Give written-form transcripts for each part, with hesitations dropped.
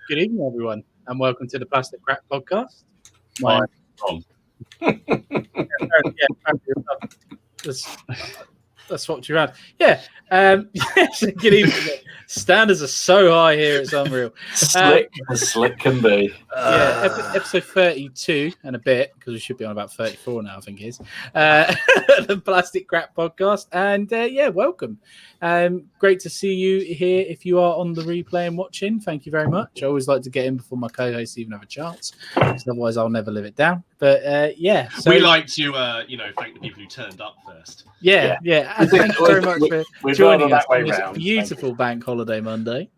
Good evening, everyone, and welcome to the Plastic Crack Podcast. Tom. That's what you're at. Yeah. Good evening. Standards are so high here; it's unreal. Slick as slick can be. Episode 32 and a bit, because we should be on about 34 now, I think it is. The Plastic Crack Podcast, and welcome. Great to see you here. If you are on the replay and watching, thank you very much. I always like to get in before my co-hosts even have a chance, because otherwise I'll never live it down. But so we like to thank the people who turned up first. Yeah. And thank you very much for joining us on this beautiful bank holiday Monday.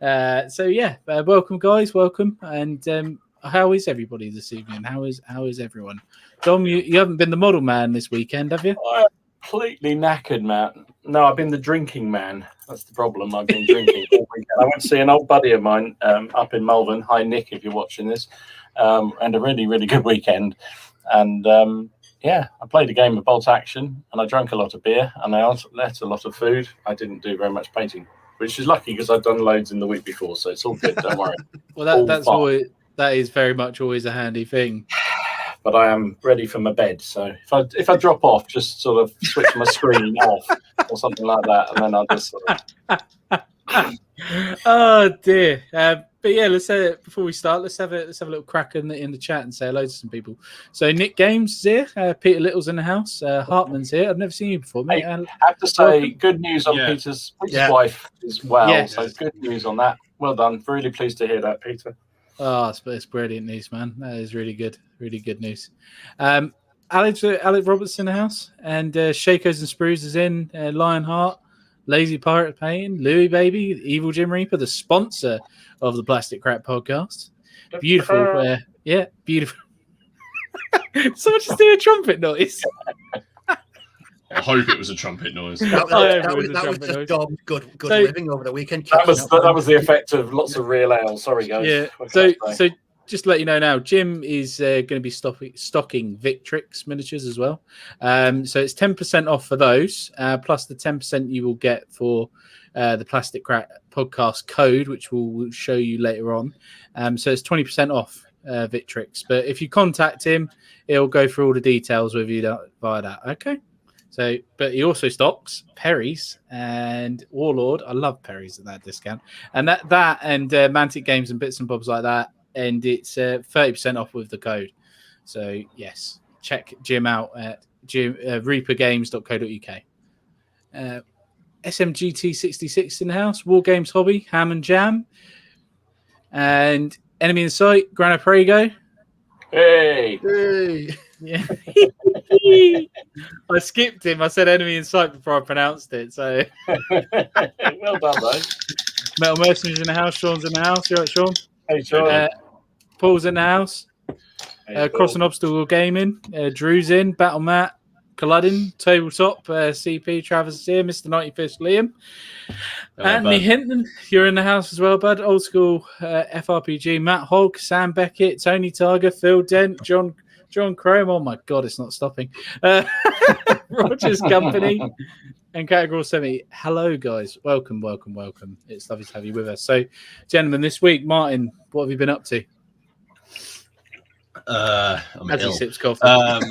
Welcome, guys. Welcome. And how is everybody this evening? How is everyone? Dom, you haven't been the model man this weekend, have you? I'm completely knackered, man. No, I've been the drinking man. That's the problem. I've been drinking all weekend. I went to see an old buddy of mine up in Malvern. Hi, Nick, if you're watching this. And a really, really good weekend. And I played a game of Bolt Action, and I drank a lot of beer, and I also ate a lot of food. I didn't do very much painting, which is lucky because I've done loads in the week before, so it's all good. Don't worry. Well, that is very much always a handy thing. But I am ready for my bed, so if I drop off, just sort of switch my screen off or something like that, and then I'll just sort of... Oh dear. But yeah, let's say before we start, let's have a little crack in the chat and say hello to some people. So Nick Games is here, Peter Little's in the house, Hartman's here. I've never seen you before, mate. I have to say, good news on Peter's wife as well. Yeah. So good news on that. Well done. Really pleased to hear that, Peter. Oh, it's brilliant news, man. That is really good news. Alex Roberts in the house, and Shakos and Sprues is in. Lionheart, Lazy Pirate Pain, Louis Baby, Evil Jim Reaper, the sponsor of the Plastic Crack Podcast. Beautiful, beautiful. Someone just do a trumpet noise. I hope it was a trumpet noise. That was just Dom good living over the weekend. That was the effect of lots of real ale. Sorry, guys. Yeah. So just to let you know now, Jim is going to be stocking Victrix miniatures as well. So it's 10% off for those, plus the 10% you will get for the Plastic Crack Podcast code, which we'll show you later on. So it's 20% off Victrix. But if you contact him, he'll go through all the details with you via that. Okay. So, but he also stocks Perry's and Warlord. I love Perry's at that discount, and that and Mantic Games and bits and bobs like that. And it's 30% off with the code. So yes, check Jim out at reapergames.co.uk. SMGT66 in the house. War Games Hobby, Ham and Jam, and Enemy in Sight. Grana Prego. Hey. Yeah. I skipped him. I said Enemy in Sight before I pronounced it. So well done, mate. Metal Mercenaries in the house. Sean's in the house. You all right, Sean? Hey, Sean. Paul's in the house. Cross and Obstacle Gaming. Drew's in. Battle Matt. Culloden. Tabletop. CP. Travis is here. Mr. 95th Liam. Anthony Hinton. You're in the house as well, bud. Old School FRPG. Matt Hogg. Sam Beckett. Tony Tiger. Phil Dent. John Chrome. Oh my God, it's not stopping. Rogers Company and Category 70. Hello, guys. Welcome. It's lovely to have you with us. So, gentlemen, this week, Martin, what have you been up to? As he sips coffee. What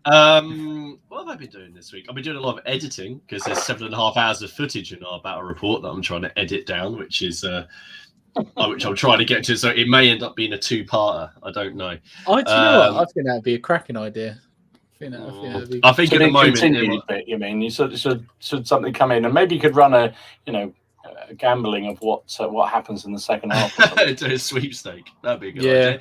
have I been doing this week? I've been doing a lot of editing because there's 7.5 hours of footage in our battle report that I'm trying to edit down, which I'm trying to get to, so it may end up being a two-parter. I don't know. Do you know what? I think that'd be a cracking idea. I think at the moment, you mean you should something come in, and maybe you could run a gambling of what happens in the second half. Do a sweepstake. That'd be a good idea.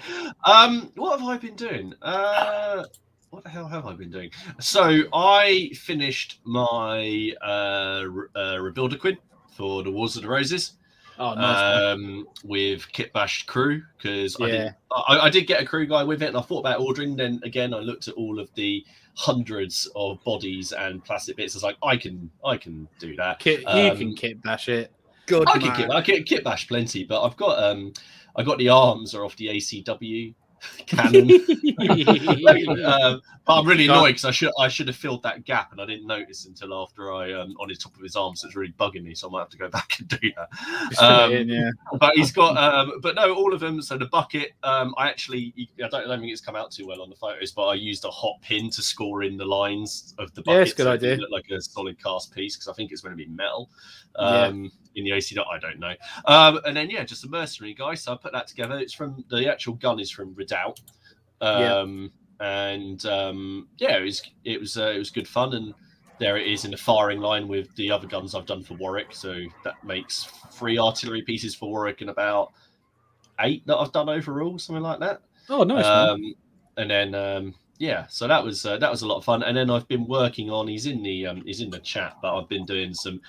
What have I been doing? What the hell have I been doing? So I finished my Rebuilder Quinn for the Wars of the Roses. Oh, nice. With Kit Bash crew, because I did get a crew guy with it, and I thought about ordering. Then again, I looked at all of the hundreds of bodies and plastic bits. I was like, I can do that. You can Kit Bash it. Good. I can Kit Bash plenty, but I got the arms are off the ACW cannon. But I'm really annoyed because I should have filled that gap and I didn't notice until after I on his top of his arm, so it's really bugging me. So I might have to go back and do that. But he's got, but no, all of them. So the bucket, I don't think it's come out too well on the photos, but I used a hot pin to score in the lines of the bucket. Yeah, it's a good idea. It looked like a solid cast piece because I think it's going to be metal. In the AC, I don't know. And then just a mercenary guy. So I put that together. It's from the actual gun is from Redoubt. It was good fun, and there it is in the firing line with the other guns I've done for Warwick. So that makes 3 artillery pieces for Warwick and about 8 that I've done overall, something like that. Oh, nice. And then so that was a lot of fun. And then I've been working on. He's in the chat, but I've been doing some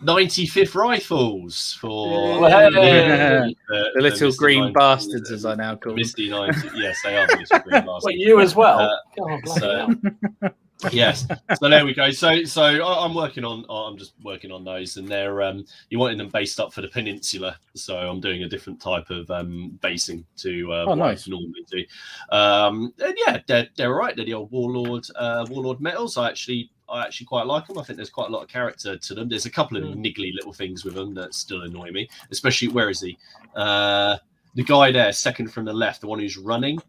95th rifles for the little green bastards, as I now call them. Misty 90. Yes, they are the little green bastards. Well, you as well. Yes. So there we go. So I'm working on. I'm just working on those, and they're you wanted them based up for the peninsula. So I'm doing a different type of basing to what nice. I normally do. And they're all right. They're the old Warlord Metals. I actually quite like them. I think there's quite a lot of character to them. There's a couple of niggly little things with them that still annoy me, especially where is he? The guy there, second from the left, the one who's running.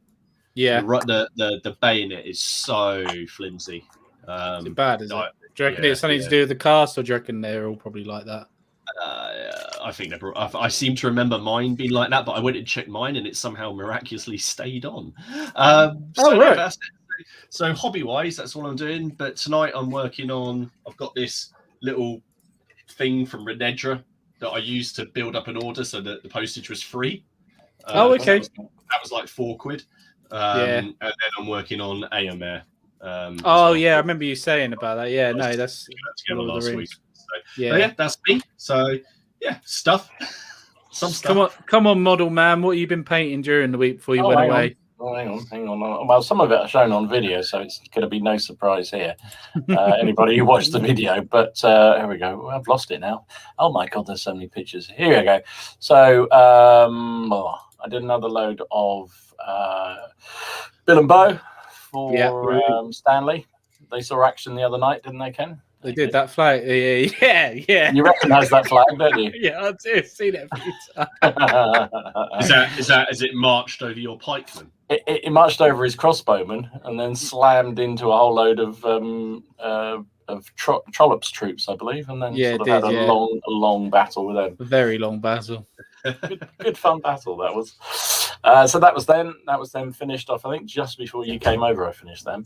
Yeah, the bayonet is so flimsy. Is it bad? Is it? Do you reckon it's something to do with the cast, or do you reckon they're all probably like that? I think I seem to remember mine being like that, but I went and checked mine, and it somehow miraculously stayed on. Right. That's it. So hobby-wise, that's all I'm doing. But tonight I'm working on. I've got this little thing from Renedra that I used to build up an order, so that the postage was free. Okay. That was like £4. And then I'm working on AMR. I remember you saying about that. Yeah, no, that's together last week. So, that's me. So stuff. Some stuff. Come on, model man. What have you been painting during the week before you went away? Hang on. Well, some of it are shown on video, so it's going to be no surprise here. Anybody who watched the video, but here we go. I've lost it now. Oh my God, there's so many pictures. Here we go. So I did another load of Bill and Bo for Stanley. They saw action the other night, didn't they, Ken? They did that flag. Yeah. You recognise that flag, don't you? Yeah, I've seen it a few times. Is it marched over your pikeman? It marched over his crossbowman and then slammed into a whole load of Trollops troops, I believe, and then had a long battle with them. A very long battle. Good fun battle that was. So that was then finished off. I think just before you came over, I finished them,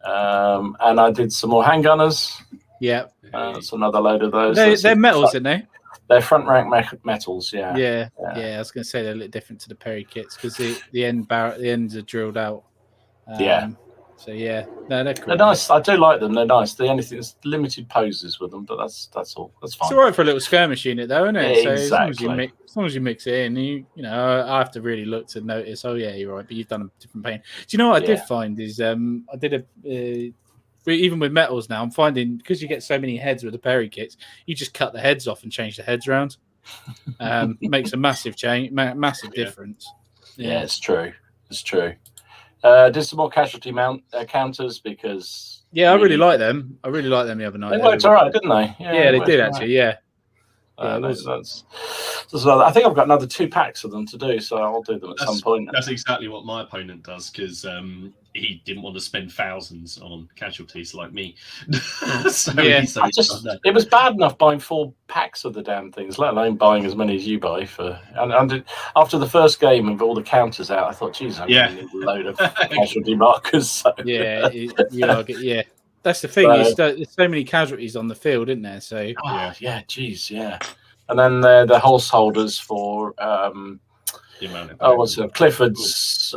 and I did some more handgunners. Yeah, it's another load of those. They're metals, aren't they? They're front rank metals. Yeah. I was going to say they're a little different to the Perry kits because the ends are drilled out. So no, they're cool. They're nice. I do like them. They're nice. The only thing is limited poses with them, but that's all. That's fine. It's all right for a little skirmish unit, though, isn't it? Exactly. So as long as you mix it in, you know, I have to really look to notice. Oh yeah, you're right, but you've done a different paint. Do you know what I did find is I did even with metals now, I'm finding because you get so many heads with the Perry kits, you just cut the heads off and change the heads around. Makes a massive change, massive difference. Yeah, it's true. It's true. Did some more casualty counters because I really like them. I really liked them the other night. They worked all right, didn't they? Yeah, they did actually. Yeah. That's I think I've got another 2 packs of them to do, so I'll do them at some point. That's exactly what my opponent does because he didn't want to spend thousands on casualties like me. It was bad enough buying 4 packs of the damn things, let alone buying as many as you buy for. And after the first game of all the counters out, I thought, geez, I really need a load of casualty markers. So. That's the thing. There's so many casualties on the field, isn't there? So and then the householders for Clifford's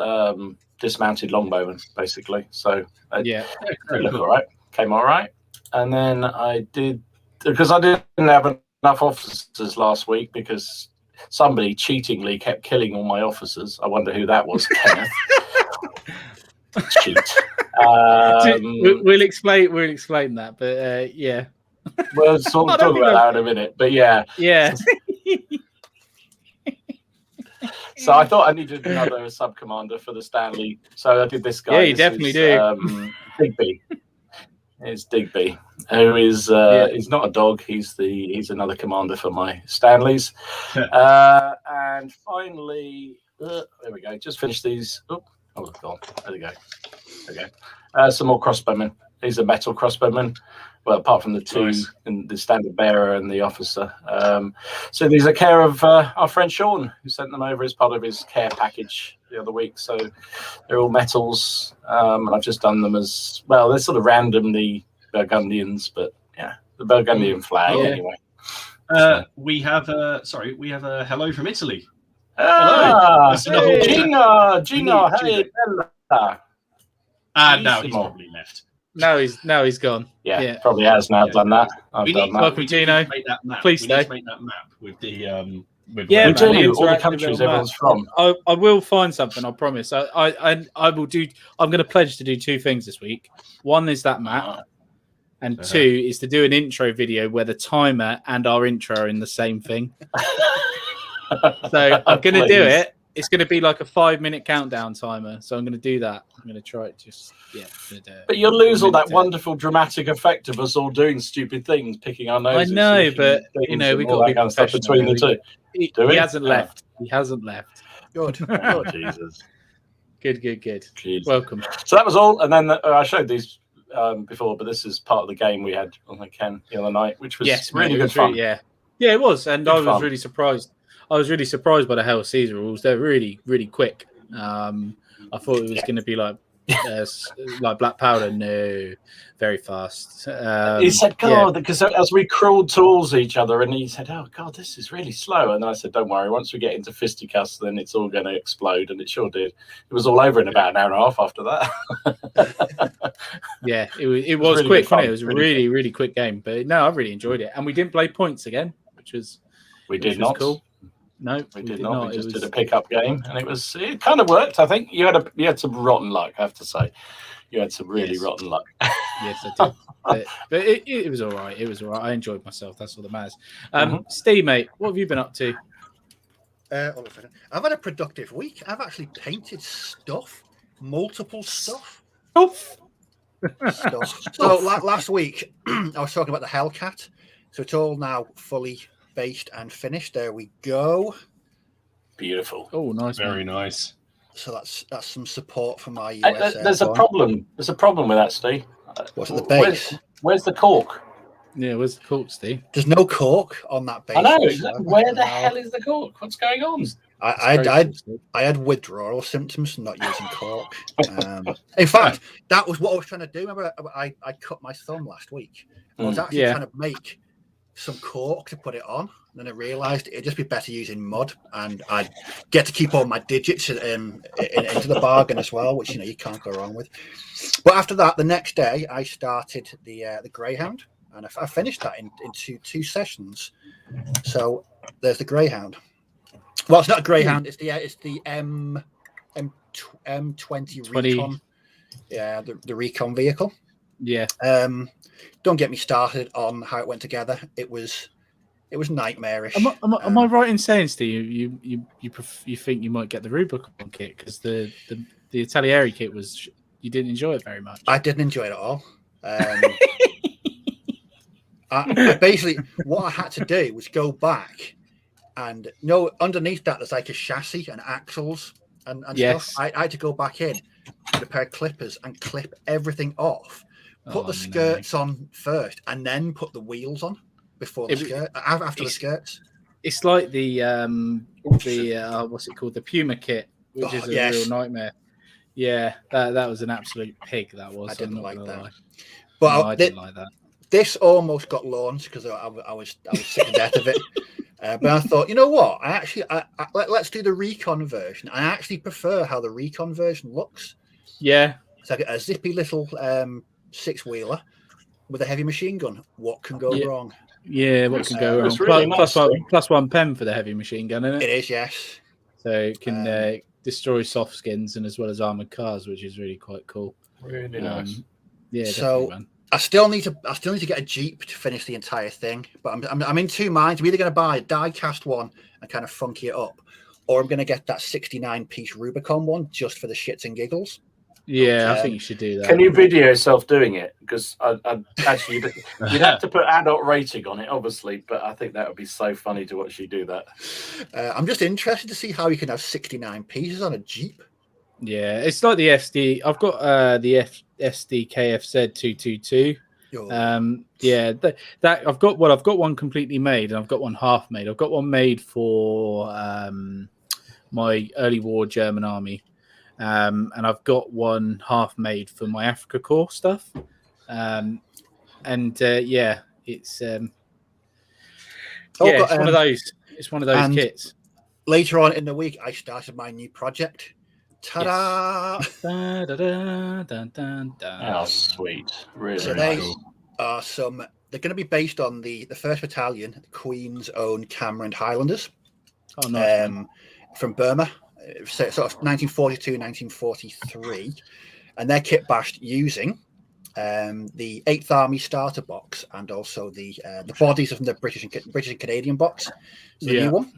dismounted longbowman, basically. So they look all right. Came all right. And then I did because I didn't have enough officers last week because somebody cheatingly kept killing all my officers. I wonder who that was. Kenneth. Cheat. We'll explain that, but we'll talk about that in a minute. But yeah. So I thought I needed another sub commander for the Stanley. So I did this guy. Yeah, you definitely do. Digby. It's Digby, who is he's not a dog. He's another commander for my Stanleys. And finally, there we go. Just finished these. Oh, God. There we go. Some more crossbowmen. He's a metal crossbowman. Well, apart from the two, and the standard bearer and the officer. So these are care of our friend Sean, who sent them over as part of his care package the other week. So they're all metals, and I've just done them as well. They're sort of randomly Burgundians, but yeah, the Burgundian flag anyway. We have a hello from Italy. Hello, hey, Gino, hey, Bella. Now he's probably left. Now he's gone. Yeah, probably has now done that. Welcome, Gino. Please stay. Make that map with the all the countries everyone's from. I will find something. I promise. I will do. I'm going to pledge to do two things this week. One is that map, and two is to do an intro video where the timer and our intro are in the same thing. So I'm going to do it. It's going to be like a 5-minute countdown timer. So I'm going to do that. I'm going to try it. But you'll lose all that wonderful dramatic effect of us all doing stupid things, picking our noses. I know, but we've got to be professional between the two. He hasn't left. He hasn't left. Good. Oh, Jesus. Good. Jesus. Welcome. So that was all. And then I showed these before, but this is part of the game we had on the Ken the other night, which was really good fun. Yeah, it was. And I was really surprised. I was really surprised by the Hell Caesar rules. They're really, really quick. I thought it was going to be like black powder. No, very fast. He said, God, because as we crawled towards each other, and he said, oh, God, this is really slow. And then I said, don't worry, once we get into fisticuffs, then it's all going to explode. And it sure did. It was all over in about an hour and a half after that. Yeah, it was really quick, wasn't it? It was a really, really quick game. But no, I really enjoyed it. And we didn't play points again, which was cool. No, we did not. We just did a pickup game, and it kind of worked. I think you had some rotten luck. I have to say, you had some really rotten luck. Yes, I did. but it was all right. It was all right. I enjoyed myself. That's all that matters. Steve, mate, what have you been up to? I've had a productive week. I've actually painted multiple stuff. So last week, I was talking about the Hellcat. So it's all now fully based and finished. There we go. Beautiful. Oh, nice. Very nice. So that's some support from my US. There's a problem. There's a problem with that, Steve. What's the base? Where's the cork? Yeah, where's the cork, Steve? There's no cork on that base. I know. Where the hell is the cork? What's going on? I had withdrawal symptoms from not using cork. In fact, that was what I was trying to do. Remember, I cut my thumb last week. I was actually trying to make some cork to put it on. Then I realised it'd just be better using mud, and I'd get to keep all my digits into the bargain as well, which you can't go wrong with. But after that, the next day, I started the Greyhound, and I finished that into 2 sessions. So there's the Greyhound. Well, it's not a Greyhound. It's the M20 Recon. Yeah, the Recon vehicle. Yeah. Don't get me started on how it went together. It was nightmarish. Am I right in saying, Steve, you think you might get the Rubicon kit because the Italieri kit you didn't enjoy it very much? I didn't enjoy it at all. I basically what I had to do was go back and underneath that there's like a chassis and axles and stuff. I had to go back in with a pair of clippers and clip everything off. Put the skirts on first, and then put the wheels on before the skirts. It's like the what's it called? The Puma kit, which is a real nightmare. Yeah, that was an absolute pig. That was. I didn't like that. Lie. But I didn't like that. This almost got launched because I was sick to death of it. But I thought, you know what? Let's do the Recon version. I actually prefer how the Recon version looks. Yeah, it's like a zippy little 6-wheeler with a heavy machine gun. What can go wrong? Yeah, what can go wrong? Really plus one pen for the heavy machine gun, isn't it? It is, yes. So it can destroy soft skins and as well as armored cars, which is really quite cool. Really nice. Yeah. So man. I still need to get a Jeep to finish the entire thing, but I'm in 2 minds. I'm either going to buy a die-cast one and kind of funky it up, or I'm going to get that 69-piece Rubicon one just for the shits and giggles. Yeah, I think you should do that. Can you video yourself doing it? Because I actually, you'd have to put adult rating on it, obviously, but I think that would be so funny to watch you do that. I'm just interested to see how you can have 69 pieces on a Jeep. Yeah, it's like the SD. I've got the SDKFZ 222. Yeah, that I've got one completely made, and I've got one half made. I've got one made for my early war German army. And I've got one half made for my Africa Corps stuff. Yeah, it's it's one of those. It's one of those kits. Later on in the week, I started my new project. Ta-da! Yes. Oh, sweet! Really, so really they are some. They're going to be based on the 1st Battalion, the Queen's Own Cameron Highlanders, from Burma. Sort of 1942, 1943, and they're kit bashed using the 8th Army starter box and also the bodies of the British and Canadian box, the new one.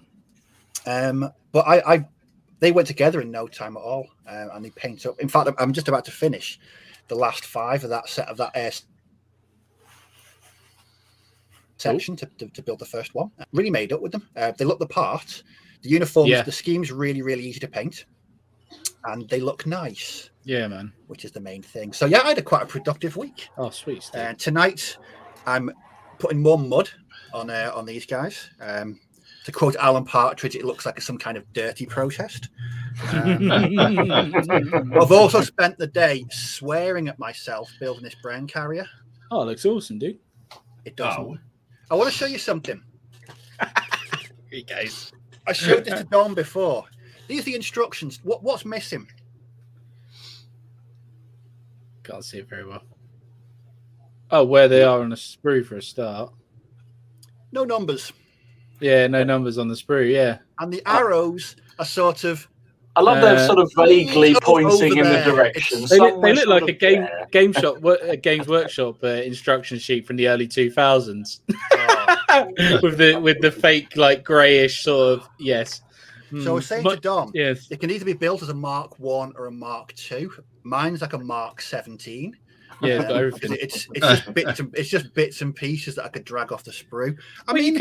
But they went together in no time at all, and they paint up. In fact, I'm just about to finish the last 5 of that set of that air section to build the first one. Really made up with them. They look the part. The uniforms, the scheme's really, really easy to paint, and they look nice. Yeah, man. Which is the main thing. So yeah, I had quite a productive week. Oh, sweet. Tonight, I'm putting more mud on these guys. To quote Alan Partridge, it looks like some kind of dirty protest. I've also spent the day swearing at myself building this brain carrier. Oh, it looks awesome, dude. It does. Oh. I want to show you something. Here guys. I showed this to Dom before. These are the instructions. What's missing? Can't see it very well. Oh, where they are on a sprue for a start. No numbers. Yeah, no numbers on the sprue, yeah. And the arrows are sort of... I love them sort of vaguely pointing in the direction. They look like a Games Workshop instruction sheet from the early 2000s. with the fake like greyish sort of So I was saying to Dom, yes, it can either be built as a Mark 1 or a Mark 2. Mine's like a Mark 17. Yeah, everything. It's just bits and pieces that I could drag off the sprue. I mean,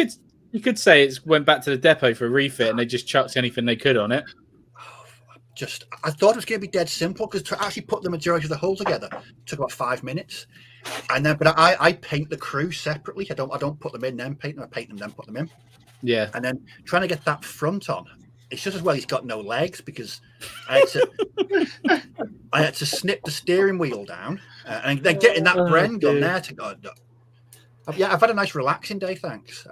you could say it went back to the depot for a refit and they just chucked anything they could on it. I thought it was going to be dead simple because to actually put the majority of the hull together took about 5 minutes. And then, but I paint the crew separately. I don't put them in, then paint them. I paint them, then put them in. Yeah. And then trying to get that front on, it's just as well he's got no legs because I had to snip the steering wheel down and then getting that Bren gun there to go. Yeah, I've had a nice relaxing day, thanks.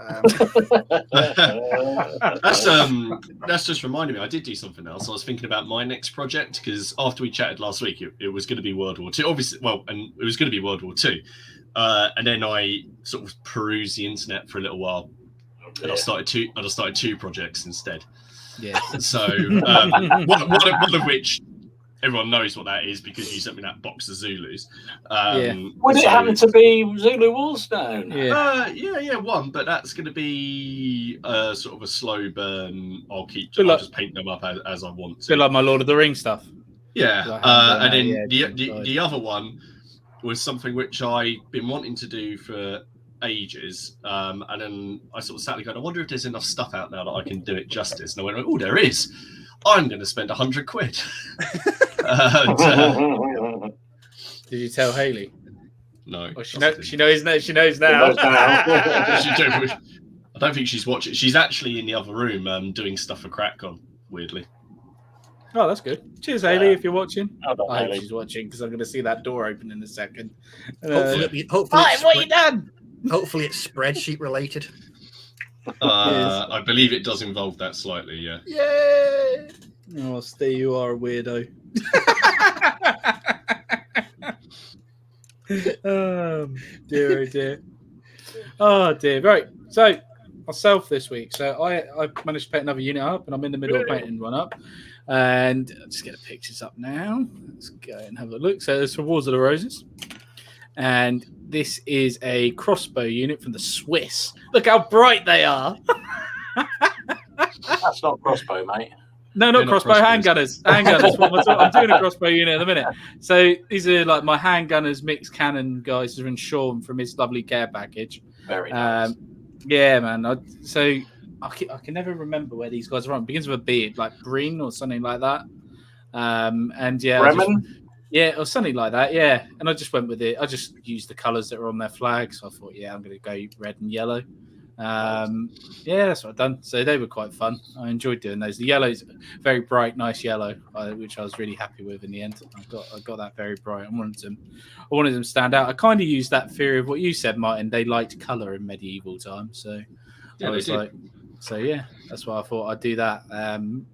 That's just reminded me. I did do something else. I was thinking about my next project because after we chatted last week, it was going to be World War II. Obviously, and it was going to be World War II. And then I sort of perused the internet for a little while, and I started two projects instead. Yeah. So one of which everyone knows what that is because you sent me that box of Zulus. Would it happen to be Zulu Warstone? Yeah, one. But that's going to be sort of a slow burn. I'll just paint them up as I want to. Bit like my Lord of the Rings stuff. Yeah, and then the other one was something which I've been wanting to do for ages, and then I sort of sat there going, I wonder if there's enough stuff out now that I can do it justice. And I went, oh, there is. I'm going to spend £100. Did you tell Hayley? No. Well, she knows now. She knows now. I don't think she's watching. She's actually in the other room doing stuff for CrackCon, weirdly. Oh, that's good. Cheers, Hayley, if you're watching. I hope she's watching because I'm going to see that door open in a second. Hopefully what you done? Hopefully it's spreadsheet related. I believe it does involve that slightly, yeah. Yay! Oh, Steve, you are a weirdo. Oh, dear, oh dear. Oh, dear. Right, so myself this week. So I managed to paint another unit up, and I'm in the middle of painting one up. And I'll just get the pictures up now. Let's go and have a look. So it's for Wars of the Roses. And this is a crossbow unit from the Swiss. Look how bright they are. That's not crossbow, mate. No, not crossbow, handgunners. Handgunners. I'm doing a crossbow unit in a minute. So these are like my handgunners mixed cannon guys and Sean from his lovely care package. Very nice. Yeah, man. I can never remember where these guys are from. It begins with a B, like Breen or something like that. And yeah, Bremen? Yeah, or something like that. Yeah, and I just went with it. I just used the colours that were on their flag, so I thought, yeah, I'm going to go red and yellow. Yeah, that's what I've done. So they were quite fun. I enjoyed doing those. The yellow's very bright, nice yellow, which I was really happy with in the end. I got that very bright. I wanted them to stand out. I kind of used that theory of what you said, Martin. They liked colour in medieval times, so yeah, I was like, so yeah, that's why I thought I'd do that.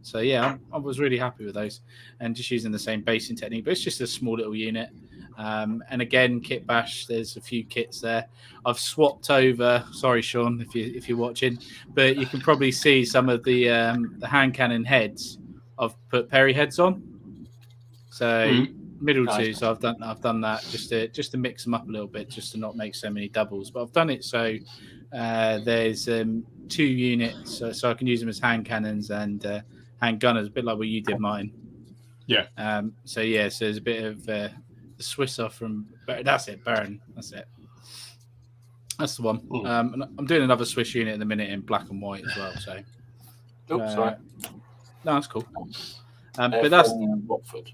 So yeah, I was really happy with those, and just using the same basing technique, but it's just a small little unit. And again, kit bash. There's a few kits there. I've swapped over. Sorry, Sean, if you're watching, but you can probably see some of the hand cannon heads. I've put Perry heads on. So middle two. So I've done that just to mix them up a little bit, just to not make so many doubles. But I've done it so there's 2 units, so I can use them as hand cannons and hand gunners, a bit like what you did, Martin. Yeah. So there's a bit of the Swisser from that's it, Baron. That's it. That's the one. And I'm doing another Swiss unit in a minute in black and white as well. So, oops, sorry. No, that's cool. But that's Watford.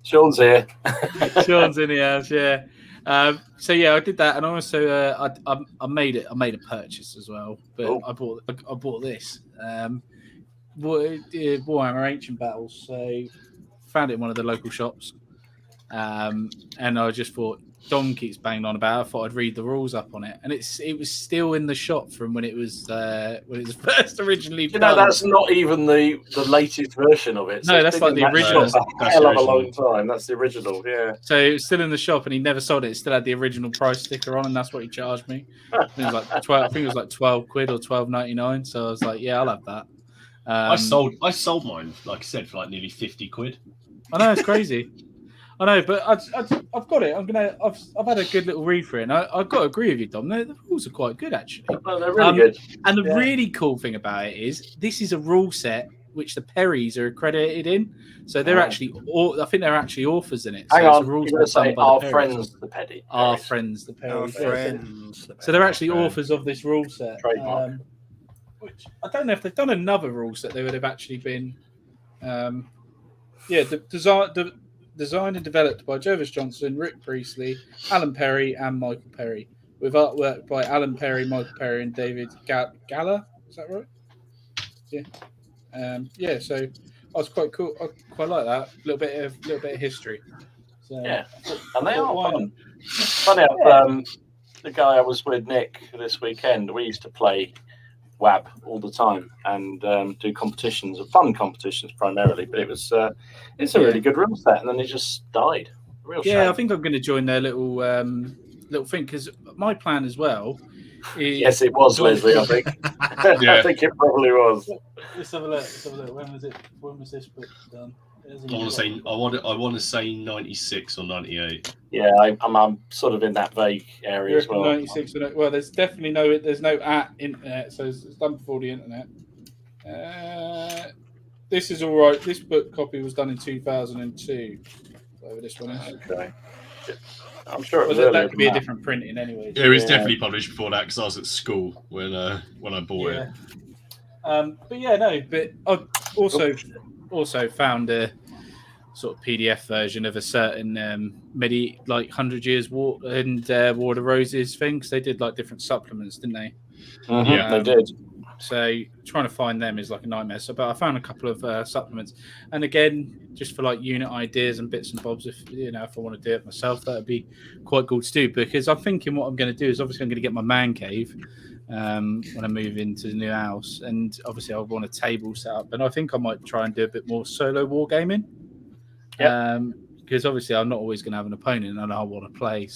Sean's here. Sean's in the house, yeah. So yeah, I did that, and also I made a purchase as well. But I bought this Warhammer Ancient Battles. So found it in one of the local shops, and I just thought Dom keeps banging on about it. I thought I'd read the rules up on it, and it was still in the shop from when it was first originally. That's not even the latest version of it. So no, that's like the original. A hell of a long time. That's the original, yeah. So it was still in the shop, and he never sold it. It still had the original price sticker on, and that's what he charged me. I think it was like 12. I think it was like £12 or £12.99. So I was like, yeah, I'll have that. I sold mine, like I said, for like nearly £50. I know, it's crazy. I know, but I've got it. I've had a good little read for it, and I've got to agree with you, Dom. The rules are quite good, actually. Oh, they're really good. And the really cool thing about it is this is a rule set which the Perrys are accredited in. So they're actually, I think they're actually authors in it. Hang so on, you're going to say our friends, the Perry. Our friends, the Perry. Our friends. So they're actually authors of this rule set. Trademark. Which I don't know if they've done another rule set. They would have actually been, designed and developed by Jervis Johnson, Rick Priestley, Alan Perry, and Michael Perry, with artwork by Alan Perry, Michael Perry, and David Galler. Is that right? Yeah. So I was quite cool. I quite like that. A little bit of history. So, yeah, and they are fun. Funny enough, the guy I was with, Nick, this weekend, we used to play WAB all the time and do competitions, fun competitions primarily, but it's a really good rule set, and then it just died. Real shame. I think I'm going to join their little thing, because my plan as well is... Yes, it was, Leslie, I think. I think it probably was. Let's have a look. When was this book done? I want to say 96 or 98. Yeah, I'm sort of in that vague area as well. 96. Well, there's definitely no at internet, so it's done before the internet. This is all right. This book copy was done in 2002. Whatever this one is. Okay. I'm sure that could be a different printing anyway. Yeah, it was definitely published before that, because I was at school when I bought it. But I also found a sort of PDF version of a certain 100 Years War and War of the Roses thing, because they did like different supplements, didn't they? Mm-hmm, yeah, they did. So trying to find them is like a nightmare. So, but I found a couple of supplements, and again, just for like unit ideas and bits and bobs. If I want to do it myself, that would be quite cool to do. Because I'm thinking what I'm going to do is obviously I'm going to get my man cave when I move into the new house, and obviously I want a table set up, and I think I might try and do a bit more solo wargaming. Because obviously I'm not always going to have an opponent, and I want to play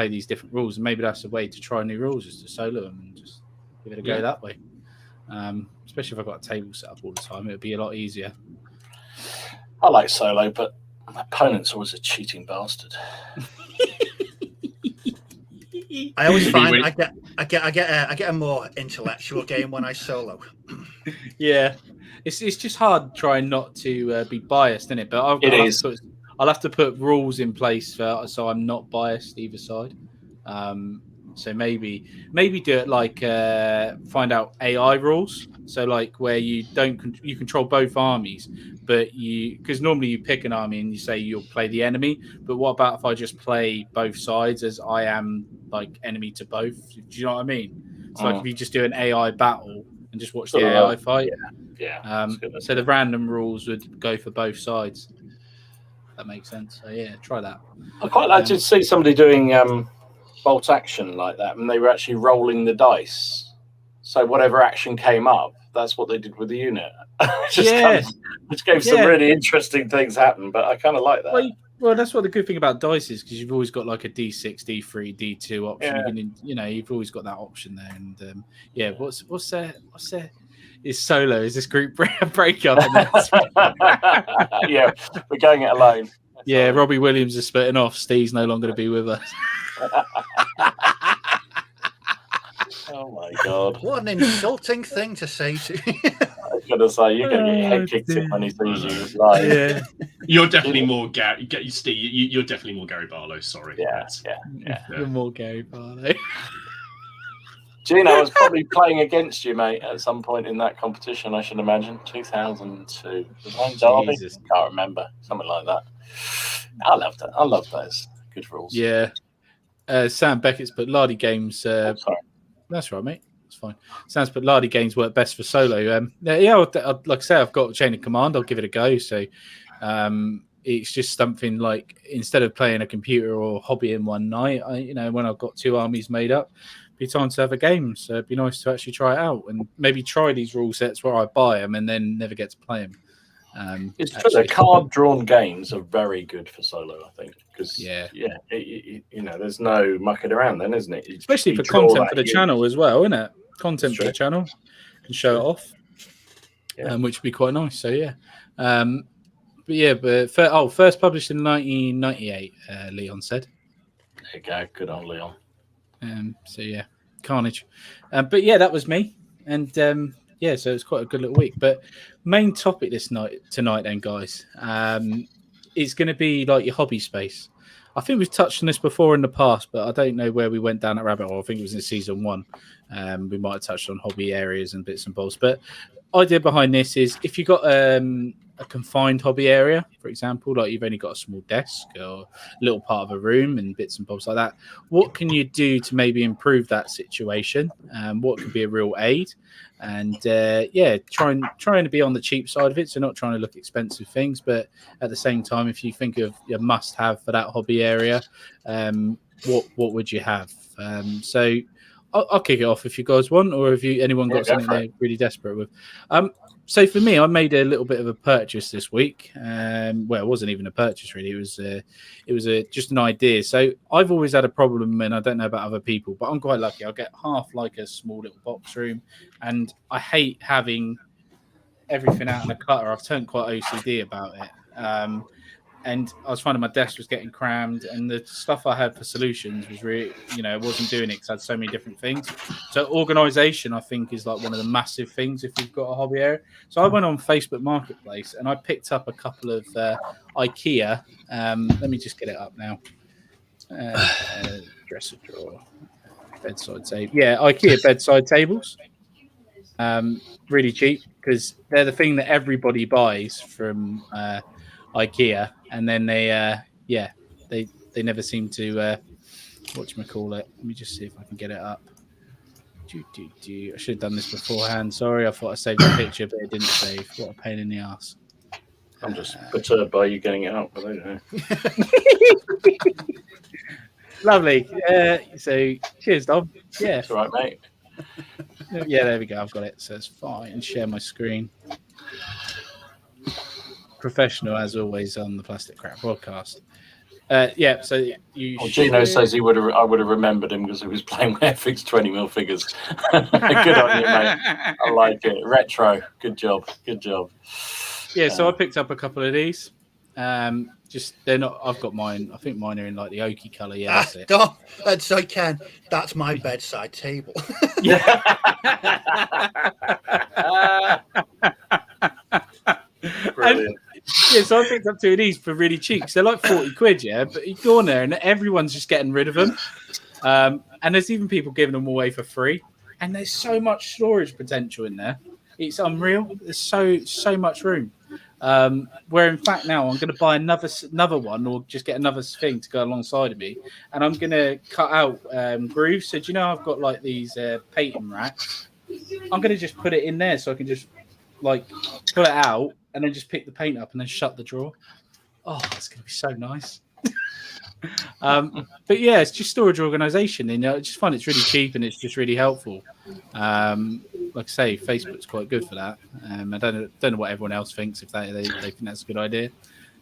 these different rules, and maybe that's a way to try new rules, is to solo them and just give it a go that way. Especially if I've got a table set up all the time, it would be a lot easier. I like solo, but my opponent's always a cheating bastard. I always find I get a more intellectual game when I solo. Yeah, it's just hard trying not to be biased, isn't it? But I'll have to put rules in place so I'm not biased either side. So maybe do it like find out AI rules. So like where you control both armies, but because normally you pick an army and you say you'll play the enemy. But what about if I just play both sides as I am like enemy to both? Do you know what I mean? It's like if you just do an AI battle and just watch the AI fight. Yeah. So the random rules would go for both sides. That makes sense. So yeah, try that. I quite like to see somebody doing bolt action like that, and they were actually rolling the dice. So whatever action came up, that's what they did with the unit. Which gave some really interesting things happen. But I kind of like that. Well, that's what the good thing about dice is, because you've always got like a D6, D3, D2 option. Yeah. You've always got that option there. And what's there? Is solo? Is this group breakup? Yeah, we're going it alone. Yeah, Robbie Williams is splitting off. Steve's no longer to be with us. Oh my God! What an insulting thing to say to you. I was going to say you're going to get your head kicked in when he sees you. Like, yeah. You're definitely more Gary. Steve, you're definitely more Gary Barlow. Sorry. Yeah. You're more Gary Barlow. Gino was probably playing against you, mate, at some point in that competition, I should imagine. 2002. Was Derby? Can't remember. Something like that. I love that. I love those. Good rules. Yeah. Sam Beckett's put Lardy games. Sorry. That's right, mate. That's fine. Sam's put Lardy games work best for solo. Like I say, I've got Chain of Command. I'll give it a go. So it's just something like, instead of playing a computer or hobby in one night, when I've got two armies made up, be time to have a game. So it'd be nice to actually try it out and maybe try these rule sets where I buy them and then never get to play them. It's true. The card-drawn games are very good for solo, I think, because there's no mucking around then, isn't it? Especially for content for the channel as well, isn't it? Content for the channel, can show it off, which would be quite nice. So first published in 1998, Leon said. There you go, good old Leon. Carnage. But that was me, and so it's quite a good little week. But main topic tonight then, guys, is going to be like your hobby space. I think we've touched on this before in the past, but I don't know where we went down that rabbit hole. I think it was in season 1. We might have touched on hobby areas and bits and bobs. But idea behind this is, if you've got a confined hobby area, for example, like you've only got a small desk or a little part of a room and bits and bobs like that, what can you do to maybe improve that situation? What could be a real aid? And trying to be on the cheap side of it, so not trying to look expensive things, but at the same time, if you think of your must-have for that hobby area, what would you have? So I'll kick it off if you guys want, or if anyone got something they're really desperate with. So for me, I made a little bit of a purchase this week. It wasn't even a purchase really. It was just an idea. So I've always had a problem, and I don't know about other people, but I'm quite lucky. I'll get half like a small little box room, and I hate having everything out in a clutter. I've turned quite OCD about it. And I was finding my desk was getting crammed, and the stuff I had for solutions was really, it wasn't doing it because I had so many different things. So organisation, I think, is like one of the massive things if you've got a hobby area. So I went on Facebook Marketplace and I picked up a couple of Ikea. Let me just get it up now. Dresser drawer, bedside table. Yeah, Ikea bedside tables. Really cheap, because they're the thing that everybody buys from Ikea, and then they never seem to whatchamacallit. Let me just see if I can get it up. I should have done this beforehand. Sorry, I thought I saved the picture, but it didn't save. What a pain in the ass. I'm just perturbed by you getting it up, but I don't know. Lovely. So cheers, Dom. Yeah, it's all right, mate. Yeah, there we go. I've got it. So it's fine. And share my screen. Professional as always on the Plastic Crap podcast. So Gino says I would have remembered him because he was playing with FX 20mm figures. Good on you, mate. I like it. Retro. Good job. Yeah, so I picked up a couple of these. Just they're not. I've got mine. I think mine are in like the oaky colour. Yeah, that's it. That's so Ken. That's my bedside table. Brilliant. Yeah, so I picked up 2 of these for really cheap. So they're like 40 quid, yeah. But you go on there and everyone's just getting rid of them. And there's even people giving them away for free. And there's so much storage potential in there. It's unreal. There's so much room. Where in fact now I'm going to buy another one, or just get another thing to go alongside of me, and I'm going to cut out grooves. So do you know I've got like these painting racks? I'm going to just put it in there so I can just like pull it out and then just pick the paint up and then shut the drawer. Oh, it's going to be so nice. But yeah, it's just storage organization, and I just find it's really cheap and it's just really helpful. Like I say, Facebook's quite good for that. I don't know what everyone else thinks, if they think that's a good idea.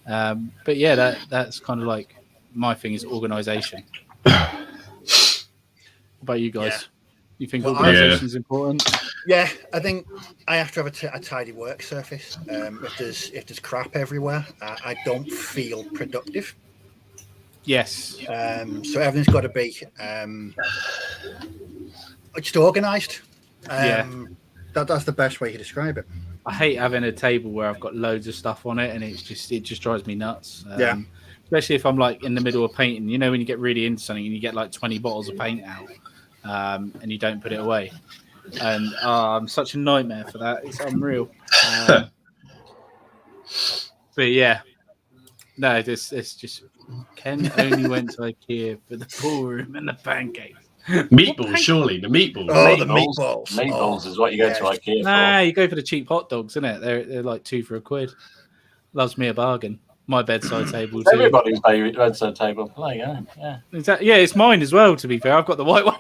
But yeah, that's kind of like my thing is organization. What about you guys? Yeah. You think organisation is important? Yeah, I think I have to have a tidy work surface. If there's crap everywhere, I don't feel productive. Yes. So everything's got to be just organised. That's the best way to describe it. I hate having a table where I've got loads of stuff on it, and it just drives me nuts. Especially if I'm like in the middle of painting. You know, when you get really into something and you get like 20 bottles of paint out, and you don't put it away. And I'm such a nightmare for that. It's unreal. But yeah, no, it's just Ken only went to Ikea for the ballroom and the pancakes. Meatballs, surely the meatballs. Oh, the meatballs. Meatballs is what you go to IKEA for. Nah, you go for the cheap hot dogs, isn't it? They're like 2 for £1. Loves me a bargain. My bedside table too. Everybody's bedside table. There you go. Yeah. Exactly. Yeah, it's mine as well. To be fair, I've got the white one.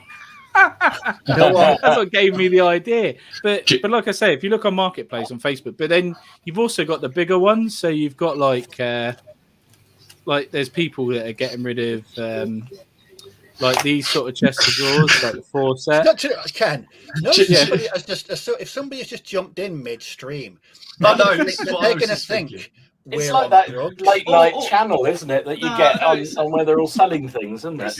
That's what gave me the idea. But like I say, if you look on Marketplace on Facebook, but then you've also got the bigger ones. So you've got like there's people that are getting rid of like these sort of chest of drawers, like the 4 set. Ken, if somebody has just jumped in midstream, I know, they're going to think. It's like that late night channel, isn't it? That you get on where they're all selling things, isn't it?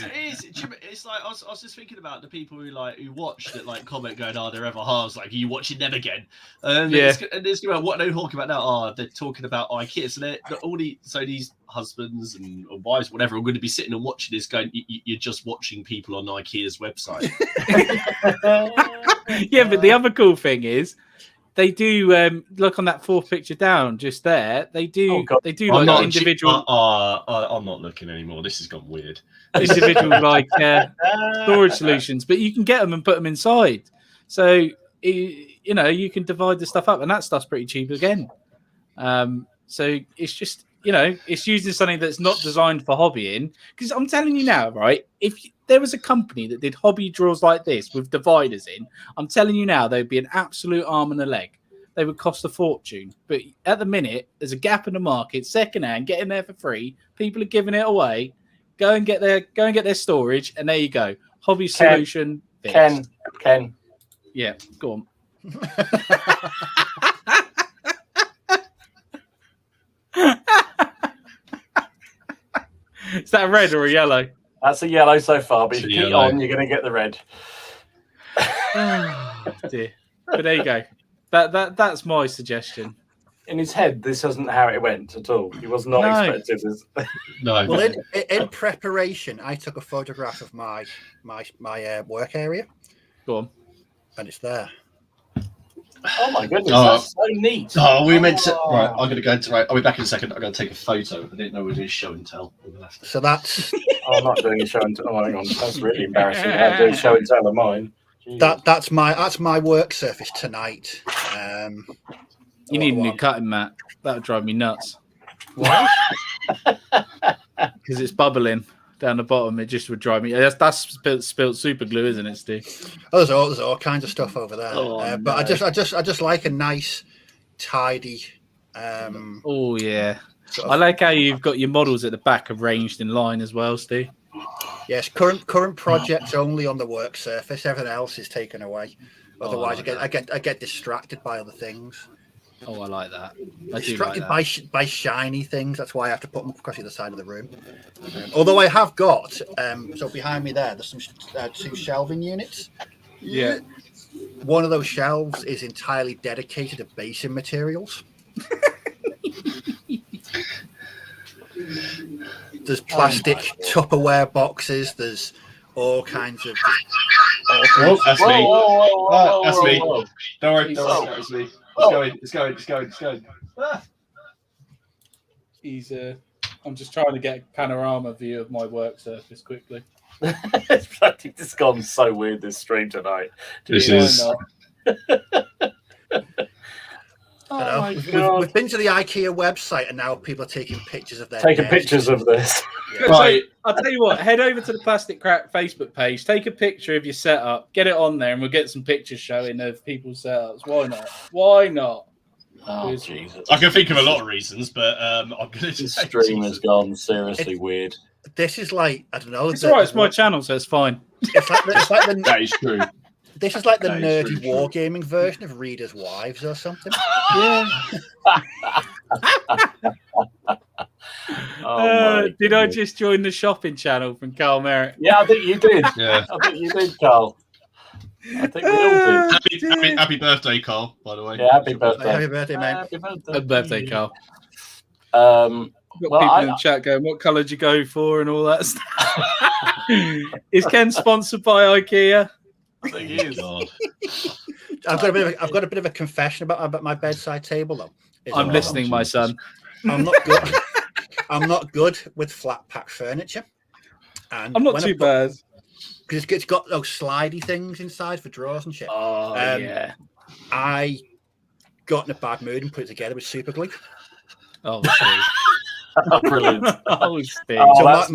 It's like I was just thinking about the people who watch that comment going, "Oh, they're ever halves." Like, are you watching them again? It's about what they're talking about now. Oh, they're talking about IKEA. So these husbands and or wives, whatever, are going to be sitting and watching this, going, "You're just watching people on IKEA's website." Yeah, but the other cool thing is, they do look on that 4th picture down, just there. They do. They do like individual. I'm not looking anymore. This has gone weird. Individual storage solutions, but you can get them and put them inside. So you can divide the stuff up, and that stuff's pretty cheap again. So it's just it's using something that's not designed for hobbying. Because I'm telling you now, right? If there was a company that did hobby drawers like this with dividers in, I'm telling you now, they'd be an absolute arm and a leg. They would cost a fortune. But at the minute, there's a gap in the market, secondhand, get in there for free. People are giving it away. Go and get their storage, and there you go. Hobby solution. Ken. Yeah, go on. Is that a red or a yellow? That's a yellow so far, but if you keep on, you're going to get the red. Oh, dear. But there you go. That's my suggestion. In his head, this isn't how it went at all. He was not expecting this. No. Well, in preparation, I took a photograph of my work area. Go on. And it's there. Oh my goodness, that's so neat. Oh, we meant to. Right, I'm going to go into. Right, I'll be back in a second. I'm going to take a photo. I didn't know we were doing show and tell. So that's. I'm not doing a show and tell. Oh, hang on, that's really embarrassing. I'm doing show and tell of mine. That's my work surface tonight. You need a new cutting mat. That would drive me nuts. Why? Because it's bubbling down the bottom. It just would drive me. That's spilt super glue, isn't it, Steve? Oh, there's all kinds of stuff over there. But no. I just like a nice, tidy. Oh yeah. I like how you've got your models at the back arranged in line as well, Steve. Yes, current projects only on the work surface. Everything else is taken away. Otherwise, I get distracted by other things. Oh, I like that. I do Distracted like that. by shiny things. That's why I have to put them across the other side of the room. Although I have got, so behind me there's some 2 shelving units. Yeah. One of those shelves is entirely dedicated to basing materials. There's plastic Tupperware boxes. There's all kinds of. That's me. Whoa, That's me. whoa. Don't worry, it's me. It's going. He's. I'm just trying to get a panorama view of my work surface quickly. It's gone so weird this stream tonight. This is. Oh my God. We've been to the Ikea website, and now people are taking pictures of their pictures of this. Yeah. Right. So, I'll tell you what, head over to the Plastic Crack Facebook page, take a picture of your setup, get it on there, and we'll get some pictures showing of people's setups. Why not? Oh, Jesus. I can think of a lot of reasons, but I'm going to This stream has gone seriously weird. This is like, I don't know. It's all right, it's my channel, so it's fine. It's like that is true. This is like the nerdy wargaming version of Reader's Wives or something. Yeah. Did I just join the shopping channel from Carl Merritt? Yeah, I think you did. Yeah. I think you did, Carl. I think we all did. Happy birthday, Carl, by the way. Yeah, happy birthday. Happy birthday, mate. Happy birthday. Happy birthday, Carl. Well, People in the chat going, what colour did you go for and all that stuff. Is Ken sponsored by Ikea? I think he is. I've got a bit of a confession about my bedside table, though. I'm listening, my son. I'm not good. I'm not good with flat pack furniture. And I'm not too bad. Because it's got those slidey things inside for drawers and shit. Oh, yeah. I got in a bad mood and put it together with super glue. Oh, Steve. Oh, brilliant. Oh, Steve. Oh, So that's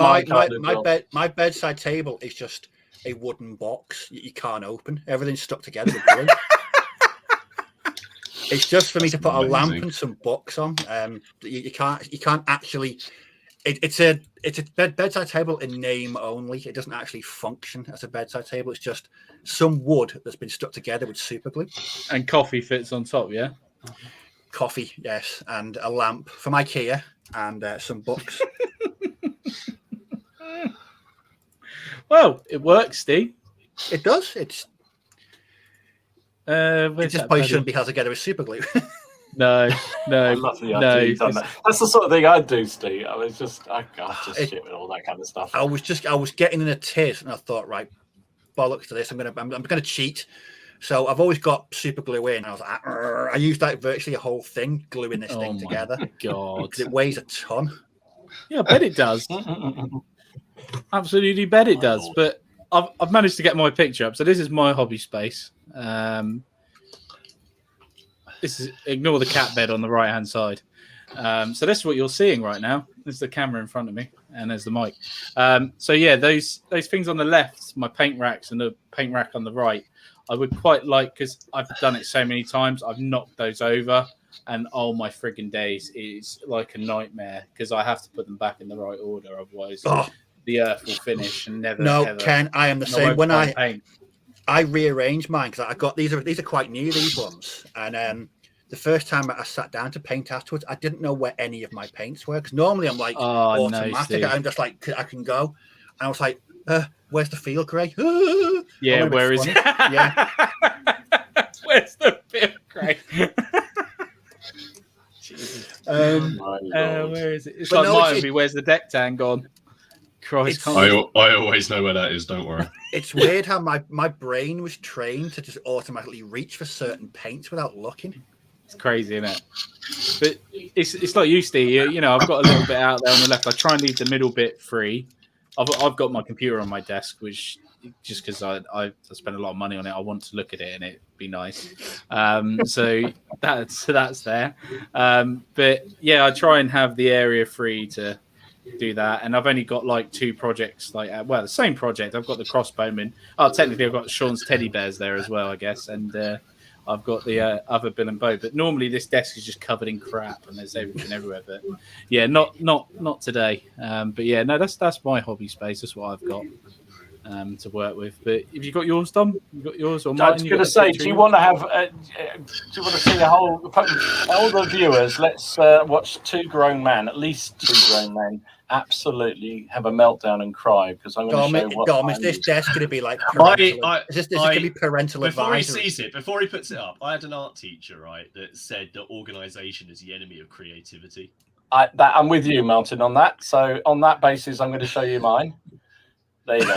my bedside table is just a wooden box you can't open. Everything's stuck together with glue. It's just for me to put a lamp and some books on. You can't actually. It's a bedside table in name only. It doesn't actually function as a bedside table. It's just some wood that's been stuck together with super glue. And coffee fits on top, yeah? Coffee, yes, and a lamp from Ikea and some books. Well, it works, Steve. It does. It just probably shouldn't be held together with super glue. No. That's the sort of thing I'd do, Steve. I just shit with all that kind of stuff. I was getting in a tiz, and I thought, right, bollocks to this. I'm gonna cheat. So I've always got super glue in. I was like, I used like virtually a whole thing gluing this thing together. God, it weighs a ton. Yeah, I bet it does. Absolutely bet it does. But I've managed to get my picture up. So this is my hobby space. This is ignore the cat bed on the right hand side. So this is what you're seeing right now. There's the camera in front of me, and there's the mic. So yeah, those things on the left, my paint racks, and the paint rack on the right, I would quite like, because I've done it so many times, I've knocked those over, and oh my friggin' days, it's like a nightmare because I have to put them back in the right order, otherwise the earth will finish and never. No, ever, Ken, I am the same. When I paint. I rearranged mine because I got these are quite new, these ones, and the first time I sat down to paint afterwards, I didn't know where any of my paints were, because normally I'm like automatic. I'm just like, I can go, and I was like, where's the field grey? Yeah, where is it? Yeah, where's the field grey? Where is it? It's like my movie. Where's the deck tan gone? Christ, I always know where that is. Don't worry. It's weird how my brain was trained to just automatically reach for certain paints without looking. It's crazy, isn't it? But it's like you, Steve. You know, I've got a little bit out there on the left. I try and leave the middle bit free. I've got my computer on my desk, which just because I spend a lot of money on it, I want to look at it and it'd be nice. So that's there. But yeah, I try and have the area free to do that, and I've only got like 2 projects, the same project. I've got the crossbowman. Technically I've got Sean's teddy bears there as well, I guess, and I've got the other Bill and Bo. But normally this desk is just covered in crap and there's everything everywhere. But yeah, not today. But yeah, no, that's my hobby space. That's what I've got. to work with. But have you got yours, Dom? You got yours, or I Martin? was going to say, do you want to have? Do you want to see all the viewers? Let's watch two grown men, at least two grown men, absolutely have a meltdown and cry because I'm going to show what. Dom, is this desk going to be like parental? Is this going to be parental before advisory? he sees it, before he puts it up, I had an art teacher, right, that said that organisation is the enemy of creativity. I'm with you, Martin, on that. So on that basis, I'm going to show you mine. There you go.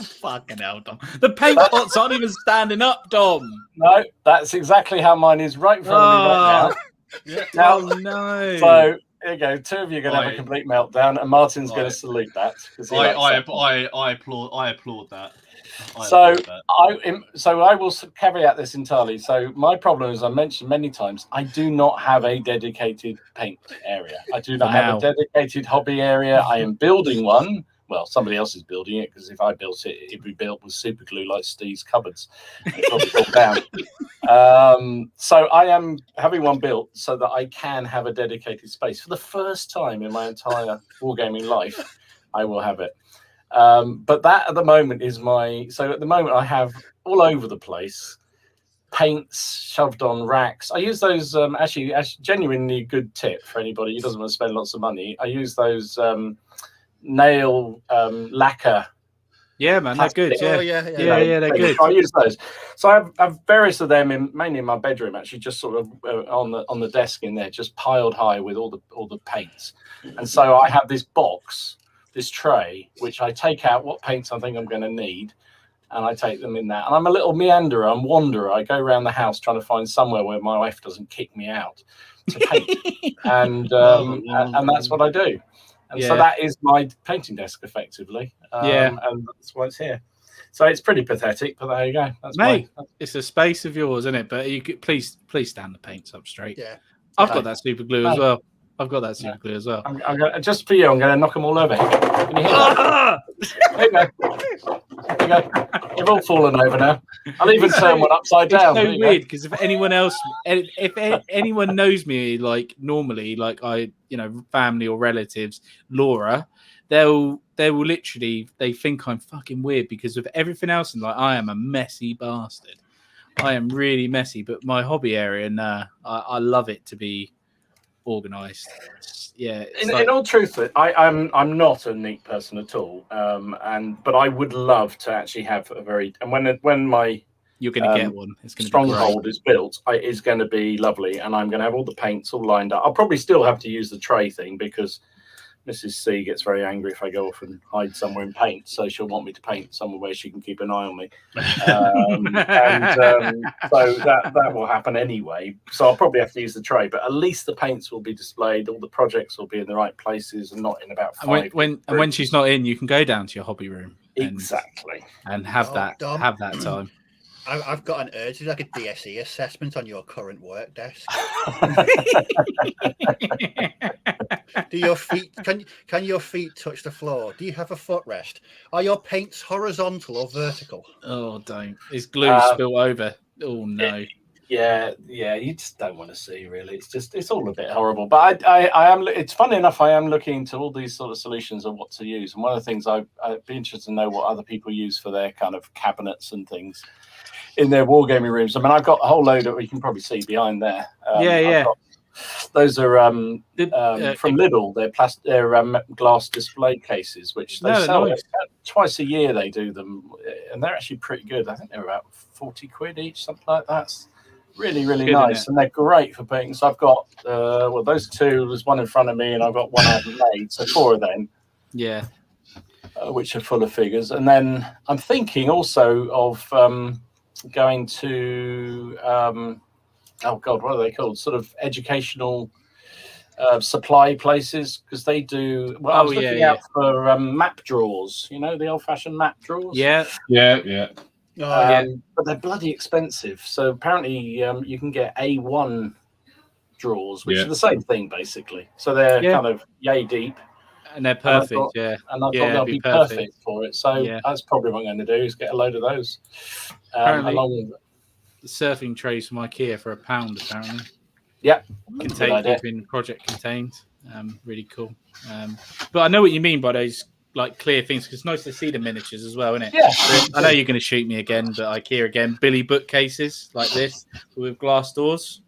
Fucking hell, Dom. The paint pots aren't even standing up, Dom. No, that's exactly how mine is right in front of me right now. Yeah. Now, Oh, no. So there you go. Two of you are going to have a complete meltdown, and Martin's going to salute that. I applaud that. I will caveat this entirely. So my problem, as I mentioned many times, I do not have a dedicated paint area. I do not have a dedicated hobby area. I am building one. Well, somebody else is building it because if I built it, it'd be built with super glue like Steve's cupboards. It'd probably fall down. So I am having one built so that I can have a dedicated space. For the first time in my entire wargaming life, I will have it. But that at the moment is so at the moment I have all over the place paints shoved on racks. I use those actually genuinely good tip for anybody who doesn't want to spend lots of money. I use those nail lacquer. Yeah, man, they're good. Yeah, they're good. I use those. So I have various of them mainly in my bedroom, actually, just sort of on the desk in there, just piled high with all the paints. And so I have this box, this tray, which I take out what paints I think I'm going to need, and I take them in that. And I'm a little meanderer, I'm wanderer. I go around the house trying to find somewhere where my wife doesn't kick me out to paint, and that's what I do. And so that is my painting desk, effectively. And that's why it's here. So it's pretty pathetic, but there you go. That's it's a space of yours, isn't it? But you could please stand the paints up straight. Yeah, I've got that super glue as well. I'm gonna, just for you, I'm going to knock them all over. Can you hear that? There you go. There you go. They've all fallen over now. I'll even turn one upside down. It's so weird because if anyone knows me, like normally, like family or relatives, Laura, they will literally, they think I'm fucking weird because of everything else, and like I am a messy bastard. I am really messy, but my hobby area, I love it to be organized. In all truth, I'm not a neat person at all, but I would love to actually have a very, and when my you're going to get one, it's going to stronghold is built, it's going to be lovely, and I'm going to have all the paints all lined up. I'll probably still have to use the tray thing because Mrs. C gets very angry if I go off and hide somewhere in paint, so she'll want me to paint somewhere where she can keep an eye on me. So that will happen anyway. So I'll probably have to use the tray, but at least the paints will be displayed. All the projects will be in the right places and not in about five. When she's not in, you can go down to your hobby room and have that time. I've got an urge to do like a DSE assessment on your current work desk. Do your feet can your feet touch the floor? Do you have a footrest? Are your paints horizontal or vertical? Oh, don't! Is glue spilled over? Oh no! Yeah. You just don't want to see, really. It's all a bit horrible. But I am. It's funny enough. I am looking into all these sort of solutions of what to use. And one of the things I'd be interested to know what other people use for their kind of cabinets and things in their wargaming rooms. I mean, I've got a whole load of, you can probably see behind there. Those are from Lidl. They're glass display cases, which they sell twice a year. They do them, and they're actually pretty good. I think they're about 40 quid each, something like that. It's really, really good, nice, and they're great for putting. So I've got those two. There's one in front of me, and I've got one I haven't made. So 4 of them. Yeah. Which are full of figures, and then I'm thinking also of going to what are they called? Sort of educational supply places, because they do. Well, I was looking out for map drawers. You know, the old-fashioned map drawers. Yeah. But they're bloody expensive. So apparently, you can get A1 drawers, which are the same thing basically. So they're kind of yay deep. And they're perfect, and I thought they'll be perfect for it. So that's probably what I'm going to do, is get a load of those. Along with the surfing trays from Ikea for £1, apparently. Yeah. Keeping project contained. Really cool. But I know what you mean by those like clear things because it's nice to see the miniatures as well, isn't it? Yeah. I know you're going to shoot me again, but IKEA again, Billy bookcases like this with glass doors.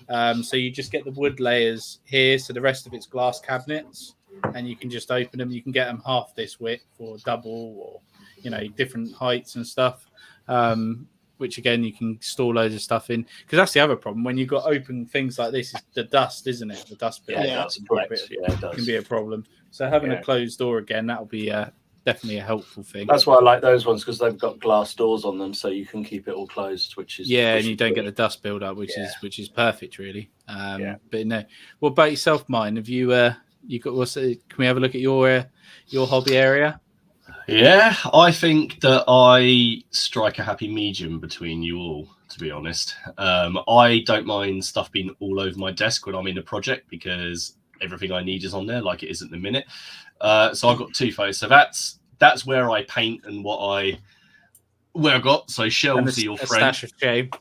So you just get the wood layers here, so the rest of it's glass cabinets, and you can just open them. You can get them half this width or double, or different heights and stuff. Which again you can store loads of stuff in, because that's the other problem when you've got open things like this is the dust, isn't it? The dust bit. It can be a problem. So having a closed door again, that'll be definitely a helpful thing. That's why I like those ones, because they've got glass doors on them, so you can keep it all closed, which is and you don't get the dust build up, which is perfect, really. But no, what about yourself, mine? Have you got? Can we have a look at your hobby area? Yeah, I think that I strike a happy medium between you all, to be honest. I don't mind stuff being all over my desk when I'm in a project, because everything I need is on there, like it is at the minute. So I've got 2 photos. So that's where I paint and where I got. So shelves are your friend. Stash of shame.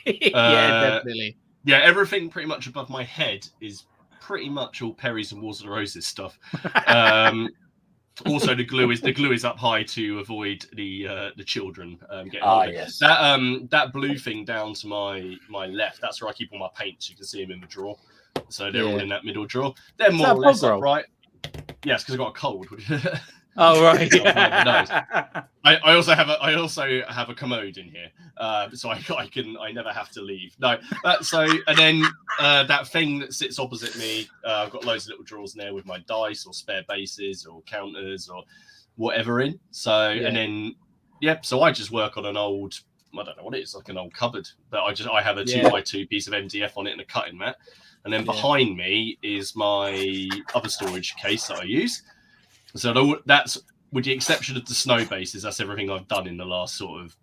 Definitely. Yeah, everything pretty much above my head is pretty much all Perry's and Wars of the Roses stuff. Also, the glue is up high to avoid the children getting on it. Yes. That blue thing down to my left, that's where I keep all my paints. You can see them in the drawer. So they're all in that middle drawer. They're more or less upright. Yes, because I got a cold. Oh right. I also have a commode in here, so I never have to leave. No, and then that thing that sits opposite me, I've got loads of little drawers in there with my dice or spare bases or counters or whatever in. So and then so I just work on an old, I don't know what it is, like an old cupboard, but I have a 2x2 piece of MDF on it and a cutting mat, and then behind me is my other storage case that I use. So that's, with the exception of the snow bases, that's everything I've done in the last sort of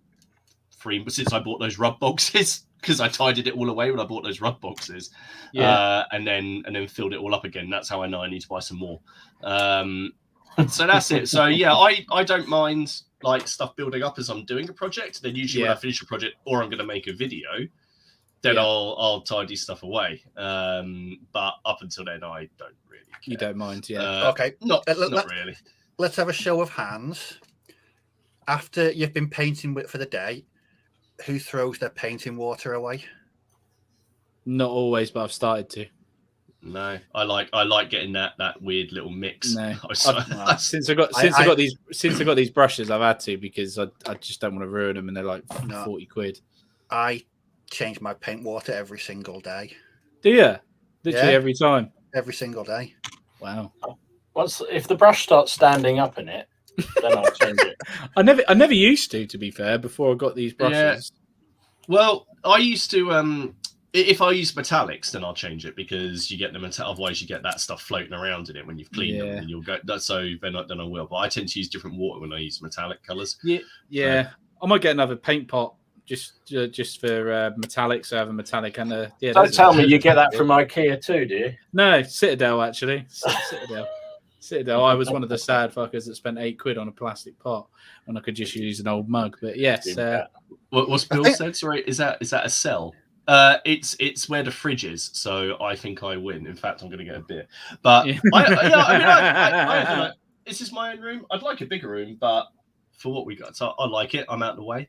since I bought those rub boxes, because I tidied it all away when I bought those rub boxes, and then filled it all up again. That's how I know I need to buy some more. So that's it. So I don't mind like stuff building up as I'm doing a project. Then usually when I finish a project or I'm going to make a video, then I'll tidy stuff away. But up until then, I don't really care. You don't mind, okay. Not really. Let's have a show of hands. After you've been painting for the day, who throws their painting water away? Not always, but I've started to. No, I like getting that weird little mix. No, since I got these brushes, I've had to, because I just don't want to ruin them, and they're like 40 quid. I change my paint water every single day. Do you? Literally every time? Every single day. Wow. If the brush starts standing up in it, then I'll change it. I never used to be fair, before I got these brushes. Yeah. Well, I used to if I use metallics, then I'll change it, because you get the metal. Otherwise, you get that stuff floating around in it when you've cleaned them, and you'll go. So then I will. But I tend to use different water when I use metallic colours. Yeah. I might get another paint pot just for metallics. So I have a metallic and a. Yeah. Don't tell me you get that from IKEA too, do you? No, Citadel actually. Citadel. I was one of the sad fuckers that spent £8 on a plastic pot when I could just use an old mug. But yes. What's Bill said? Sorry, is that a cell? It's where the fridge is, so I think I win. In fact, I'm going to get a beer. But I this is my own room. I'd like a bigger room, but for what we got, so I like it. I'm out of the way.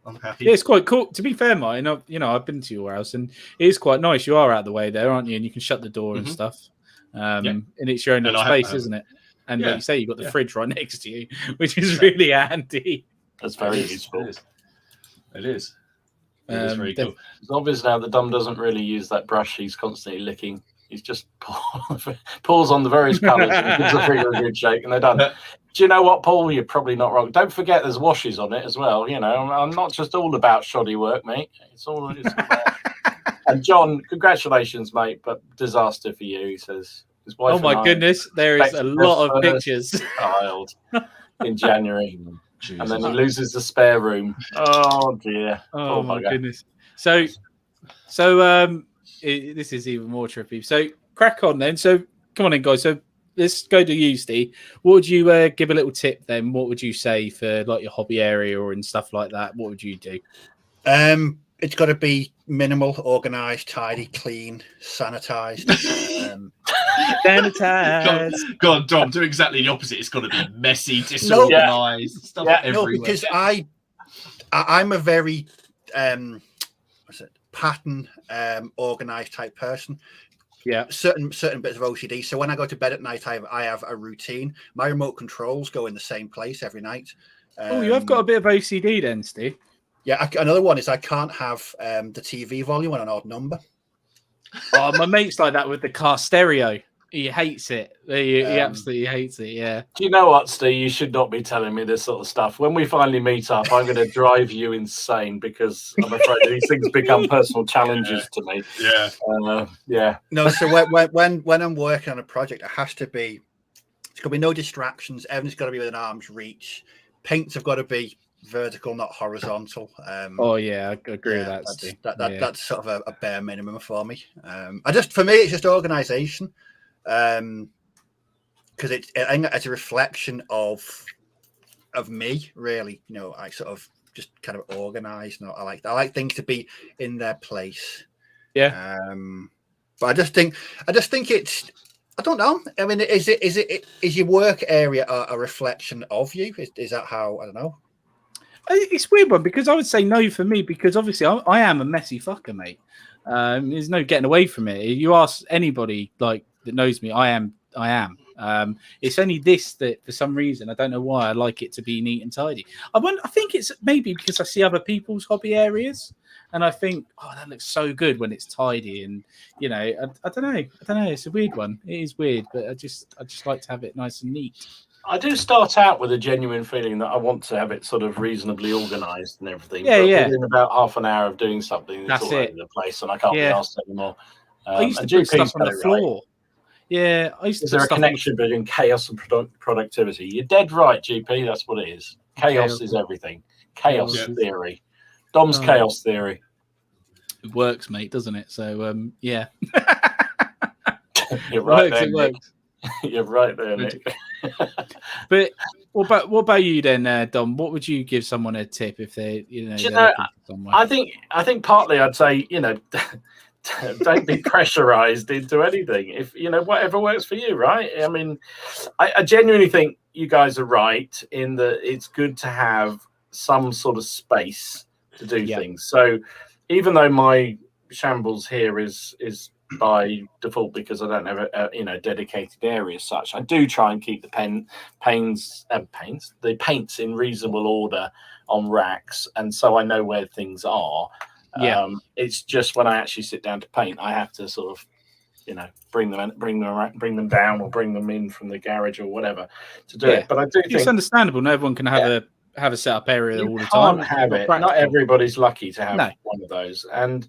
I'm happy. Yeah, it's quite cool. To be fair, mine, I've been to your house, and it is quite nice. You are out of the way there, aren't you? And you can shut the door and stuff. And it's your own little space, isn't it? And like you say, you've got the fridge right next to you, which is really handy. That's very useful. It is. It is very cool. It's obvious now that Dom doesn't really use that brush. He's constantly licking. He's just pours on the various colours and gives the finger a good shake, and they're done. Do you know what, Paul? You're probably not wrong. Don't forget there's washes on it as well. I'm not just all about shoddy work, mate. It's all about... And John, congratulations, mate, but disaster for you, he says. His wife. Oh my goodness, there is a lot of pictures. Child in January. And then he loses the spare room. Oh dear. Oh my goodness. So this is even more trippy. So crack on then. So come on in, guys. So let's go to you, Steve. What would you give a little tip then? What would you say for like your hobby area or and stuff like that? What would you do? It's got to be minimal, organised, tidy, clean, sanitised. Sanitize. Go on, Dom. Do exactly the opposite. It's got to be messy, disorganized, stuff everywhere. No, because I'm a very pattern organized type person. Yeah, certain bits of OCD. So when I go to bed at night, I have a routine. My remote controls go in the same place every night. you have got a bit of OCD then, Steve. Yeah, another one is I can't have the TV volume on an odd number. Oh, my mate's like that with the car stereo. He hates it. He absolutely hates it. Yeah. Do you know what, Steve? You should not be telling me this sort of stuff. When we finally meet up, I'm going to drive you insane because I'm afraid these things become personal challenges to me. Yeah. No, so when I'm working on a project, it has to be. There's got to be no distractions. Everything's got to be within arm's reach. Paints have got to be vertical, not horizontal. I agree with that, Steve. That's sort of a bare minimum for me. For me, it's just organisation. Because it's a reflection of me, really. You know, I sort of just kind of organized. I like things to be in their place. Yeah. But I just think it's. I don't know. I mean, is your work area a reflection of you? Is that how? I don't know. It's a weird one because I would say no for me because obviously I am a messy fucker, mate. There's no getting away from it. You ask anybody like that knows me, I am. It's only this that for some reason I don't know why I like it to be neat and tidy. I think it's maybe because I see other people's hobby areas and I think, oh, that looks so good when it's tidy. And you know, I don't know. It's a weird one. It is weird, but I just like to have it nice and neat. I do start out with a genuine feeling that I want to have it sort of reasonably organised and everything. Yeah, but yeah. within about half an hour of doing something, it's all over the place, and I can't be asked anymore. I used to put stuff on the floor. Right. Yeah, I used to. Is there a connection between chaos and productivity? You're dead right, GP. That's what it is. Chaos is everything. Chaos theory. Dom's chaos theory. It works, mate, doesn't it? So, yeah. You're right. It works. You're right there, Nick. But what about you then, Dom? What would you give someone a tip if they, I think partly I'd say, don't be pressurized into anything. If whatever works for you, right? I mean, I genuinely think you guys are right in that it's good to have some sort of space to do things. So even though my shambles here is by default because I don't have a dedicated area as such, I do try and keep the paints in reasonable order on racks, and so I know where things are. It's just when I actually sit down to paint, I have to sort of bring them down or bring them in from the garage or whatever to do it. But I do think it's understandable. No everyone can have a set up area all the time. Not everybody's lucky to have one of those. And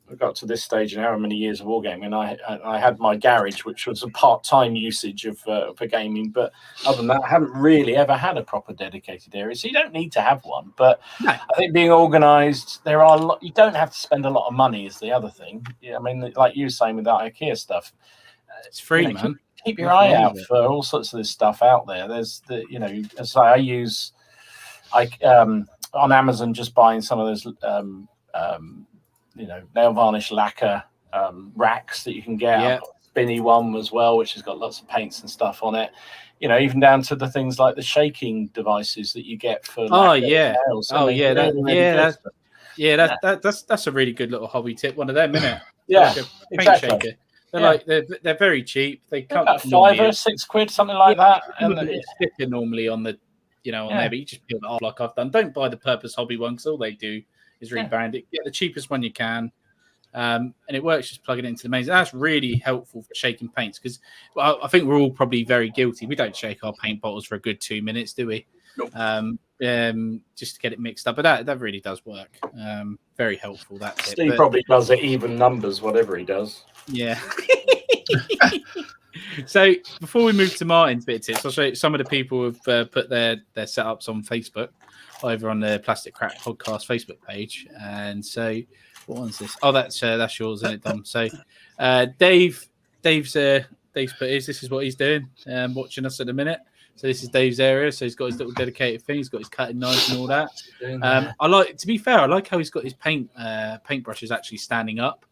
I got to this stage in however many years of wargaming, and I had my garage, which was a part-time usage for gaming. But other than that, I haven't really ever had a proper dedicated area. So you don't need to have one. But I think being organised, you don't have to spend a lot of money is the other thing. Yeah, I mean, like you were saying with that IKEA stuff, it's free, man. Keep your eye out for all sorts of this stuff out there. There's as I use, on Amazon, just buying some of those. Nail varnish lacquer racks that you can get. I've got a spinny one as well, which has got lots of paints and stuff on it. Even down to the things like the shaking devices that you get for nails. That's a really good little hobby tip. One of them, isn't it? Yeah, exactly. Shaker. They're very cheap. They come about £5 or £6, something like that. And it's sticker normally on the on there, but you just peel it off like I've done. Don't buy the purpose hobby one because all they do is rebrand it. Get the cheapest one you can, and it works. Just plug it into the mains. And that's really helpful for shaking paints because I think we're all probably very guilty. We don't shake our paint bottles for a good 2 minutes, do we? Nope. Just to get it mixed up. But that really does work. Very helpful. That's Steve probably does it even numbers, whatever he does. Yeah. So before we move to Martin's bit of tips, I'll show you some of the people who've put their setups on Facebook over on the Plastic Crack Podcast Facebook page. And so what one's this? Oh, that's yours, isn't it, Dom? So Dave's put this is what he's doing, watching us at the minute. So this is Dave's area. So he's got his little dedicated thing. He's got his cutting knife and all that. To be fair, I like how he's got his paintbrushes actually standing up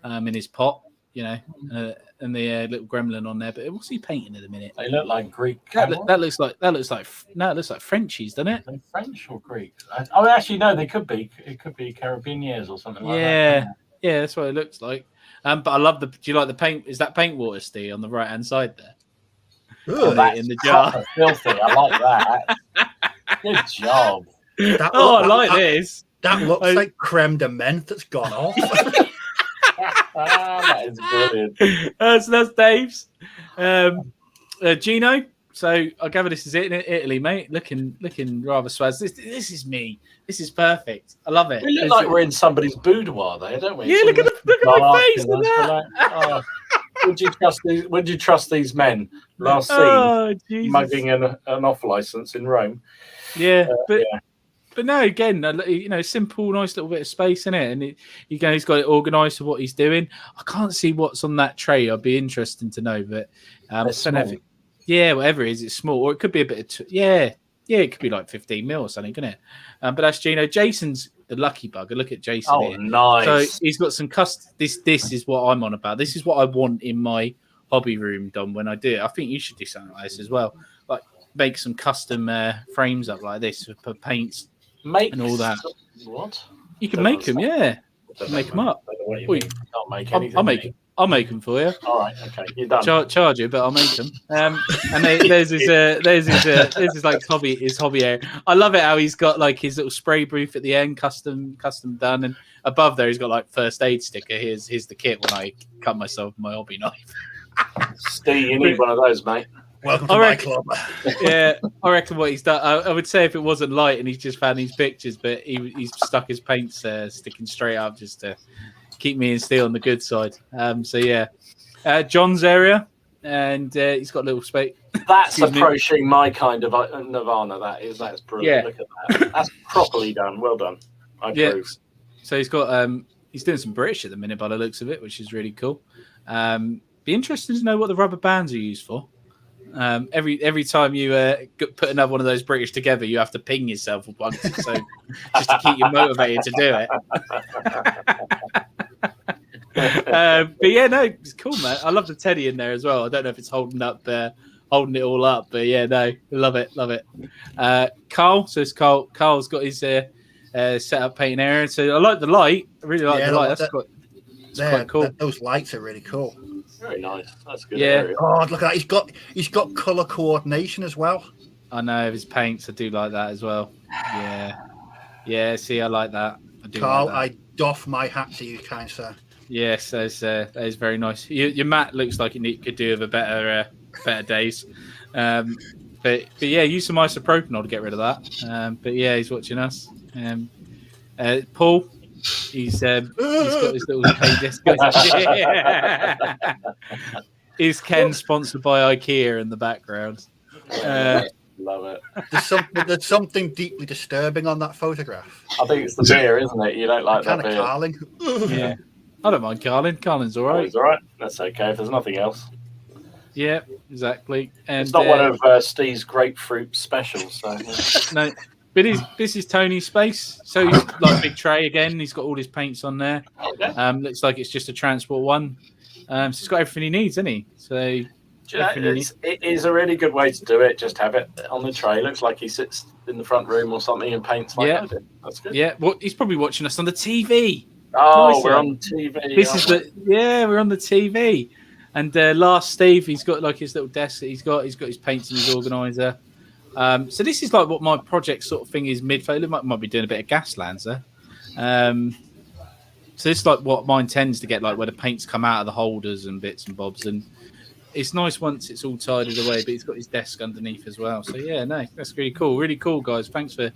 in his pot. and the little gremlin on there. But what's he painting in a minute? They look like Greek. That looks like it looks like Frenchies, doesn't it? Are they French or Greek? Actually, no. They could be. It could be Caribbeans or something like that. Yeah, that's what it looks like. But I love do you like the paint? Is that paint water, Steve, on the right hand side there? That's in the jar. Filthy. I like that. Good job. I like this. That looks like creme de menthe that's gone off. That is brilliant. So that's Dave's. Gino. So I gather this is it in Italy, mate. Looking rather swaz. This is me. This is perfect. I love it. We look like we're in somebody's boudoir there, don't we? Yeah, look at my face. Look at that. Would you trust these men? Last seen mugging an off license in Rome. Yeah, but no, again, simple, nice little bit of space in it, and he's got it organised for what he's doing. I can't see what's on that tray. I'd be interested to know, but whatever it is, it's small, or it could be a bit of it could be like 15 mil or something, couldn't it? But that's Gino. Jason's the lucky bugger. Look at Jason. Oh, here. nice. So he's got some custom. This is what I'm on about. This is what I want in my hobby room, Dom. When I do it, I think you should do something like this as well. Like make some custom frames up like this for paints and all that. What? You can make them, yeah. Make them up. Can't make anything. I'll make them for you. All right, okay, you're done. Charge you, but I'll make them. And there's his like hobby area. I love it how he's got like his little spray booth at the end, custom done, and above there he's got like first aid sticker. Here's the kit when I cut myself with my hobby knife. Steve, you need one of those, mate. Welcome to my club. Yeah, I reckon what he's done. I would say if it wasn't light and he's just found these pictures, but he's stuck his paints sticking straight up just to keep me and Steel on the good side. John's area, and he's got a little space. That's approaching my kind of Nirvana. That's brilliant. Yeah. Look at that. That's properly done. Well done. I approve. So he's got he's doing some British at the minute by the looks of it, which is really cool. Be interested to know what the rubber bands are used for. Every time you put another one of those British together, you have to ping yourself with one, so just to keep you motivated to do it. But yeah, no, it's cool, man. I love the teddy in there as well. I don't know if it's holding it all up, but yeah, no, love it. Carl, so it's Carl's got his set up painting area. So I like the light. I really like the light. That's quite cool. Those lights are really cool. Very nice. That's good. Yeah. Area. Oh, look at that. He's got colour coordination as well. I know his paints. I do like that as well. Yeah. See, I like that. Carl, like that. I doff my hat to you, kind sir. Yes, that is very nice. Your mat looks like it could do with a better days. But yeah, use some isopropanol to get rid of that. But yeah, he's watching us. Paul, he's got his little disc. Is Ken sponsored by Ikea in the background? Love it. There's something deeply disturbing on that photograph. I think it's the beer, isn't it? You don't like that beer. Carling. Yeah. I don't mind Carlin. Carlin's all right. He's all right. That's okay if there's nothing else. Yeah, exactly. And it's not one of Steve's grapefruit specials. So. No, but this is Tony's space. So he's like big tray again. He's got all his paints on there. Okay. Looks like it's just a transport one. So he's got everything he needs, hasn't he? So it is a really good way to do it. Just have it on the tray. Looks like he sits in the front room or something and paints like I do. That's good. Yeah, well, he's probably watching us on the TV. Oh, nice, we're on TV. We're on the TV. And last Steve, he's got like his little desk that he's got his paints and his organizer. So this is like what my project sort of thing is mid-failure. Might be doing a bit of Gaslands there. So this is like what mine tends to get, like where the paints come out of the holders and bits and bobs. And it's nice once it's all tidied away, but he's got his desk underneath as well. So yeah, no, that's really cool. Really cool, guys. Thanks for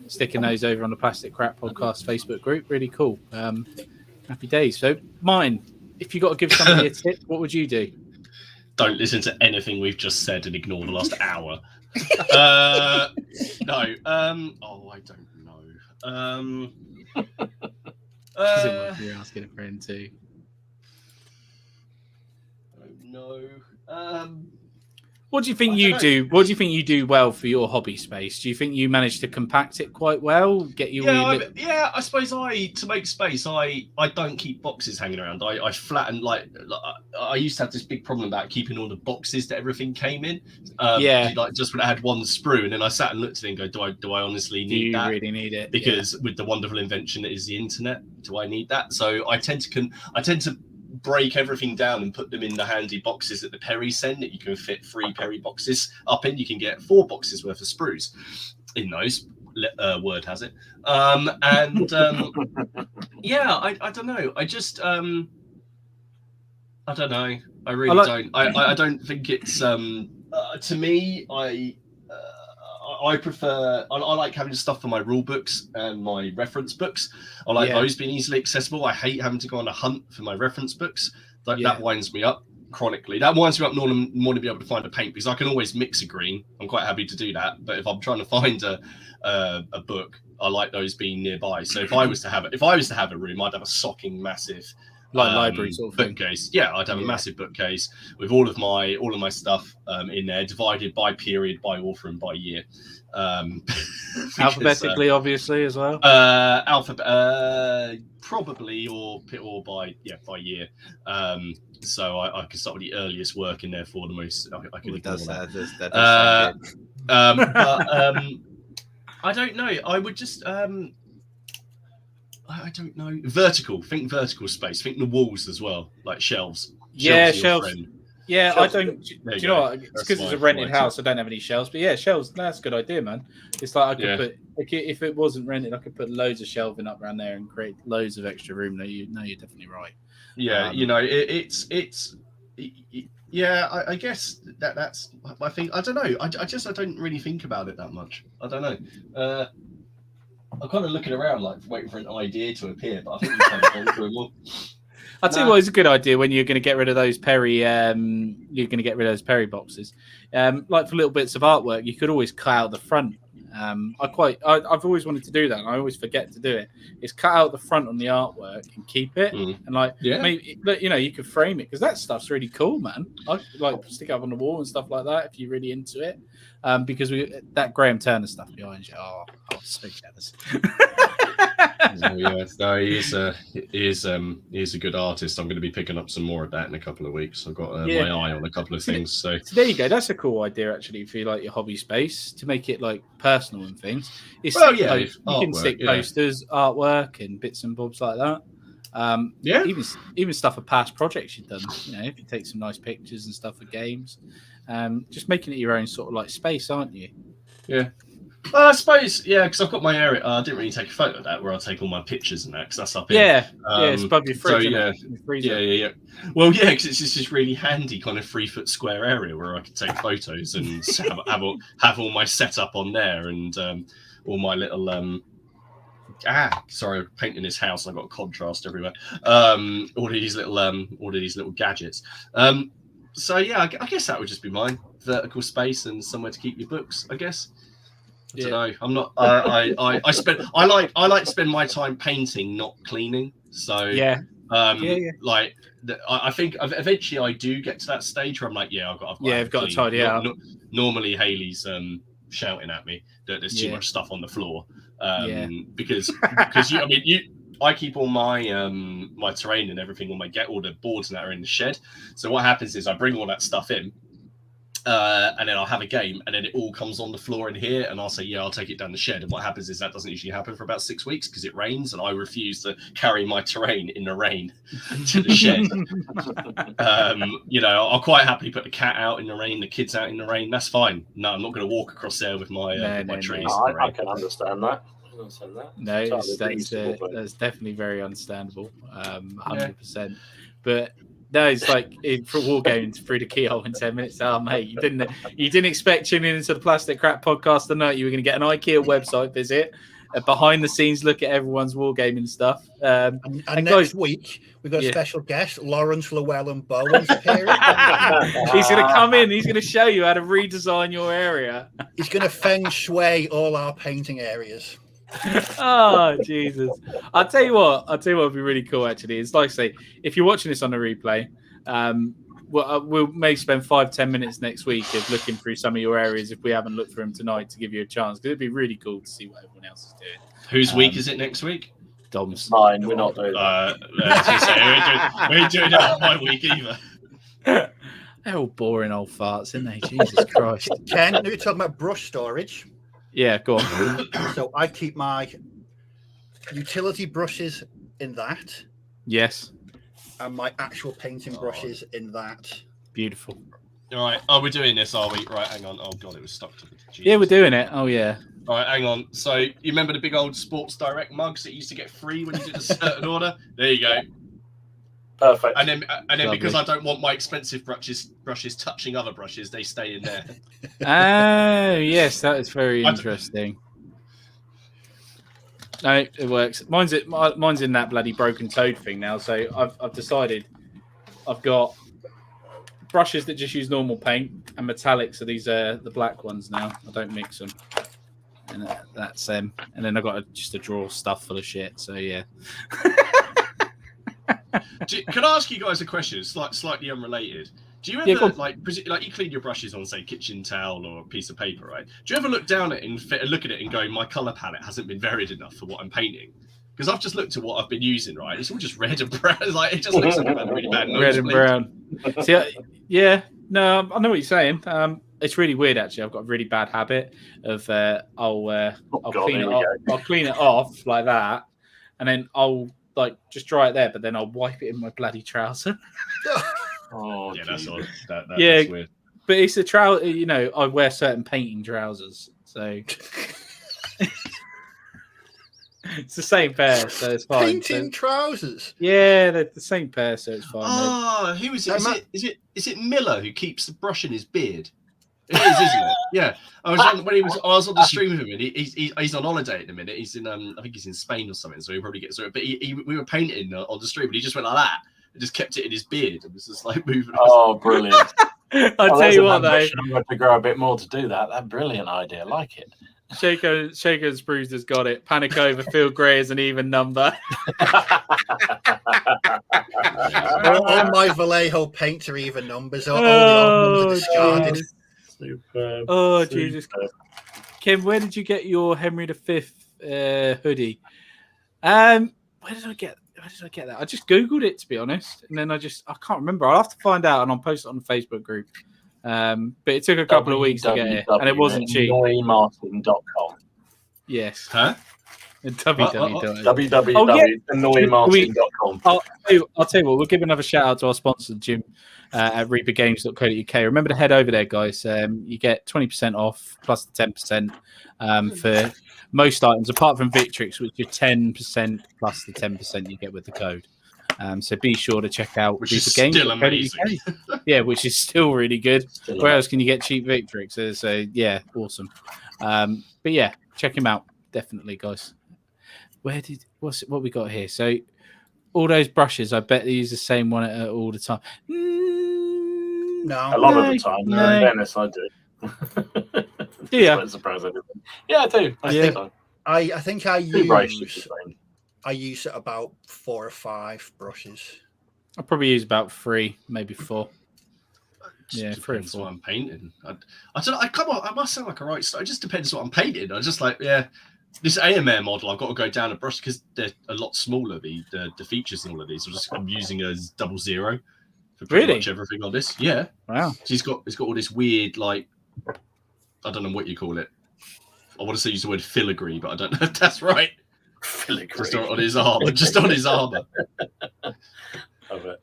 sticking those over on the Plastic Crap Podcast Facebook group. Really cool. Happy days. So mine, if you got to give somebody a tip, what would you do? Don't listen to anything we've just said and ignore the last hour. No. I don't know. You're asking a friend too. No. What do you think you do? What do you think you do well for your hobby space? Do you think you manage to compact it quite well? Get you I suppose to make space, I don't keep boxes hanging around. I flatten like I used to have this big problem about keeping all the boxes that everything came in. Like just when I had one sprue, and then I sat and looked at it and go, do I honestly need that? Do you really need it? Because with the wonderful invention that is the internet, do I need that? So I tend to break everything down and put them in the handy boxes that the Perry send that you can fit 3 Perry boxes up in. You can get 4 boxes worth of sprues in those. Word has it. I don't know. I just I don't know. I really don't. I don't think it's to me. I prefer. I like having stuff for my rule books and my reference books. I like those being easily accessible. I hate having to go on a hunt for my reference books. That winds me up chronically. That winds me up more to be able to find a paint, because I can always mix a green. I'm quite happy to do that. But if I'm trying to find a book, I like those being nearby. So if I was to have a room, I'd have a socking massive library sort of bookcase. Yeah, I'd have a massive bookcase with all of my stuff in there, divided by period, by author, and by year. Alphabetically, obviously, as well. Probably or by year. So I could start with the earliest work in there for the most. I could ignore that. I don't know. I would just. I don't know. Think vertical space. Think the walls as well, like shelves. Shelves. Yeah, I don't. Do you know what? It's because it's a rented house. I don't have any shelves. But yeah, shelves. That's a good idea, man. It's like I could put. If it wasn't rented, I could put loads of shelving up around there and create loads of extra room. No, you're definitely right. Yeah, I guess that's. I think I don't know. I don't really think about it that much. I don't know. I'm kind of looking around, like waiting for an idea to appear, but I think we've kind of gone through them all. I'll tell you what is a good idea when you're going to get rid of those Perry. You're going to get rid of those Perry boxes. Like for little bits of artwork, you could always cut out the front. I've always wanted to do that, and I always forget to do it. Is cut out the front on the artwork and keep it, and maybe you could frame it, because that stuff's really cool, man. I like stick it up on the wall and stuff like that if you're really into it. Because that Graham Turner stuff behind you. Oh, I'm so jealous. He is a good artist. I'm going to be picking up some more of that in a couple of weeks. I've got my eye on a couple of things. So there you go. That's a cool idea, actually, for like your hobby space, to make it like personal and things. You can stick posters, artwork, and bits and bobs like that. Even stuff of past projects you've done. If you take some nice pictures and stuff of games. Just making it your own sort of like space, aren't you? Yeah. I suppose, because I've got my area. I didn't really take a photo of that where I take all my pictures and that, because that's up here. It's above your fridge. Yeah. Well, because it's just this really handy kind of 3-foot square area where I can take photos and have all my setup on there, and all my little sorry, I'm painting this house. I've got contrast everywhere. All these little gadgets. So I guess that would just be mine. Vertical space and somewhere to keep your books, I guess. I don't know. I'm not. I like to spend my time painting, not cleaning. So like I think eventually I do get to that stage where I'm like, I've got to tidy out. Normally Hayley's shouting at me that there's too much stuff on the floor. Because I keep all my my terrain and everything, all the boards and that are in the shed. So what happens is I bring all that stuff in, and then I'll have a game, and then it all comes on the floor in here, and I'll say, I'll take it down the shed. And what happens is that doesn't usually happen for about 6 weeks because it rains, and I refuse to carry my terrain in the rain to the shed. I'll quite happily put the cat out in the rain, the kids out in the rain. That's fine. No, I'm not going to walk across there with my trees. No, I can understand that. No, that's definitely very understandable, 100%. But no, it's like for wargaming through the keyhole in 10 minutes. Oh, mate, you didn't expect tuning into the Plastic Crap podcast to know you were going to get an Ikea website visit, a behind the scenes look at everyone's wargaming stuff. And next week we've got a special guest, Lawrence Llewellyn-Bowen's appearing. He's going to come in. He's going to show you how to redesign your area. He's going to feng shui all our painting areas. Oh Jesus! I'll tell you what would be really cool. Actually, it's like, say, if you're watching this on a replay, we'll may spend 5-10 minutes next week of looking through some of your areas if we haven't looked through them tonight to give you a chance, because it'd be really cool to see what everyone else is doing. Whose week is it next week? Dom's. Mine. We're not doing that. We ain't doing that on my week either. They're all boring old farts, aren't they? Jesus Christ. Ken, you were talking about brush storage. Yeah, go on. So I keep my utility brushes in that, Yes. and my actual painting brushes in that. Beautiful. All right. Oh, we're doing this, are we? Right, hang on. Oh, God, it was stuck to the Jesus. Yeah, we're doing it. Oh, yeah. All right, hang on. So you remember the big old Sports Direct mugs that you used to get free when you did a certain order? There you go. Perfect. And then Lovely. because I don't want my expensive brushes touching other brushes, they stay in there. Oh, yes, that is very interesting. No, it works. Mine's in that bloody broken toad thing now. So I've decided I've got brushes that just use normal paint, and metallics. So these are the black ones now. I don't mix them, and that's and then I've got just a drawer stuffed full of shit. So yeah. Can I ask you guys a question? It's slightly unrelated. Do you ever like you clean your brushes on, say, kitchen towel or a piece of paper, right? Do you ever look down at it and look at it and go, my color palette hasn't been varied enough for what I'm painting? Because I've just looked at what I've been using, right? It's all just red and brown. Like, it just looks like I've had really bad red and brown. See, yeah, no, I know what you're saying. It's really weird, actually. I've got a really bad habit of I'll clean it off like that, and then I'll like just dry it there, but then I'll wipe it in my bloody trouser. Oh, yeah, that's odd. That's weird. But it's a trouser. You know, I wear certain painting trousers, so it's the same pair, so it's fine. Painting trousers. Yeah, they're the same pair, so it's fine. Oh, who is it? Is it Miller who keeps the brush in his beard? It is, isn't it? Yeah. I was on the stream with him, and he's on holiday at the minute. He's in I think he's in Spain or something, so he probably gets through it. But we were painting on the stream, and he just went like that. And just kept it in his beard and was just like moving. Oh, brilliant! I'll tell you what, though. I'm going to grow a bit more to do that. That's a brilliant idea. I like it. Shaker's Bruised has got it. Panic over. Phil Gray is an even number. All my Vallejo paints are even numbers. All the odd numbers are discarded. Superb. Oh, Jesus. Kim, where did you get your Henry V hoodie? Where did I get that? I just Googled it, to be honest. And then I can't remember. I'll have to find out, and I'll post it on the Facebook group. But it took a couple of weeks to get it, and it wasn't cheap. www.annoymartin.com. Yes. Huh? www.annoymartin.com. I'll tell you what, we'll give another shout out to our sponsor, Jim, at reapergames.co.uk. Remember to head over there, guys. You get 20% off plus the 10% for most items, apart from Victrix, which is 10% plus the 10% you get with the code. So be sure to check out which is still amazing. Yeah, which is still really good. Where else can you get cheap Victrix? So yeah, awesome. But yeah, check him out, definitely, guys. What we got here? So all those brushes, I bet they use the same one all the time. No, a lot of the time. No. In fairness, I do. Yeah, surprised I didn't. Yeah, I do. I think I use about 4 or 5 brushes. I probably use about 3, maybe 4. Yeah, 3 or 4. What I'm painting. I don't know. I must sound like a right start. It just depends what I'm painting. I just like, yeah. This AMR model, I've got to go down a brush because they're a lot smaller. The features in all of these, I'm using a 00 for pretty much everything on this. Yeah, wow. So it's got all this weird, like, I don't know what you call it. I want to say use the word filigree, but I don't know if that's right. Filigree. Just on his armor. Just on his armor.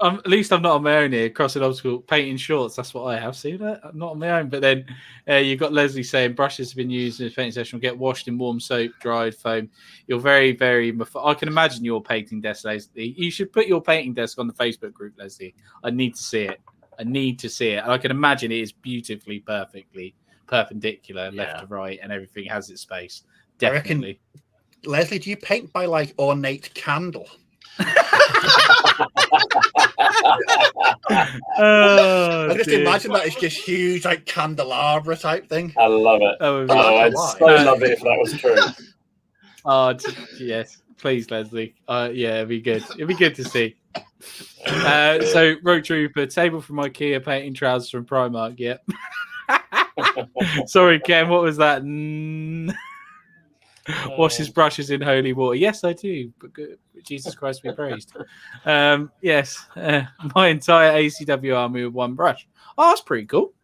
At least I'm not on my own here, crossing obstacle, painting shorts. That's what I have. See that? I'm not on my own. But then you've got Leslie saying brushes have been used in a painting session, will get washed in warm soap, dried foam. You're very, very... I can imagine your painting desk, Leslie. You should put your painting desk on the Facebook group, Leslie. I need to see it. And I can imagine it is beautifully, perfectly perpendicular, left to right, and everything has its space. Definitely. Leslie, do you paint by, like, ornate candle? I just imagine that it's just huge, like candelabra type thing. I love it. I'd so love it if that was true. Yes, please, Leslie. Yeah, it'd be good. It'd be good to see. So Road Trooper, table from Ikea, painting trousers from Primark. Yep. Sorry, Ken. What was that? Wash his brushes in holy water. Yes, I do. But Jesus Christ be praised. Yes, my entire ACW army with one brush. Oh, that's pretty cool.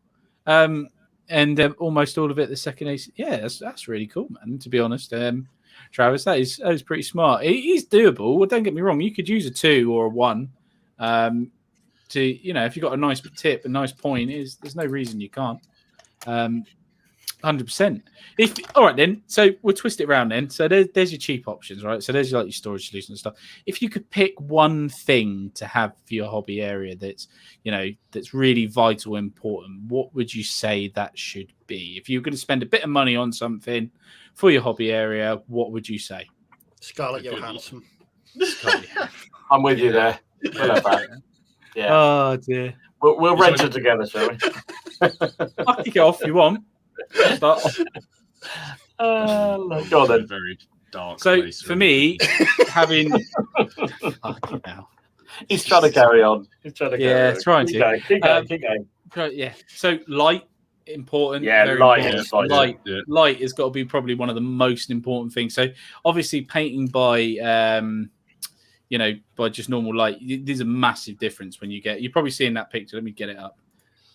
And almost all of it the second AC. Yeah, that's really cool, man. To be honest, Travis, that is pretty smart. He's doable. Well, don't get me wrong. You could use a 2 or a 1. To if you've got a nice tip, a nice point, there's no reason you can't. 100%. All right then, so we'll twist it around then. So there's your cheap options, right? So there's your storage solution and stuff. If you could pick one thing to have for your hobby area that's really vital, important, what would you say that should be? If you're going to spend a bit of money on something for your hobby area, what would you say? Scarlett Johansson. I'm with you there. We'll have that. Yeah. Oh dear. We'll rent it together, shall we? I can get off if you want. But go on then. Very dark. So place, for me, having he's trying to carry on. Keep trying to. Keep going. Yeah. So light, important. Yeah, very light. Important. Light has got to be probably one of the most important things. So obviously, painting by by just normal light, there's a massive difference when you're probably seeing that picture. Let me get it up.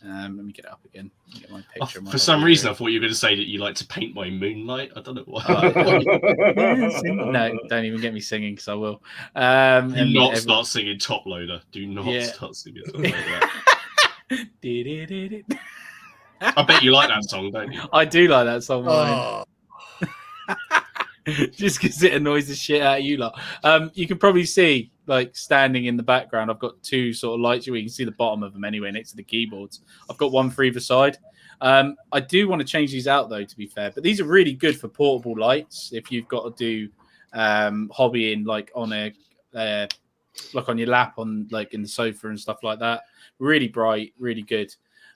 Let me get it up again. Get my picture. For some reason, I thought you were going to say that you like to paint by moonlight. I don't know why. No, don't even get me singing because I will. Do not start singing Top Loader. Do not start singing Top Loader. I bet you like that song, don't you? I do like that song. Just because it annoys the shit out of you lot. You can probably see, like, standing in the background, I've got 2 sort of lights. You can see the bottom of them anyway next to the keyboards. I've got one for either side. I do want to change these out, though, to be fair. But these are really good for portable lights. If you've got to do hobbying, like, on on your lap, on like in the sofa and stuff like that. Really bright, really good.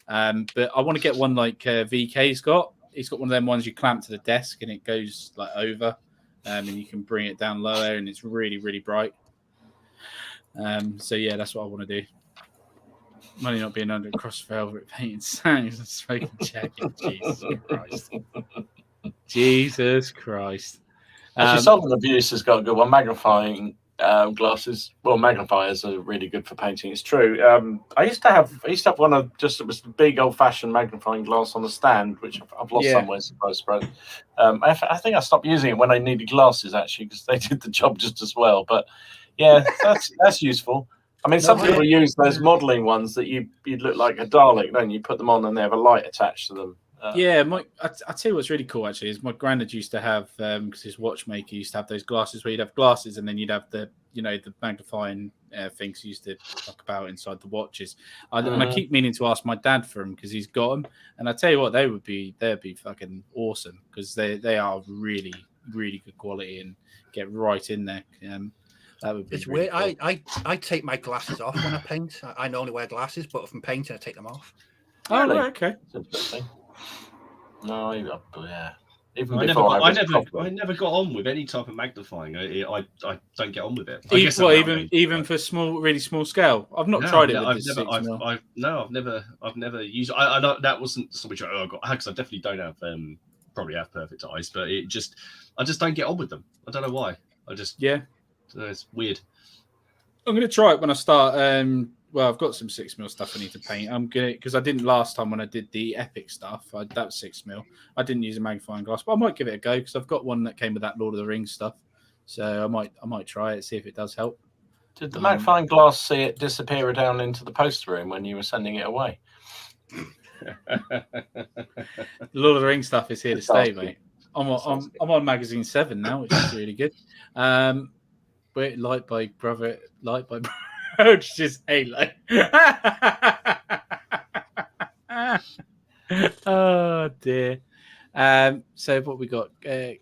But I want to get one like VK's got. He's got one of them ones you clamp to the desk and it goes like over, and you can bring it down lower, and it's really, really bright. So yeah, that's what I want to do. Money not being under cross velvet painting signs and smoking jacket. Jesus Christ. Jesus Christ. Actually, some of the views has got a good one. Magnifying glasses. Well, magnifiers are really good for painting. It's true. I used to have one of just, it was a big old fashioned magnifying glass on the stand, which I've lost somewhere, suppose. I think I stopped using it when I needed glasses actually, because they did the job just as well. But yeah, that's useful. I mean, some people use those modelling ones that you'd look like a Dalek, don't you? Put them on and they have a light attached to them. I tell you what's really cool actually is my granddad used to have, because his watchmaker used to have those glasses where you'd have glasses and then you'd have the magnifying things he used to talk about inside the watches. And I keep meaning to ask my dad for them because he's got them. And I tell you what, they'd be fucking awesome because they are really, really good quality and get right in there. That would be it's really weird. Cool. I take my glasses off when I paint. I normally wear glasses, but if I'm painting, I take them off. Oh, really? Okay. No, yeah. Even I before I never got on with any type of magnifying. I don't get on with it. Even for small, really small scale. I've not tried it. I've never used. I that wasn't something I got because I definitely don't have probably have perfect eyes, but I just don't get on with them. I don't know why. It's weird. I'm going to try it when I start. Well, I've got some 6mm stuff I need to paint. I'm gonna because I didn't last time when I did the epic stuff. That was 6mm. I didn't use a magnifying glass, but I might give it a go because I've got one that came with that Lord of the Rings stuff. So I might try it, see if it does help. Did the magnifying glass see it disappear down into the post room when you were sending it away? The Lord of the Rings stuff is here to stay, mate. I'm on magazine 7 now, which is really good. But light by it's just Halo. Oh dear. So what we got?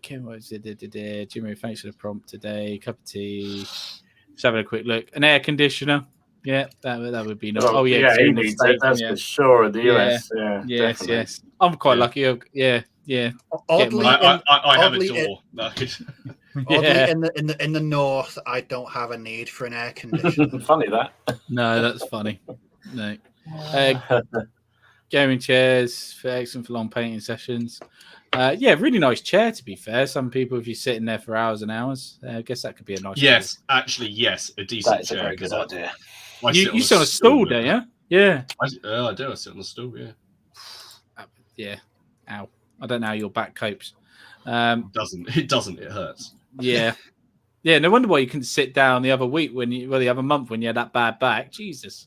Kim, what is it? Jimmy, thanks for the prompt today. Cup of tea. Just having a quick look. An air conditioner. Yeah, that would be nice. Oh yeah, he needs it. That's for sure. The US. Yeah, yes, definitely. Yes. I'm quite lucky. Yeah. Oddly, I have a door. Oddly, in the north, I don't have a need for an air conditioner. Funny that. No, that's funny. No. Gaming chairs, excellent for long painting sessions. Really nice chair, to be fair. Some people, if you're sitting there for hours and hours, I guess that could be a nice Yes, actually, yes, a decent That is chair. a very good idea. You sit on a stool, don't you? Yeah. I do. I sit on a stool, yeah. Yeah. Ow. I don't know how your back copes. It doesn't. It hurts. Yeah. Yeah, no wonder why you couldn't sit down the other the other month when you had that bad back. Jesus.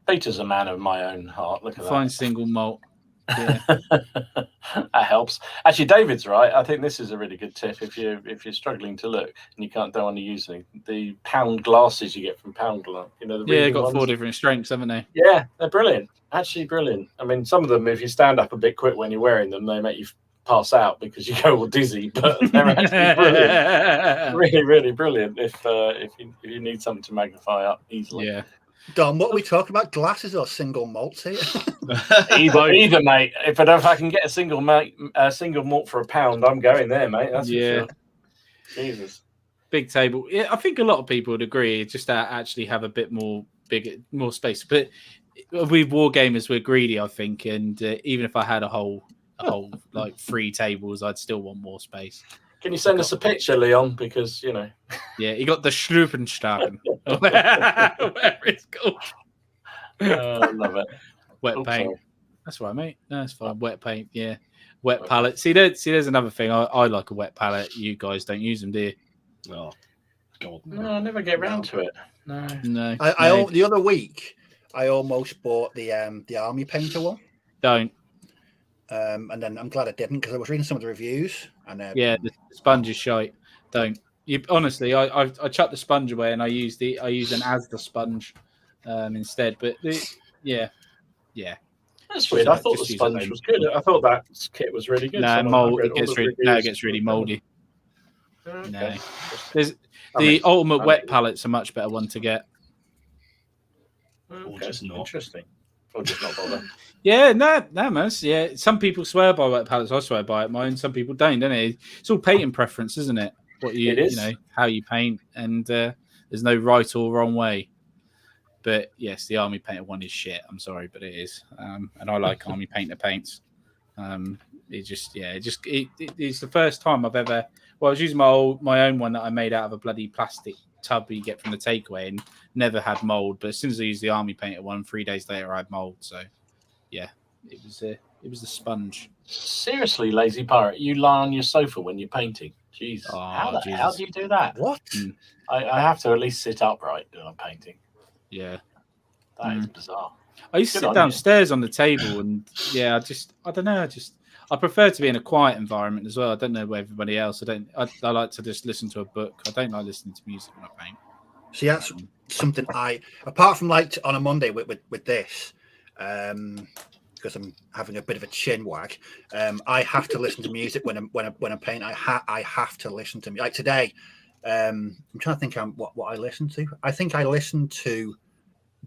Peter's a man of my own heart. Look at Fine that. single malt. Yeah. That helps. Actually, David's right. I think this is a really good tip if you're struggling to look and you don't want to use the pound glasses you get from Poundland. They've got 4 different strengths, haven't they? Yeah, they're brilliant. Actually, brilliant. I mean, some of them, if you stand up a bit quick when you're wearing them, they make you pass out because you go all dizzy. But they're actually brilliant. Really, really brilliant. If you need something to magnify up easily. Yeah. Don, what are we talking about? Glasses or single malts here? Either, mate. If I can get a single malt for £1, I'm going there, mate. That's for sure. Jesus. Big table. Yeah, I think a lot of people would agree. Just to actually have a bit more space. But we war gamers, we're greedy, I think. And even if I had a whole like 3 tables, I'd still want more space. Can you send us a picture, Leon? Because Yeah, he got the Schluppenstachen. Whatever it's called. I love it. Wet paint. Sorry. That's right, mate. No, that's fine. Wet paint. Yeah. Wet palette. See, there's another thing. I like a wet palette. You guys don't use them, do you? Oh, God. No, I never get round to it. No. The other week, I almost bought the army painter one. Don't. And then I'm glad I didn't because I was reading some of the reviews. And the sponge is shite. Don't. Honestly, I chucked the sponge away and I used an Asda sponge instead. But yeah. That's weird. I thought the sponge was good. I thought that kit was really good. It gets really moldy. Okay. No, the ultimate wet palettes a much better one to get. Or just not. Interesting. Or just not bother. Yeah, no, man. Yeah, some people swear by wet palettes. I swear by it. Mine. Some people don't it? It's all painting preference, isn't it? What how you paint, and there's no right or wrong way. But yes, the army painter one is shit. I'm sorry, but it is. And I like army painter paints. It's the first time I've ever. Well, I was using my own one that I made out of a bloody plastic tub you get from the takeaway, and never had mold. But as soon as I used the army painter one, 3 days later I had mold. So, yeah, it was the sponge. Seriously, lazy pirate, you lie on your sofa when you're painting. Jesus, how do you do that? What? I have to at least sit upright when I'm painting. Yeah, that is bizarre. I used to sit downstairs on the table, and I don't know. I prefer to be in a quiet environment as well. I don't know about everybody else. I like to just listen to a book. I don't like listening to music when I paint. See, that's something apart from like on a Monday with this, because I'm having a bit of a chin wag. I have to listen to music when I paint. I have to listen to like today. I'm trying to think what I listened to. I think I listened to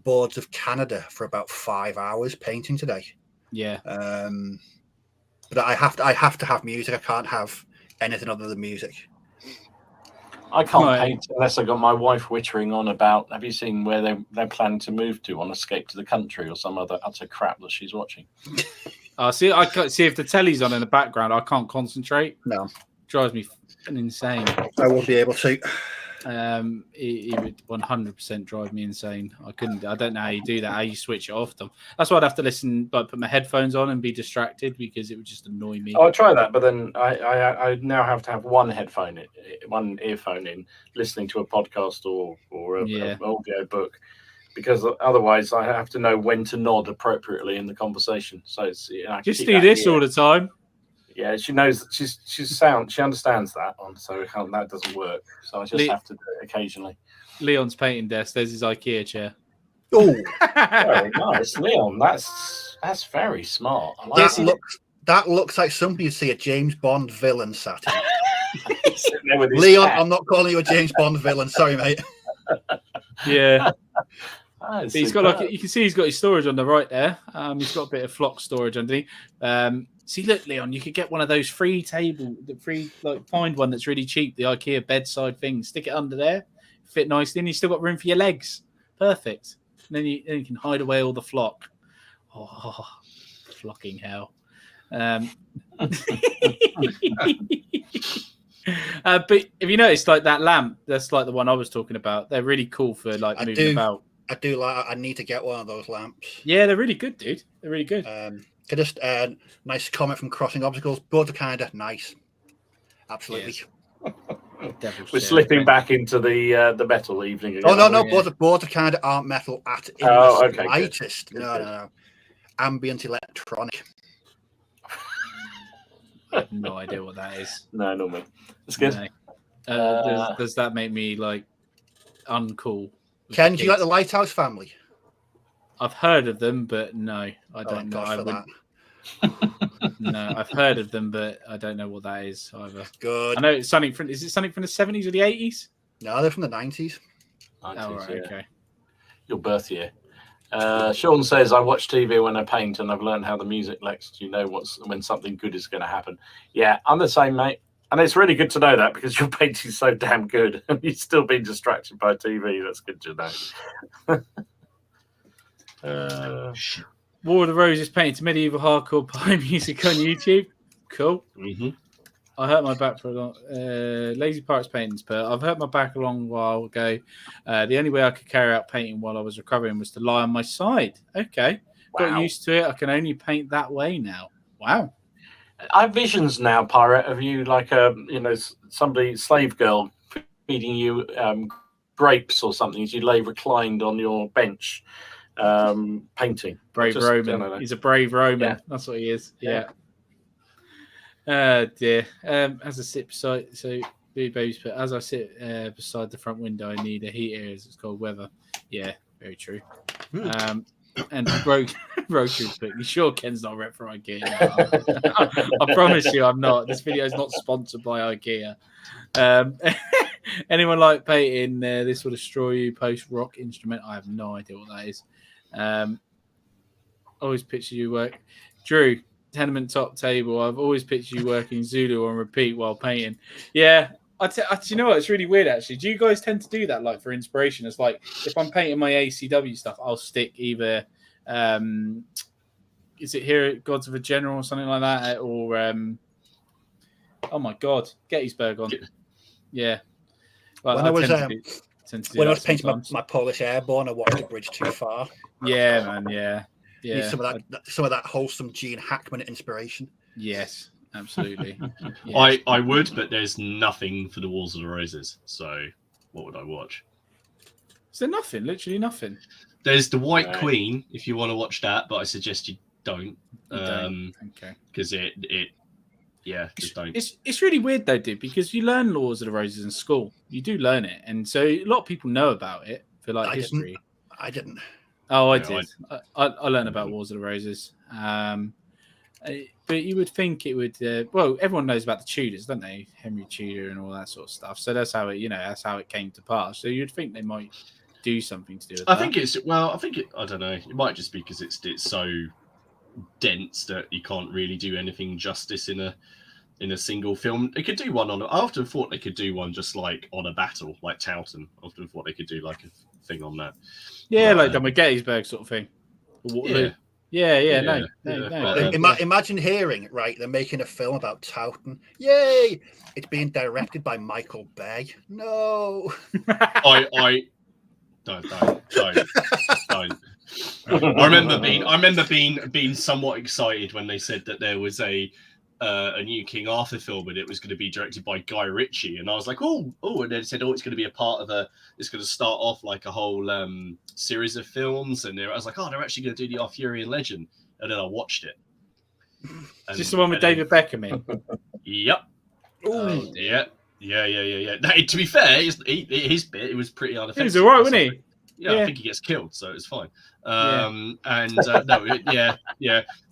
Boards of Canada for about 5 hours painting today. Yeah. But I have to have music. I can't have anything other than music. I can't paint unless I got my wife whittering on about. Have you seen where they're planning to move to on Escape to the Country or some other utter crap that she's watching? See, I can't see if the telly's on in the background. I can't concentrate. No, it drives me insane. I won't be able to. It would 100% drive me insane. I don't know how you do that. How you switch it off them. That's why I'd have to listen, but put my headphones on and be distracted because it would just annoy me. I'll try that, but then I now have to have one earphone in, listening to a podcast or an audio book, because otherwise I have to know when to nod appropriately in the conversation. So it's just do this all the time. Yeah, she knows that she's sound. She understands that one, so that doesn't work. So I just have to do it occasionally. Leon's painting desk. There's his IKEA chair. Oh, very nice, Leon. That's very smart. That looks like something you see a James Bond villain sat in. With Leon, cat. I'm not calling you a James Bond villain. Sorry, mate. Yeah. He's got like, you can see he's got his storage on the right there. He's got a bit of flock storage underneath. See, look, Leon, you could get one of those find one that's really cheap, the Ikea bedside thing. Stick it under there, fit nicely, and you still got room for your legs. Perfect. And then you can hide away all the flock. Oh, flocking hell. But if you noticed, like that lamp, that's like the one I was talking about. They're really cool for like moving about. I need to get one of those lamps. Yeah, they're really good, dude. They're really good. Just nice comment from Crossing Obstacles. Both are kind of nice. Absolutely. Yes. We're slipping back into the metal evening again. Oh no, both are kind of aren't metal at in the slightest. No. Ambient electronic. I have no idea what that is. No, not me. That's good. No. Does that make me like uncool? Ken, do you like the Lighthouse family? I've heard of them, but no, I don't know. I wouldn't. No, I've heard of them, but I don't know what that is either. Good. I know it's something from. Is it something from the 70s or the 80s? No, they're from the 90s. Oh, right, okay. Your birth year. Sean says, I watch TV when I paint and I've learned how the music lets you know when something good is going to happen. Yeah, I'm the same, mate. And it's really good to know that because your painting's so damn good and you've still been distracted by TV. That's good to know. War of the Roses painted to medieval hardcore pie music on YouTube. Cool. Mm-hmm. I hurt my back for a long... Lazy Pirates paintings, but I've hurt my back a long while ago. The only way I could carry out painting while I was recovering was to lie on my side. Okay. Wow. Got used to it. I can only paint that way now. Wow. I have visions now, Pirate, of you like slave girl feeding you grapes or something as you lay reclined on your bench painting. Brave Roman. He's a brave Roman. Yeah. That's what he is. Yeah. Dear. As I sit beside, as I sit beside the front window, I need a heater as it's cold weather. Yeah, very true. And Rotary put, you sure Ken's not rep for IKEA? I promise you, I'm not. This video is not sponsored by IKEA. Anyone like painting? This will destroy you. Post rock instrument. I have no idea what that is. Always picture you work, Drew. Tenement top table. I've always pictured you working Zulu on repeat while painting. Yeah, you know what? It's really weird actually. Do you guys tend to do that like for inspiration? It's like if I'm painting my ACW stuff, I'll stick either is it here Gods of a General or something like that, or oh my god, Gettysburg on. Yeah. Well, when I was painting my Polish Airborne, I watched The Bridge Too Far. Yeah, man. Yeah. Yeah, some of that wholesome Gene Hackman inspiration. Yes, absolutely. Yes. I would, but there's nothing for the Wars of the Roses. So what would I watch? Is there nothing? Literally nothing. There's the White Queen if you want to watch that, but I suggest you don't. Okay. Because just don't. It's really weird though, dude, because you learn Wars of the Roses in school. You do learn it, and so a lot of people know about it for like history. I didn't. Oh, I did. I learned about Wars of the Roses. But you would think it would. Everyone knows about the Tudors, don't they? Henry Tudor and all that sort of stuff. So that's how it came to pass. So you'd think they might do something to do with that. I don't know. It might just be because it's so dense that you can't really do anything justice in a single film. They could do one I often thought they could do one just like on a battle, like Towton. I often thought they could do like a thing on that. Yeah, like done with Gettysburg sort of thing. Yeah. No. Imagine hearing, right, they're making a film about Towton. Yay! It's being directed by Michael Bay. No. I don't. I remember being somewhat excited when they said that there was a new King Arthur film and it was going to be directed by Guy Ritchie, and I was like, oh, and then said, it's going to be a part of it's going to start off like a whole series of films, and I was like, they're actually going to do the Arthurian legend, and then I watched it. Is this the one with David Beckham in? Yep. Ooh. Yeah. To be fair, his bit, it was pretty unoffensive. He was alright, wasn't he? Yeah, I think he gets killed, so it's fine.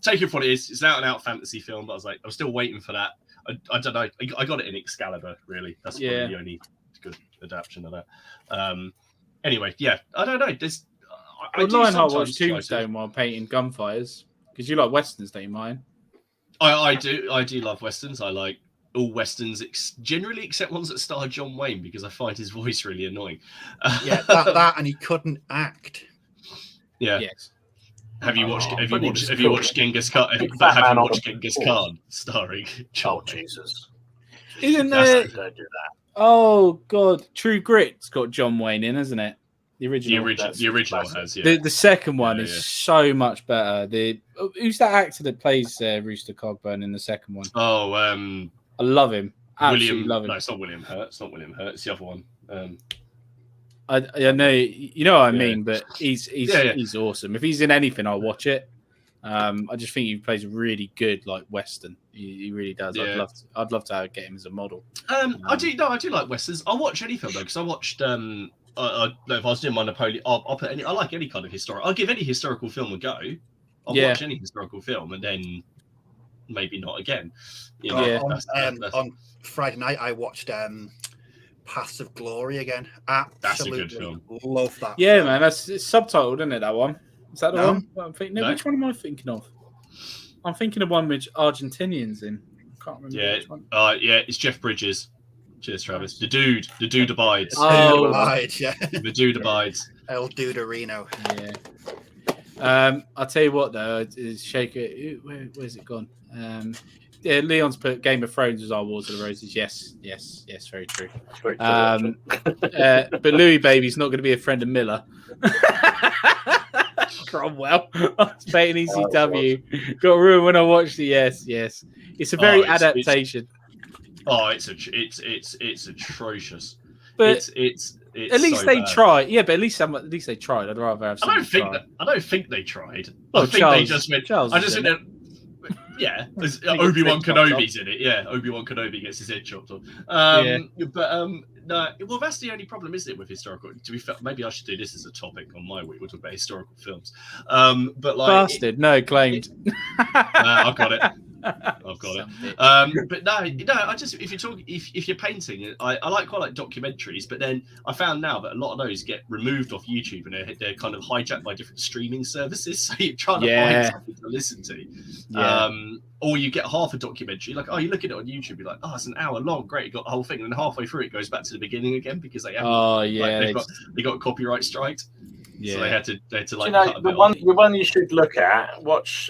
Take it for what it is. It's an out-and-out fantasy film, but I was like, I'm still waiting for that. I don't know. I got it in Excalibur, really. That's probably the only good adaptation of that. Anyway, I don't know. Well, do Lionheart sometimes watched try to- Tombstone while painting gunfires because you like westerns, don't you, Mine? I do love westerns. I like all westerns, generally except ones that star John Wayne, because I find his voice really annoying. Yeah, that and he couldn't act. Yeah. Yes. Have you watched Genghis Khan? Have you Batman watched on Genghis the Khan starring John Oh Wayne? Jesus! Isn't That's- there? Don't do that. Oh God, True Grit's got John Wayne in, hasn't it? The original. The original classic. has, yeah. The second one Yeah, is yeah. so much better. Who's that actor that plays Rooster Cogburn in the second one? Oh, I love him. Absolutely love him. No, it's not William Hurt. It's not William Hurt. It's the other one. I know you know what I mean, but he's Yeah. he's awesome. If he's in anything, I'll watch it. I just think he plays a really good like western. He really does. Yeah. I'd love to get him as a model. I do like westerns. I'll watch any film though, because I watched. If I was doing my Napoleon, I'll put any. I like any kind of historical. I'll give any historical film a go. I'll watch any historical film, and then maybe not again. You know, Yeah. On Friday night, I watched Paths of Glory again. That's a good Absolutely film. love that. Yeah, film. man, it's subtitled, isn't it? That one. Is that the No. one? I'm thinking. No, No. which one am I thinking of? I'm thinking of one with Argentinians in. I can't remember Yeah. which one. Yeah, it's Jeff Bridges. Cheers, Travis. The dude abides. Oh. Right, yeah. The dude abides. El Duderino. Yeah. I'll tell you what though, is Shaker. Where's it gone? Yeah, Leon's put Game of Thrones as our Wars of the Roses. Yes, very true. But Louis Baby's not going to be a friend of Miller. Cromwell. I was baiting ECW. Got ruined when I watched it. Yes. It's a very adaptation. It's atrocious. But it's at least so they bad. tried. Yeah, but at least they tried. I'd rather have. I don't think they tried. Well, I think Charles, they just went. Charles I just is think in that. Yeah, He gets Obi-Wan his head chopped Kenobi's in it. Yeah, Obi-Wan Kenobi gets his head chopped off. But no, well, that's the only problem, isn't it, with historical? To be fair, maybe I should do this as a topic on my week. We'll talk about historical films. But like, bastard. No, claimed. I've got it. But no, I just if you're painting, I quite like documentaries, but then I found now that a lot of those get removed off YouTube and they're kind of hijacked by different streaming services. So you're trying to find something to listen to, or you get half a documentary, like you look at it on YouTube, you're like, it's an hour long, great, you got the whole thing, and then halfway through it goes back to the beginning again because they haven't. They got copyright striked. So they had to like. Cut the one you should look at. Watch.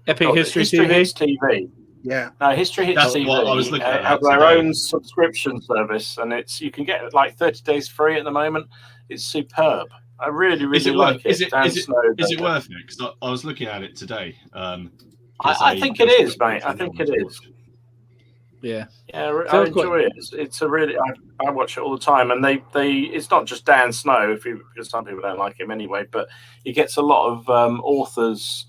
Epic History TV. Yeah. No, History Hits That's TV what I was looking at have today. their own subscription service, and you can get like 30 days free at the moment. It's superb. I really like it. Is it worth it? Because I was looking at it today. I think it is, mate. I think it is. Yeah, I enjoy it. It's a really. I watch it all the time, and they. It's not just Dan Snow, because some people don't like him anyway, but he gets a lot of authors,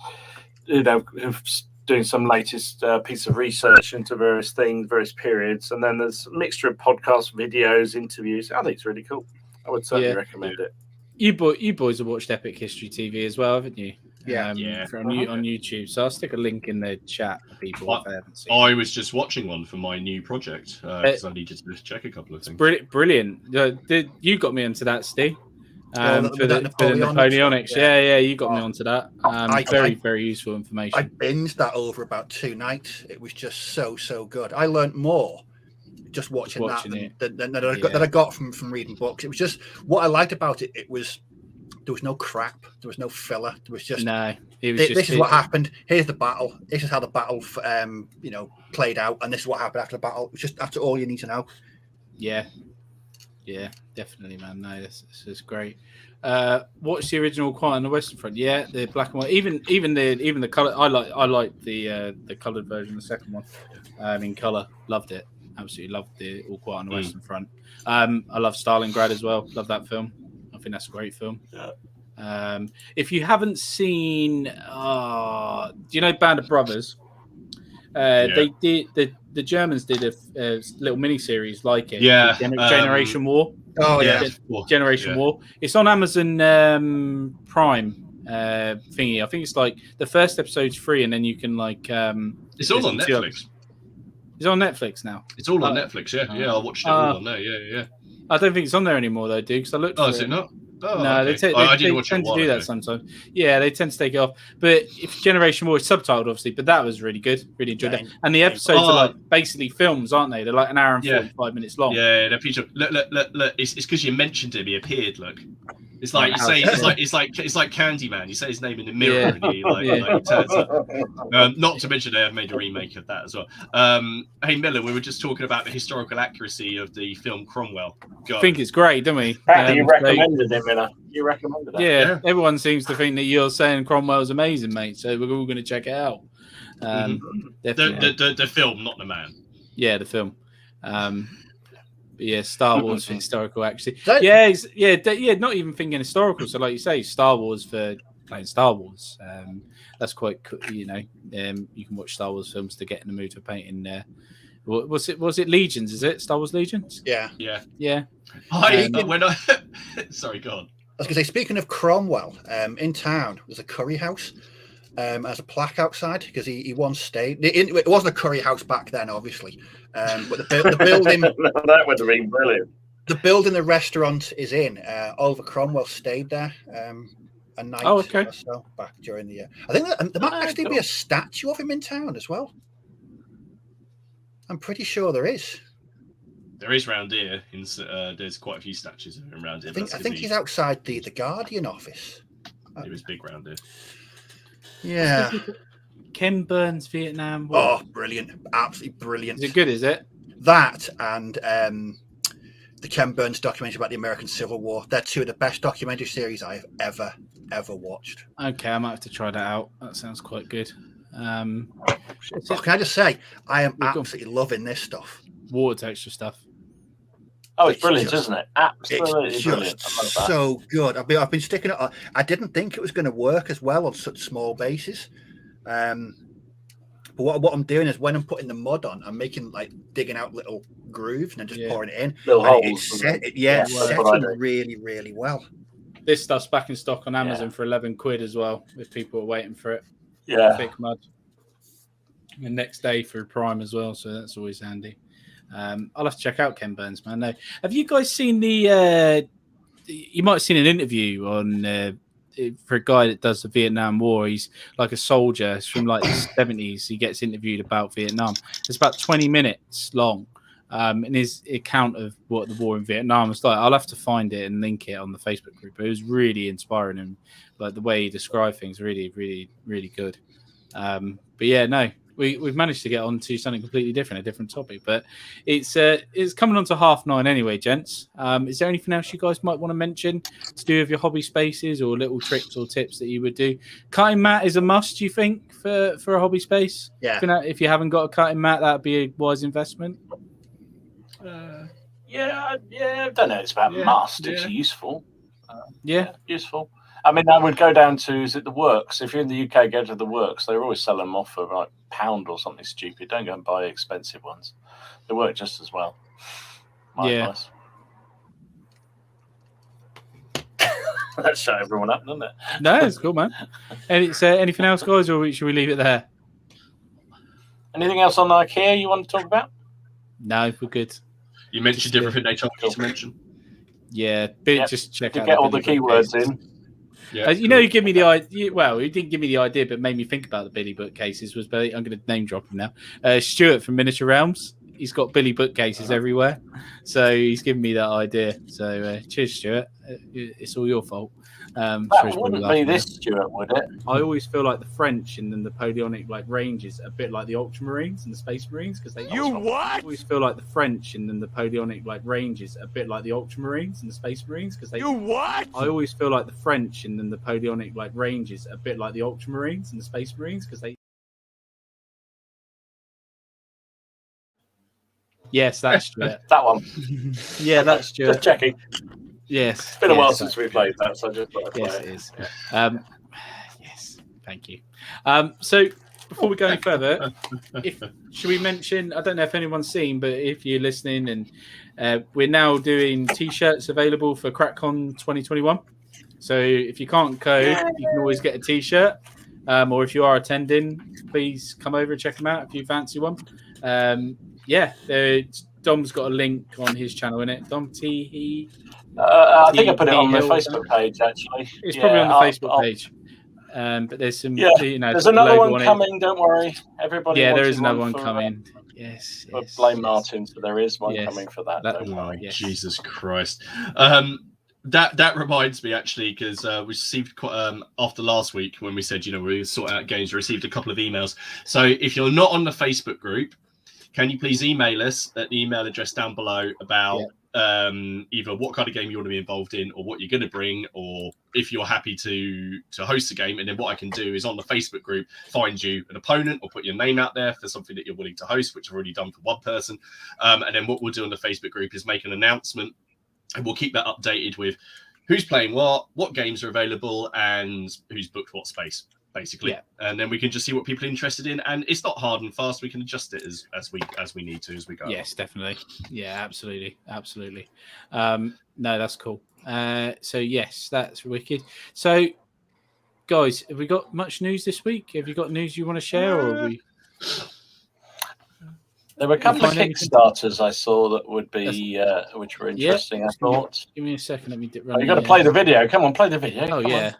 who've doing some latest piece of research into various things, various periods, and then there's a mixture of podcasts, videos, interviews. I think it's really cool. I would certainly recommend it. You boys have watched Epic History TV as well, haven't you? Yeah. On YouTube. So I'll stick a link in the chat for people if they haven't seen. I was just watching one for my new project because I needed to check a couple of things. Brilliant. You got me into that, Steve. For the Napoleonics. Yeah, you got me onto that. Very useful information. I binged that over about 2 nights. It was just so good. I learned more just watching that than I got from reading books. It was just what I liked about it. It was there was no crap. There was no filler. There was just this is what happened. Here's the battle. This is how the battle played out, and this is what happened after the battle. It's just that's all you need to know. Yeah, definitely, man. No, this is great. What's the original Quiet on the Western Front? Yeah, the black and white. Even the color. I like the colored version. The second one, in color. Loved it. Absolutely loved the All Quiet on the Western Front. I love Stalingrad as well. Love that film. I think that's a great film. Yeah. If you haven't seen, do you know Band of Brothers? They did the Germans did a little mini series like it. Yeah, Generation War. Oh yeah, Generation War. It's on Amazon Prime thingy. I think it's like the first episode's free, and then you can like. It's all on Netflix. It's on Netflix now. It's all on Netflix. Yeah, I watched it all on there. Yeah. I don't think it's on there anymore though, dude. Because I looked. Oh, is it not? Oh, no, okay. they tend to do that sometimes. Yeah, they tend to take it off. But if Generation War is subtitled, obviously, but that was really good. Really enjoyed that. And the episodes are like basically films, aren't they? They're like an hour and 45 minutes long. Yeah, the feature. Look. It's because you mentioned him. He appeared. Look. It's like you say. It's like Candyman. You say his name in the mirror, and he he turns up. Not to mention they have made a remake of that as well. Hey Miller, we were just talking about the historical accuracy of the film Cromwell. I think it's great, don't we? You recommended it, Miller. You recommended it. Yeah, everyone seems to think that you're saying Cromwell's amazing, mate. So we're all going to check it out. The film, not the man. Yeah, the film. Yeah, Star Wars for historical accuracy. Not even thinking historical. So, like you say, Star Wars for playing Star Wars. That's quite, you can watch Star Wars films to get in the mood for painting. Was it Legions? Is it Star Wars Legions? Yeah. Sorry, go on. I was going to say, speaking of Cromwell, in town there's a curry house. As a plaque outside because he once stayed. It wasn't a curry house back then, obviously, but the building that would have been brilliant. The building the restaurant is in, Oliver Cromwell stayed there a night or so back during the year. I think there might actually be a statue of him in town as well. I'm pretty sure there is. There is round here. There's quite a few statues of him around here. I think he's outside the Guardian office. It was big round here. Yeah. Ken Burns Vietnam War. Oh, brilliant. Absolutely brilliant. Is it good, is it? That and the Ken Burns documentary about the American Civil War. They're two of the best documentary series I've ever watched. Okay, I might have to try that out. That sounds quite good. Can I just say, I am absolutely loving this stuff. Water texture stuff. Oh, it's brilliant, isn't it? Absolutely it's brilliant. So good. I've been sticking it. I didn't think it was going to work as well on such small bases. But what I'm doing is when I'm putting the mud on, I'm digging out little grooves and then just pouring it in. Little holes. It's setting really, really well. This stuff's back in stock on Amazon for 11 quid as well, if people are waiting for it. Yeah. Thick mud. And next day for Prime as well, so that's always handy. I'll have to check out Ken Burns, man. No. Have you guys seen you might have seen an interview on for a guy that does the Vietnam War. He's like a soldier. It's from like the 70s. He gets interviewed about Vietnam. It's about 20 minutes long. And his account of what the war in Vietnam was like. I'll have to find it and link it on the Facebook group. But it was really inspiring, and like the way he described things, really, really, really good. But yeah, no. We've managed to get on to something completely different, a different topic, but it's coming on to 9:30 anyway, gents. Is there anything else you guys might want to mention to do with your hobby spaces or little tricks or tips that you would do? Cutting mat is a must, you think, for a hobby space? Yeah. If you haven't got a cutting mat, that'd be a wise investment. I don't know. It's about must. It's useful. Useful. I mean, I would go down to, is it the Works? If you're in the UK, go to the Works. They always sell them off for like £1 or something stupid. Don't go and buy expensive ones. They work just as well. My advice. That shut everyone up, doesn't it? No, it's cool, man. And it's anything else, guys, or should we leave it there? Anything else on Ikea you want to talk about? No, we're good. You mentioned everything they told you to mention. Yeah, just check out. Get all the keywords in. Yeah, you give me the idea. Well, you didn't give me the idea, but made me think about the Billy bookcases. I'm going to name drop him now. Stuart from Miniature Realms. He's got Billy bookcases everywhere, so he's given me that idea. So cheers, Stuart. It's all your fault. That wouldn't be this, Stuart, would it? I always feel like the French in the Napoleonic ranges, a bit like the Ultramarines and the Space Marines, because they. I always feel like the French in the Napoleonic ranges, a bit like the Ultramarines and the Space Marines, because they. I always feel like the French in the Napoleonic ranges, a bit like the Ultramarines and the Space Marines, because they. Yes, that's Stuart. That one. Yeah, that's Stuart. Just checking. Yes. It's been a while since we played that, so I just thought I'd play it is. Yes, thank you. So before we go any further, should we mention, I don't know if anyone's seen, but if you're listening, and we're now doing T-shirts available for CrackCon 2021. So if you can't code, you can always get a T-shirt. Or if you are attending, please come over and check them out if you fancy one. Dom's got a link on his channel, innit? Dom T. I think I put it on the Facebook page, actually. It's probably on the Facebook page. But there's some, there's another one coming. Don't worry, everybody. Yeah, there is another one coming. Yes. Blame Martin, so there is one coming for that. Don't worry. Yes. Jesus Christ. That reminds me, actually, because we received after last week when we said, we sort out games, we received a couple of emails. So if you're not on the Facebook group, can you please email us at the email address down below about either what kind of game you want to be involved in, or what you're going to bring, or if you're happy to host a game. And then what I can do is on the Facebook group find you an opponent or put your name out there for something that you're willing to host, which I've already done for one person. And then what we'll do on the Facebook group is make an announcement, and we'll keep that updated with who's playing what games are available, and who's booked what space, basically. And then we can just see what people are interested in, and it's not hard and fast. We can adjust it as we need to as we go. Yes, definitely. Yeah, absolutely. No, that's cool. So yes, that's wicked. So guys, have we got much news this week? Have you got news you want to share, or are we? There were a couple of Kickstarters I saw that would be which were interesting. I thought. Give me a second. Let me run. Oh, you got to play the video. Come on, play the video. Oh, yeah.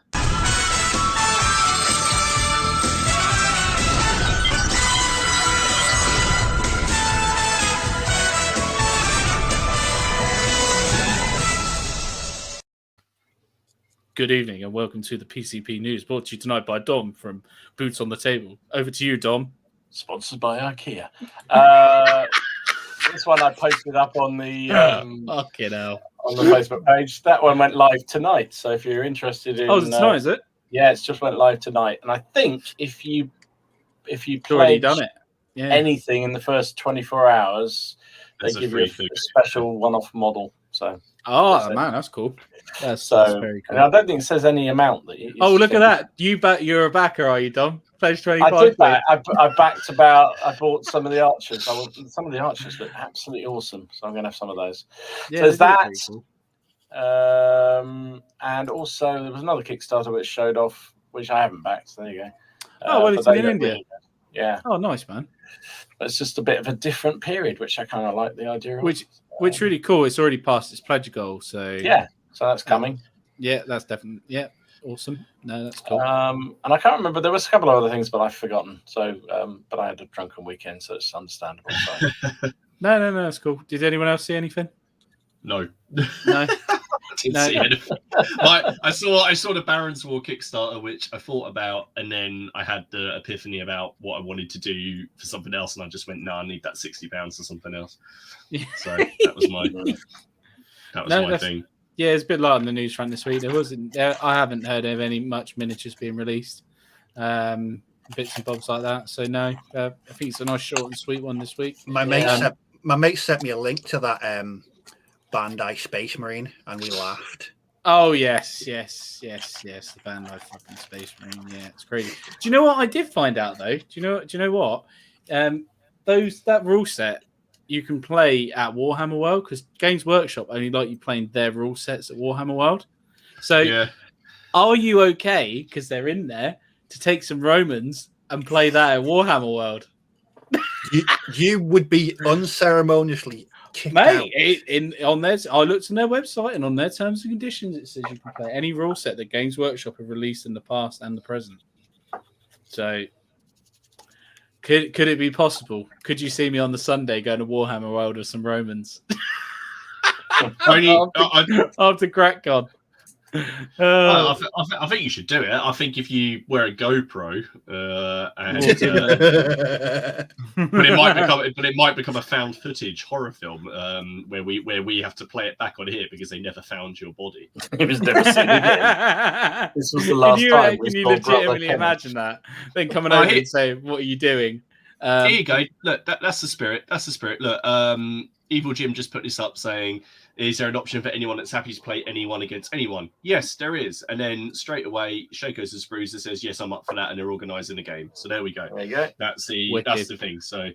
Good evening and welcome to the PCP News, brought to you tonight by Dom from Boots on the Table. Over to you, Dom. Sponsored by Ikea. This one I posted up on the fucking hell on the Facebook page. That one went live tonight. So if you're interested in, tonight, is it? Yeah, it's just went live tonight. And I think if you already done it, anything in the first 24 hours, they give you a special one-off model. So man, that's cool. That's very cool. And I don't think it says any amount that you. Oh, look at that! You're a backer, are you, Dom? Pledge 25. I did that. I backed about. I bought some of the archers. Some of the archers look absolutely awesome, so I'm going to have some of those. Yeah, so there's that. Cool. And also there was another Kickstarter which showed off, which I haven't backed. So there you go. It's in India. Really, yeah. Oh, nice, man. But it's just a bit of a different period, which I kind of like the idea of. Which really cool. It's already passed its pledge goal, so so that's coming. Yeah, that's definitely awesome. No, that's cool. And I can't remember. There was a couple of other things, but I've forgotten. So, but I had a drunken weekend, so it's understandable. So. No, that's cool. Did anyone else see anything? No. Didn't see anything. I saw the Baron's War Kickstarter, which I thought about, and then I had the epiphany about what I wanted to do for something else, and I just went, I need that £60 for something else. So that was my thing. Yeah, it's a bit light on the news front this week. I haven't heard of any much miniatures being released, bits and bobs like that. So no, I think it's a nice short and sweet one this week. My mate sent me a link to that Bandai Space Marine, and we laughed. Oh yes, the Bandai fucking Space Marine. Yeah, it's crazy. Do you know what I did find out though? Do you know what? That rule set you can play at Warhammer World, because Games Workshop only like you playing their rule sets at Warhammer World. So, are you okay, because they're in there, to take some Romans and play that at Warhammer World? You would be unceremoniously kicked out. I looked on their website, and on their terms and conditions, it says you can play any rule set that Games Workshop have released in the past and the present. So, could it be possible? Could you see me on the Sunday going to Warhammer World with some Romans? After CrackCon. I think you should do it. I think if you wear a GoPro, but it might become a found footage horror film where we have to play it back on here because they never found your body. It was never seen again. This was the last time. Can you legitimately imagine that? Then coming over and say, "What are you doing?" Here you go. Look, that's the spirit. That's the spirit. Look, Evil Jim just put this up saying, is there an option for anyone that's happy to play anyone against anyone? Yes, there is. And then straight away, Shakos and Spruzer says, yes, I'm up for that. And they're organising a game. So there we go. There you go. That's the thing. So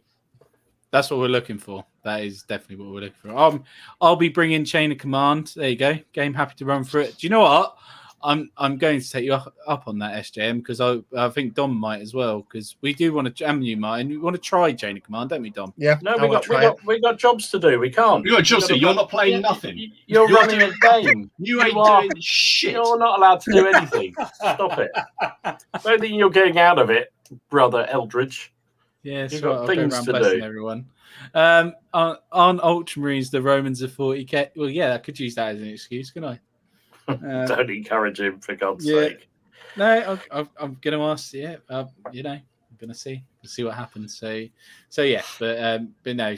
that's what we're looking for. That is definitely what we're looking for. I'll be bringing Chain of Command. There you go. Game happy to run through it. Do you know what? I'm going to take you up on that, SJM, because I think Dom might as well, because we do want to jam you, Martin. We want to try Chain of Command, don't we, Dom? Yeah. No, we got jobs to do. We can't. You got jobs to do. You're not playing nothing. You're running a game. You ain't doing shit. You're not allowed to do anything. Stop it. Don't think you're getting out of it, brother Eldridge. Yeah, You've so got I'll things go around to blessing do. everyone. On Ultramarines, the Romans are 40k. Well, yeah, I could use that as an excuse, can I? Don't encourage him, for God's yeah. sake. No, I'm going to ask. Yeah, I'm going to see what happens. So yeah, but no,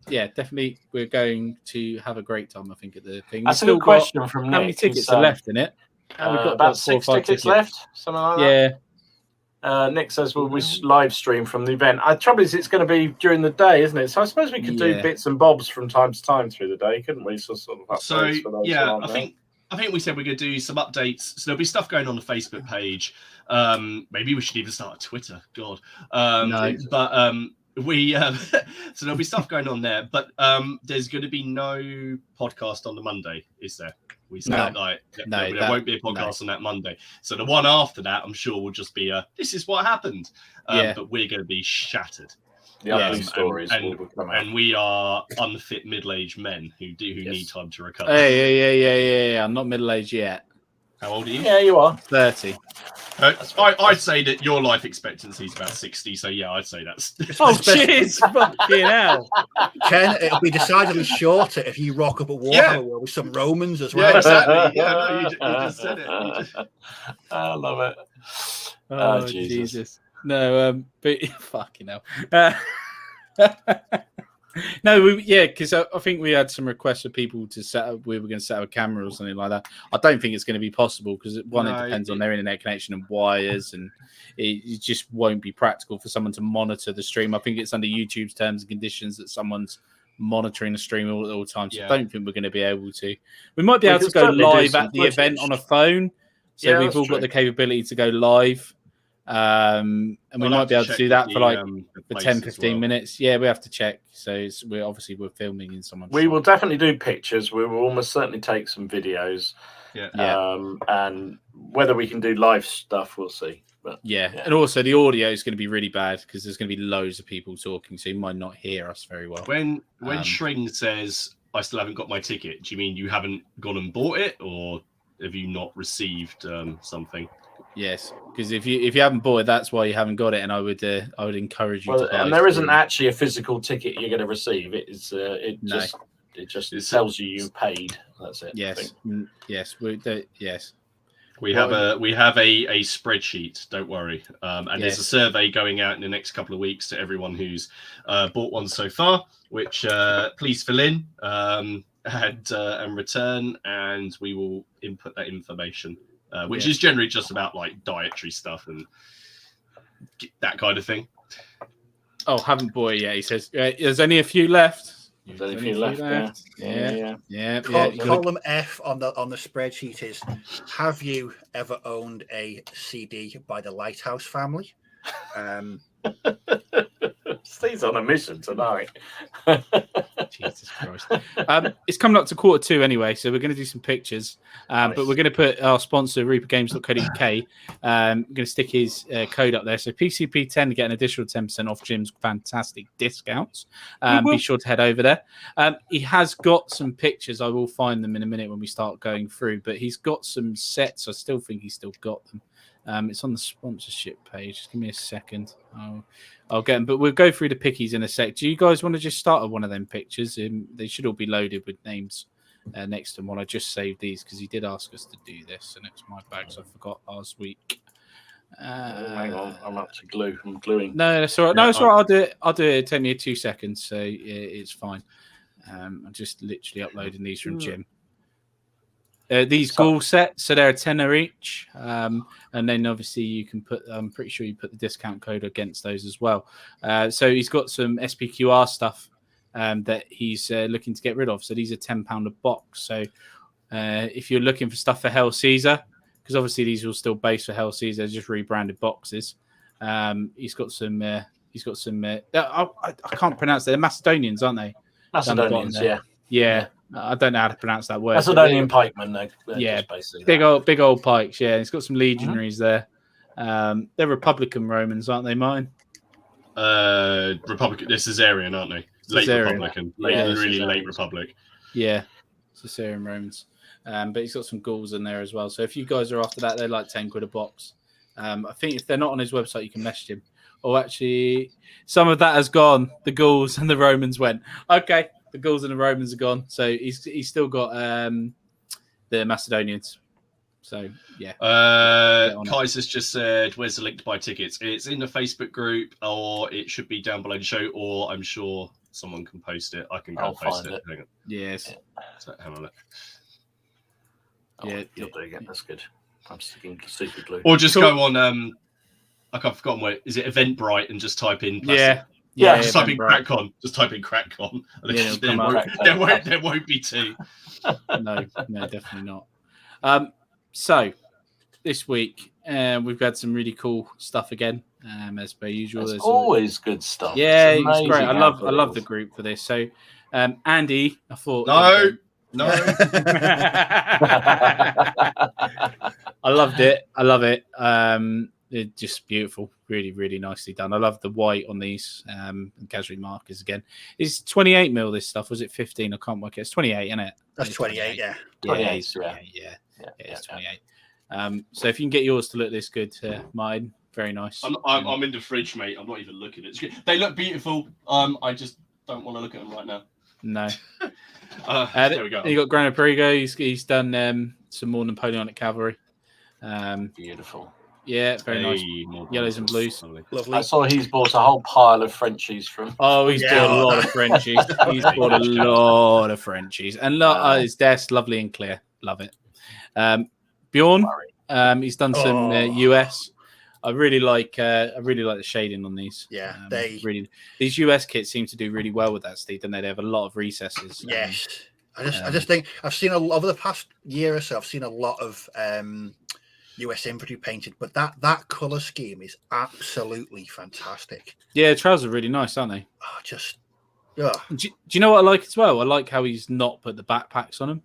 yeah, definitely, we're going to have a great time. I think at the thing. That's a good question from Nick. How many tickets are left in it? We've got about 6 tickets left, something like that. Yeah. Nick says we live stream from the event. The trouble is, it's going to be during the day, isn't it? So I suppose we could do bits and bobs from time to time through the day, couldn't we? So sort of updates for those who aren't there. I think we said we're going to do some updates. So there'll be stuff going on the Facebook page. Maybe we should even start a Twitter. God. No. But we so there'll be stuff going on there. But there's going to be no podcast on the Monday, is there? We said there won't be a podcast on that Monday. So the one after that, I'm sure, will just be this is what happened. But we're going to be shattered. The ugly stories will come out. And we are unfit middle-aged men who need time to recover. Yeah. I'm not middle-aged yet. How old are you? Yeah, you are 30. I'd say that your life expectancy is about 60. So yeah, I'd say that's. Oh, cheers! Fucking hell, Ken. It'll be decidedly shorter if you rock up at Warlord with some Romans as well. Yeah, exactly. Yeah, no, you just said it. I love it. Oh, Jesus. No, but fucking hell. No, because I think we had some requests for people to set up. We were going to set up a camera or something like that. I don't think it's going to be possible because it depends on their internet connection and wires, and it just won't be practical for someone to monitor the stream. I think it's under YouTube's terms and conditions that someone's monitoring the stream all the time. So I don't think we're going to be able to. We might be able to go live at the event on a phone. So we've all got the capability to go live. And we might be able to do that for like for 10-15 minutes. Yeah, we have to check. So we're filming in someone's We will definitely do pictures. We will almost certainly take some videos. And whether we can do live stuff, we'll see. But and also the audio is going to be really bad because there's going to be loads of people talking, so you might not hear us very well. When Shring says I still haven't got my ticket, do you mean you haven't gone and bought it, or have you not received something? Yes, because if you haven't bought it, that's why you haven't got it, and I would encourage you to buy. And there isn't actually a physical ticket you're going to receive. It just tells you paid. That's it. Yes, We have a spreadsheet. Don't worry, and there's a survey going out in the next couple of weeks to everyone who's bought one so far. Which please fill in and return, and we will input that information. Which is generally just about like dietary stuff and that kind of thing. Oh, haven't bought it yet. He says there's only a few left. There's only a few left. Yeah. Column F on the spreadsheet is: have you ever owned a CD by the Lighthouse Family? Steve's on a mission tonight. Jesus Christ. It's coming up to 1:45 anyway, so we're going to do some pictures. But we're going to put our sponsor, reapergames.co.uk. We're going to stick his code up there. So PCP10 to get an additional 10% off Jim's fantastic discounts. Be sure to head over there. He has got some pictures. I will find them in a minute when we start going through, but he's got some sets. I still think he's still got them. It's on the sponsorship page. Just give me a second. I'll get them. But we'll go through the pickies in a sec. Do you guys want to just start with one of them pictures? They should all be loaded with names next to them. I just saved these because he did ask us to do this, and it's my bag, so I forgot last week. Hang on, I'm up to glue. I'm gluing. No, that's all right. No, it's all right. I'll do it. Take me 2 seconds, so it's fine. I'm just literally uploading these from Jim. These ghoul sets, so they're a tenner each, and then obviously you can put. I'm pretty sure you put the discount code against those as well. So he's got some SPQR stuff that he's looking to get rid of. So these are £10 a box. So if you're looking for stuff for Hell Caesar, because obviously these will still base for Hell Caesar, just rebranded boxes. He's got some. I can't pronounce it. They're Macedonians, aren't they? Macedonians, yeah. I don't know how to pronounce that word. That's Macedonian pikemen, though. Yeah, basically big old pikes. Yeah, it's got some legionaries there. They're Republican Romans, aren't they, Martin? Republican. They're Caesarian, aren't they? Late Caesarian. Republican. Really late Republic. Yeah, Caesarian Romans. But he's got some ghouls in there as well. So if you guys are after that, they're like 10 quid a box. I think if they're not on his website, you can message him. Or actually, some of that has gone. The Gauls and the Romans went, okay, the Gauls and the Romans are gone. So he's still got the Macedonians. So, yeah. Kaiser's just said, where's the link to buy tickets? It's in the Facebook group, or it should be down below the show, or I'm sure someone can post it. I can go post it. Yes. So, hang on. You'll do again. That's good. I'm sticking super glue. Or just go on, I've forgotten where, is it Eventbrite, and just type in plastic. Yeah, just type in CrackCon. Just type in CrackCon. There won't be two. No, definitely not. So this week we've had some really cool stuff again, as per usual. There's always good stuff. Yeah, it's great. I love the group for this. So Andy, I thought No. I loved it. I love it. It's just beautiful. Really, really nicely done. I love the white on these casualty markers again. It's 28 mil, this stuff. Was it 15? I can't work it. It's 28, isn't it? That's 28, yeah. 28, yeah. It's 28. So if you can get yours to look this good, mine, very nice. I'm in the fridge, mate. I'm not even looking at it. They look beautiful. I just don't want to look at them right now. No. There we go. You got Grana Perigo. He's done some more Napoleonic cavalry. Beautiful. Yeah, very nice. Yellows and blues. Lovely. I saw he's bought a whole pile of Frenchies from. Oh, he's bought a lot of Frenchies. He's bought a lot of Frenchies. And his desk, lovely and clear. Love it. Bjorn, he's done some US. I really like the shading on these. Yeah, these US kits seem to do really well with that, Steve, and they have a lot of recesses. Yes. I just think I've seen over the past year or so, I've seen a lot of US infantry painted, but that color scheme is absolutely fantastic. Yeah, trousers are really nice, aren't they? Do you know what I like as well? I like how he's not put the backpacks on them.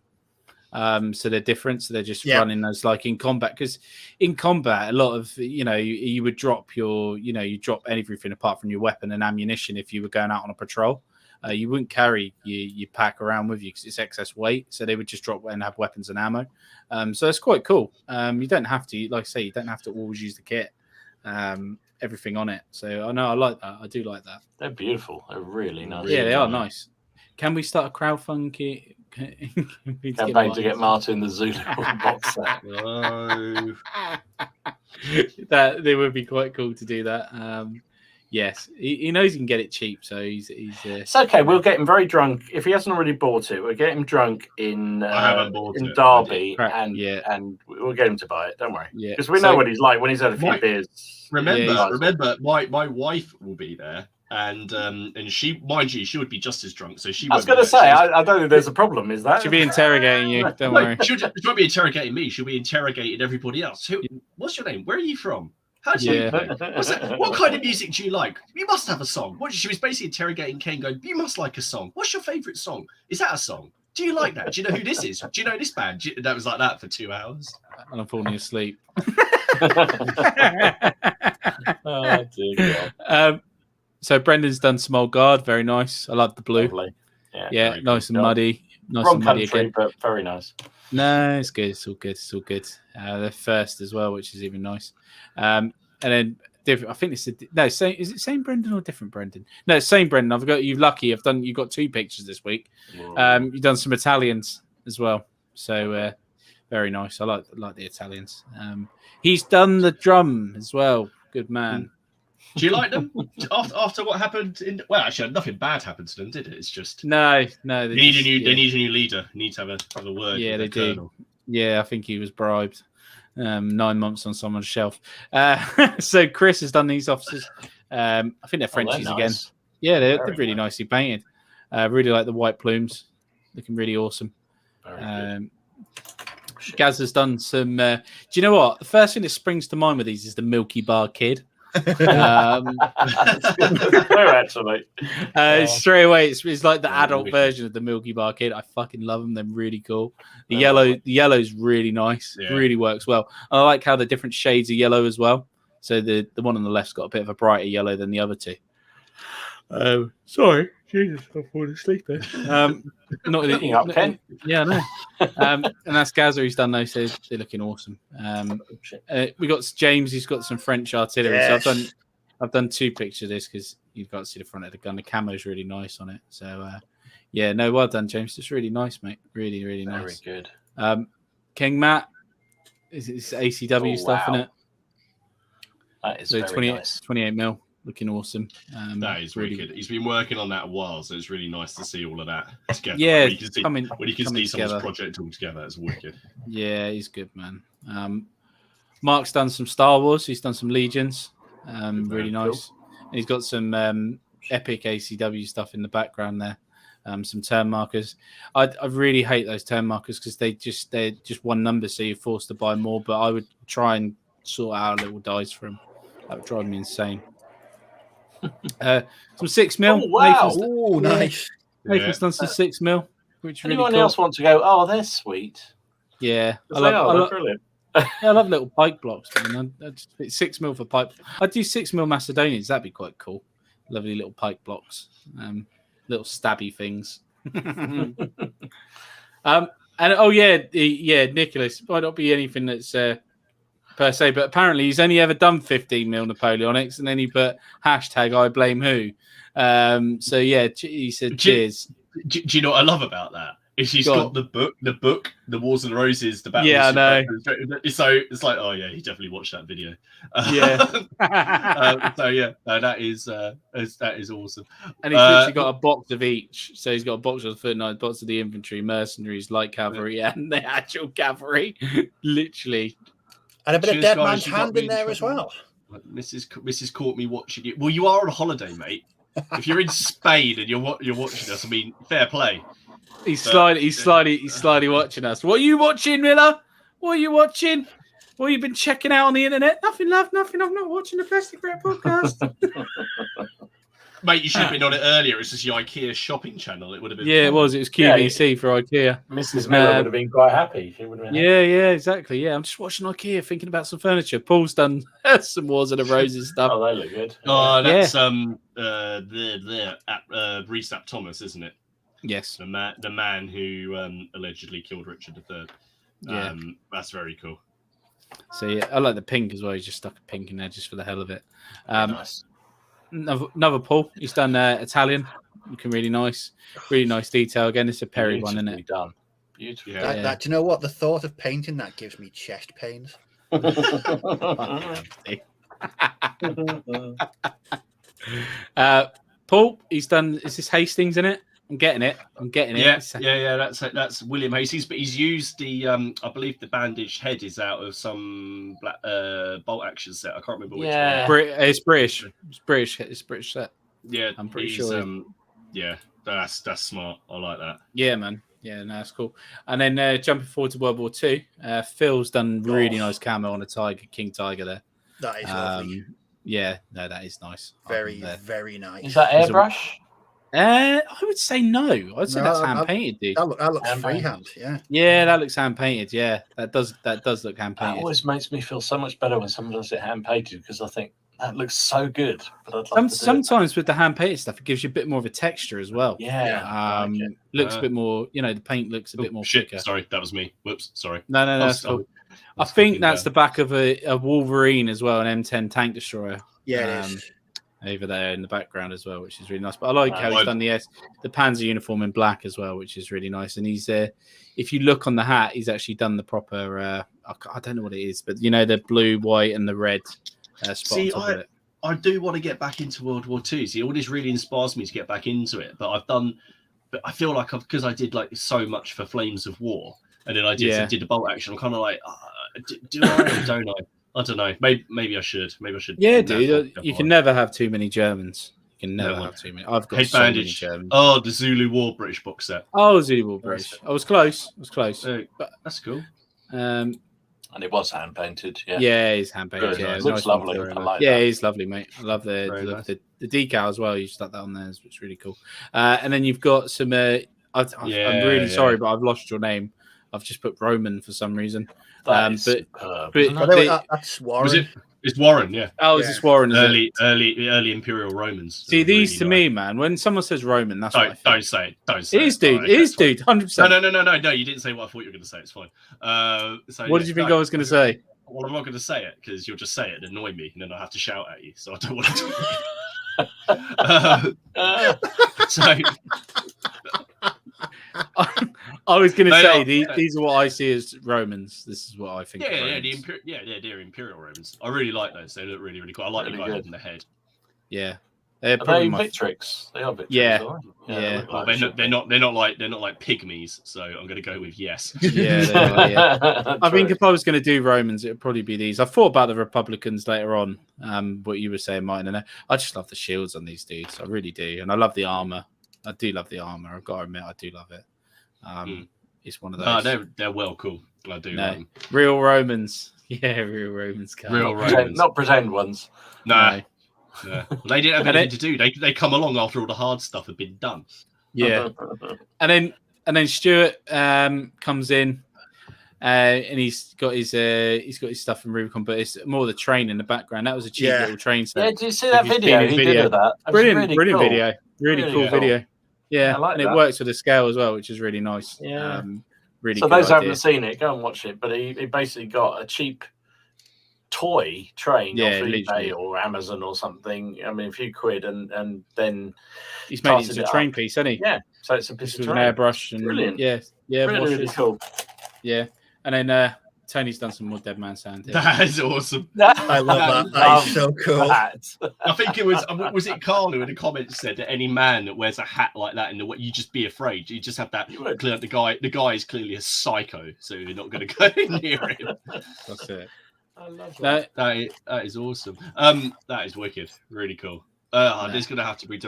So they're different. So they're just running as like in combat, because in combat, a lot of, you would drop you drop everything apart from your weapon and ammunition if you were going out on a patrol. You wouldn't carry your pack around with you because it's excess weight. So they would just drop and have weapons and ammo. So it's quite cool. You don't have to, like I say, you don't have to always use the kit, everything on it. So I know I like that. I do like that. They're beautiful. They're really nice. Yeah, they are nice. Can we start a crowdfunding campaign to get Martin the Zulu box set? No. That would be quite cool to do that. Yes, he knows he can get it cheap, so he's. It's okay. We'll get him very drunk if he hasn't already bought it. We'll get him drunk in Derby, and we'll get him to buy it. Don't worry, because we know what he's like when he's had a few beers. Remember, my wife will be there, and she, mind you, she would be just as drunk. So she. I was going to say, I don't think there's a problem. Is that she'll be interrogating you? Don't worry. She won't be interrogating me. She'll be interrogating everybody else. What's your name? Where are you from? How do you know? What kind of music do you like? You must have a song. She was basically interrogating Kane, going, you must like a song. What's your favourite song? Is that a song? Do you like that? Do you know who this is? Do you know this band? That was like that for 2 hours. And I'm falling asleep. Oh, dear God. So Brendan's done some old guard. Very nice. I like the blue. Lovely. Yeah, nice and muddy. Nice Wrong and muddy country, again. but very nice. No, it's good. It's all good. It's all good. They're first as well, which is even nice. And then I think it's same. Is it same Brendan or different Brendan? No, it's same Brendan. I've got you lucky. You've got 2 pictures this week. You've done some Italians as well. So very nice. I like the Italians. He's done the drum as well. Good man. Do you like them after what happened? Actually, nothing bad happened to them, did it? It's just no. They need a new leader. They need to have a word. Yeah, they do. Colonel. Yeah, I think he was bribed. 9 months on someone's shelf. So Chris has done these officers. I think they're Frenchies again. Yeah, they're really nicely painted. Really like the white plumes, looking really awesome. Gaz has done some. Do you know what? The first thing that springs to mind with these is the Milky Bar Kid. Actually, straight away, it's like the adult wicked. version of the Milky Bar Kid. I fucking love them. They're really cool. The yellow's really nice. Yeah. Really works well. I like how the different shades of yellow as well. So the one on the left's got a bit of a brighter yellow than the other two. Sorry, Jesus, I'm falling asleep there. Not looking up, Ken. Yeah, I know. And that's Gaza. He's done those. They're looking awesome. We got James. He's got some French artillery. Yes. So I've done 2 pictures of this because you've got to see the front of the gun. The camo's really nice on it. So yeah, no, well done, James. It's really nice, mate. Really, really nice. Very good. King Matt, it's ACW stuff in it. That is So very nice. 28 mil. Looking awesome. That is really good. He's been working on that a while, so it's really nice to see all of that together. Yeah, when you can see coming someone's together. project all together, it's wicked. Yeah, he's good, man. Mark's done some Star Wars. He's done some Legions. Really nice. Cool. And he's got some epic ACW stuff in the background there. Some turn markers. I really hate those turn markers because they're just one number, so you're forced to buy more. But I would try and sort out little dice for him. That would drive me insane. Some 6 mil. Oh, wow. Nice. Nathan's done some 6 mil, which really Anyone cool. else want to go? Oh, they're sweet. Yeah, They're brilliant. I love little pike blocks. Man. It's 6 mil for pike. I'd do 6 mil Macedonians. That'd be quite cool. Lovely little pike blocks. Little stabby things. And Nicholas might not be anything that's per se, but apparently he's only ever done 15 mil Napoleonics, and then he put hashtag I blame who. So yeah, he said cheers. Do you know what I love about that? Is he's got the book, The Wars of the Roses, the Battle. Yeah, I know. So it's like, oh yeah, he definitely watched that video. Yeah. So yeah, that is awesome. And he's literally got a box of each. So he's got a box of the footnote, box of the infantry, mercenaries, light cavalry, and the actual cavalry. Literally. And a bit of Cheers, dead guys, man's you got hand me in in there as trouble. well. Mrs. caught me watching it. Well, you are on a holiday, mate. If you're in Spain and you're watching us, I mean, fair play. He's slyly watching us. What are you watching, Miller? What are you watching? What have you been checking out on the internet? Nothing, love, nothing. I'm not watching the Plastic Crap podcast. Mate, you should have been on it earlier. It's just your Ikea shopping channel. It would have been. Yeah, it was. It was QVC for Ikea. Mrs. Miller would have been quite happy. She would have been happy. Yeah, exactly. Yeah, I'm just watching Ikea, thinking about some furniture. Paul's done some Wars of the Roses stuff. Oh, they look good. Oh, that's Resap Thomas, isn't it? Yes. The man who allegedly killed Richard III. Yeah. That's very cool. So yeah, I like the pink as well. He's just stuck a pink in there just for the hell of it. Nice. Another Paul. He's done Italian. Looking really nice detail. Again, it's a Perry one, isn't it? Done. Beautiful. Yeah. That, do you know what? The thought of painting that gives me chest pains. Paul, he's done. Is this Hastings in it? I'm getting it. Yeah. That's William Hastings, but he's used the I believe the bandaged head is out of some black bolt action set. I can't remember which one. It's British. It's British set. Yeah, I'm pretty sure. Yeah, that's smart. I like that. Yeah, man. Yeah, no, that's cool. And then jumping forward to World War II, Phil's done really nice camo on a tiger, King Tiger there. That is lovely. Yeah, no, that is nice. Very, very nice. Is that airbrush? I would say no. I'd say that's hand painted, dude. That looks freehand. Yeah. Yeah, that looks hand painted. Yeah, that does look hand That painted. always makes me feel so much better when someone does it hand painted because I think that looks so good. But I'd love sometimes with the hand painted stuff, it gives you a bit more of a texture as well. Yeah. Looks a bit more. The paint looks a bit more thicker. Sorry, that was me. Whoops. Sorry. No, that's cool. I think that's the back of a Wolverine as well, an M10 tank destroyer. Yeah, it is. Over there in the background as well, which is really nice. But I like how he's done the Panzer uniform in black as well, which is really nice. And he's if you look on the hat, he's actually done the proper. I don't know what it is, but the blue, white, and the red spot on top of it. I do want to get back into World War II. See, all this really inspires me to get back into it. But I feel like because I did like so much for Flames of War, and then I did the bolt action. I'm kind of like, do I or don't I? I don't know. Maybe I should. Yeah, dude. You can never have too many Germans. You can never have too many. I've got so many Germans. Oh, the Zulu War British box set. Oh, Zulu War British. I was close. But that's cool. And it was hand painted. Yeah. Yeah, he's hand painted. Very Yeah, nice. it was Looks nice one lovely. for him. I like yeah, that. he's lovely, mate. I love Very the, nice. the decal as well. You stuck that on there. It's really cool. And then you've got some. I'm really sorry, but I've lost your name. I've just put Roman for some reason. That's Warren. It's Warren, yeah. Oh, is this Warren? Early Imperial Romans. See, these to me, man. When someone says Roman, that's what I think. Don't say it. Don't say it. Is, it. dude. It is, dude. 100%. No. You didn't say what I thought you were going to say. It's fine. What did you think I was going to say? Well, I'm not going to say it because you'll just say it and annoy me, and then I'll have to shout at you. So I don't want to. So. I was going to say these are what I see as Romans. This is what I think. They're Imperial Romans. I really like those. They look really, really cool. I like the guy holding the head. Yeah, are they Victrix? They are Victrix. Yeah. Well, they're not like pygmies. So I'm going to go with yes. Yeah, they are, yeah. I think if I was going to do Romans, it would probably be these. I thought about the Republicans later on. What you were saying, Martin, and I just love the shields on these dudes. I really do, and I love the armor. I do love the armor. I've got to admit, I do love it. It's one of those. No, they're well cool. I do. No. Real Romans. Yeah, real Romans. Real Romans. Not pretend ones. No. Well, they didn't have anything to do. They come along after all the hard stuff had been done. Yeah. and then Stuart comes in and he's got his stuff from Rubicon, but it's more the train in the background. That was a cheap little train set. Yeah, did you see that video? He did of that. Brilliant cool. video. Really cool video. Yeah, like and that. It works with the scale as well, which is really nice. Yeah. Really. So good those who idea. haven't seen it, go and watch it. But he basically got a cheap toy train off eBay or Amazon or something. I mean, a few quid, and then he's made it into a train piece, hasn't he? Yeah. So it's a piece of an airbrush and brilliant. Yeah, really cool. Yeah, and then Tony's done some more Dead Man Sound here. That is awesome. I love that. That is so cool. I think it was it Carl who in the comments said that any man that wears a hat like that in the way, you just be afraid. You just have that. The guy is clearly a psycho, so you're not going to go near him. That's it. I love that. That is awesome. That is wicked. Really cool. There's going to have to be.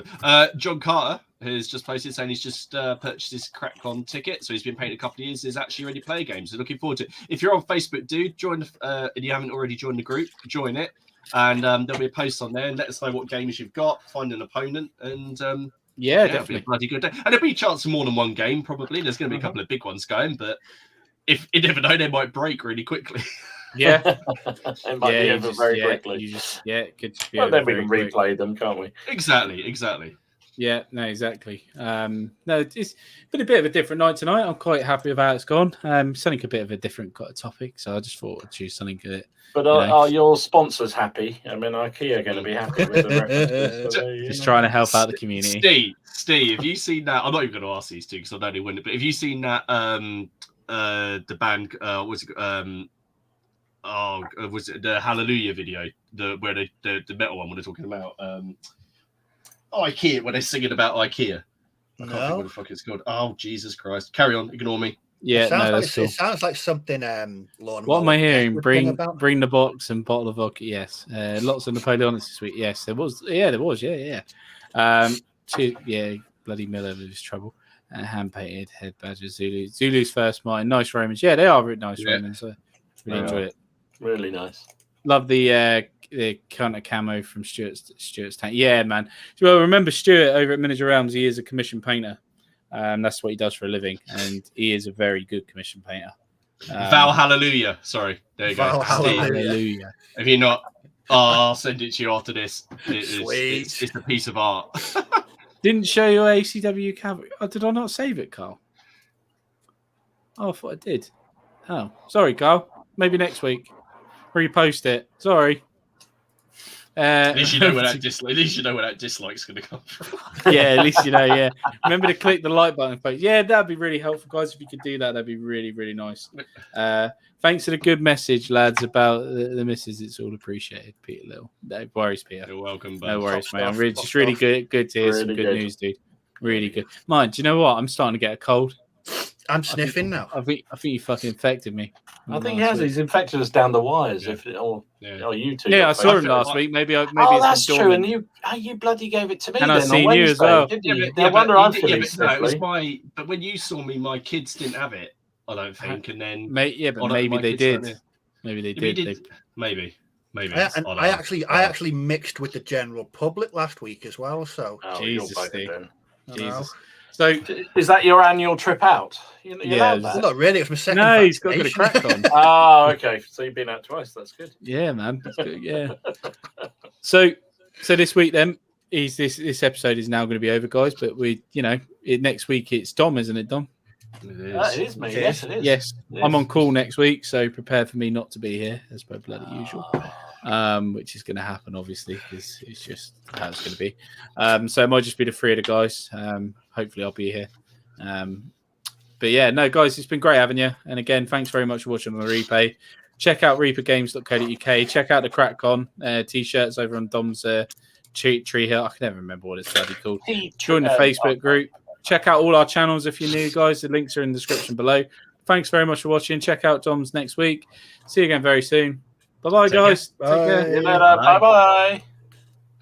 John Carter has just posted saying he's just purchased his CrackCon ticket, so he's been paying a couple of years. He's actually ready to play games. So looking forward to it. If you're on Facebook, dude, join. And you haven't already joined the group, join it. And there'll be a post on there, and let us know what games you've got. Find an opponent, and definitely, it'll be a bloody good day. And there'll be a chance for more than one game. Probably there's going to be a couple of big ones going, but if you never know, they might break really quickly. Yeah, it might be over very quickly. It could be well, then we can replay them, can't we? Exactly. Yeah, no, exactly. No, it's been a bit of a different night tonight. I'm quite happy with how it's gone. Something a bit of a different topic, so I just thought I'd choose something good. But are your sponsors happy? I mean, Ikea are going to be happy with the references. So just trying to help out the community. Steve, have you seen that? I'm not even going to ask these two because I know they wouldn't. But have you seen that? The band was it? Was it the Hallelujah video? Where the metal one when they're talking about Ikea when they're singing about Ikea. I can't think what the fuck it's called. Oh Jesus Christ! Carry on. Ignore me. Yeah, it sounds like something. What am I hearing? Bring the box and bottle of vodka. Yes. Lots of Napoleonics this week. Yes, there was. Yeah, there was. Yeah. Bloody Miller with his trouble. Hand painted head badges. Zulu's first mine. Nice Romans. Yeah, they are really nice Romans. So really enjoyed it. Really nice. Love the counter camo from Stuart's tank. Yeah, man. Well, remember Stuart over at Miniature Realms. He is a commission painter. That's what he does for a living, and he is a very good commission painter. Val Hallelujah. Sorry, there you go. Hallelujah. If you're not, I'll send it to you after this. It's a piece of art. Didn't show your ACW cavalry. Oh, did I not save it, Carl? Oh, I thought I did. Oh, sorry, Carl. Maybe next week. Repost it. Sorry. At least you know where that dislike's going to come from. Yeah, at least you know. Yeah, remember to click the like button, folks. Yeah, that'd be really helpful, guys. If you could do that, that'd be really, really nice. Thanks for the good message, lads, about the missus. It's all appreciated, Peter Little. No worries, Peter. You're welcome. No worries, mate. I'm really good to hear some good news, dude. Really good. Mine, do you know what? I'm starting to get a cold. I'm sniffing now. I think you fucking infected me. I think he has. He's infected us down the wires. You two. Yeah, I saw him last week. Maybe. That's true. And you bloody gave it to me. And then I've seen you as well. No wonder I'm feeling But when you saw me, my kids didn't have it. I don't think. And then, maybe they did. Maybe they We did. Maybe. I actually mixed with the general public last week as well. So Jesus, then. Jesus. So is that your annual trip out? Yeah, well, not really. It's my second. No, he's got a crack on. Oh, okay. So you've been out twice. That's good. Yeah, man. That's good. Yeah. So this week then is this episode is now going to be over, guys. But next week it's Dom, isn't it, Dom? It is me. Yes, it is. Yes, I'm on call next week, so prepare for me not to be here as per bloody usual. Which is going to happen, obviously, because it's just how it's going to be. So it might just be the three of the guys. Hopefully, I'll be here. But yeah, no, guys, it's been great having you. And again, thanks very much for watching on the replay. Check out reapergames.co.uk. Check out the CrackCon t-shirts over on Dom's Tree Hill. I can never remember what it's bloody called. Join the Facebook group. Check out all our channels if you're new, guys. The links are in the description below. Thanks very much for watching. Check out Dom's next week. See you again very soon. Bye-bye, guys. Take care. Bye-bye.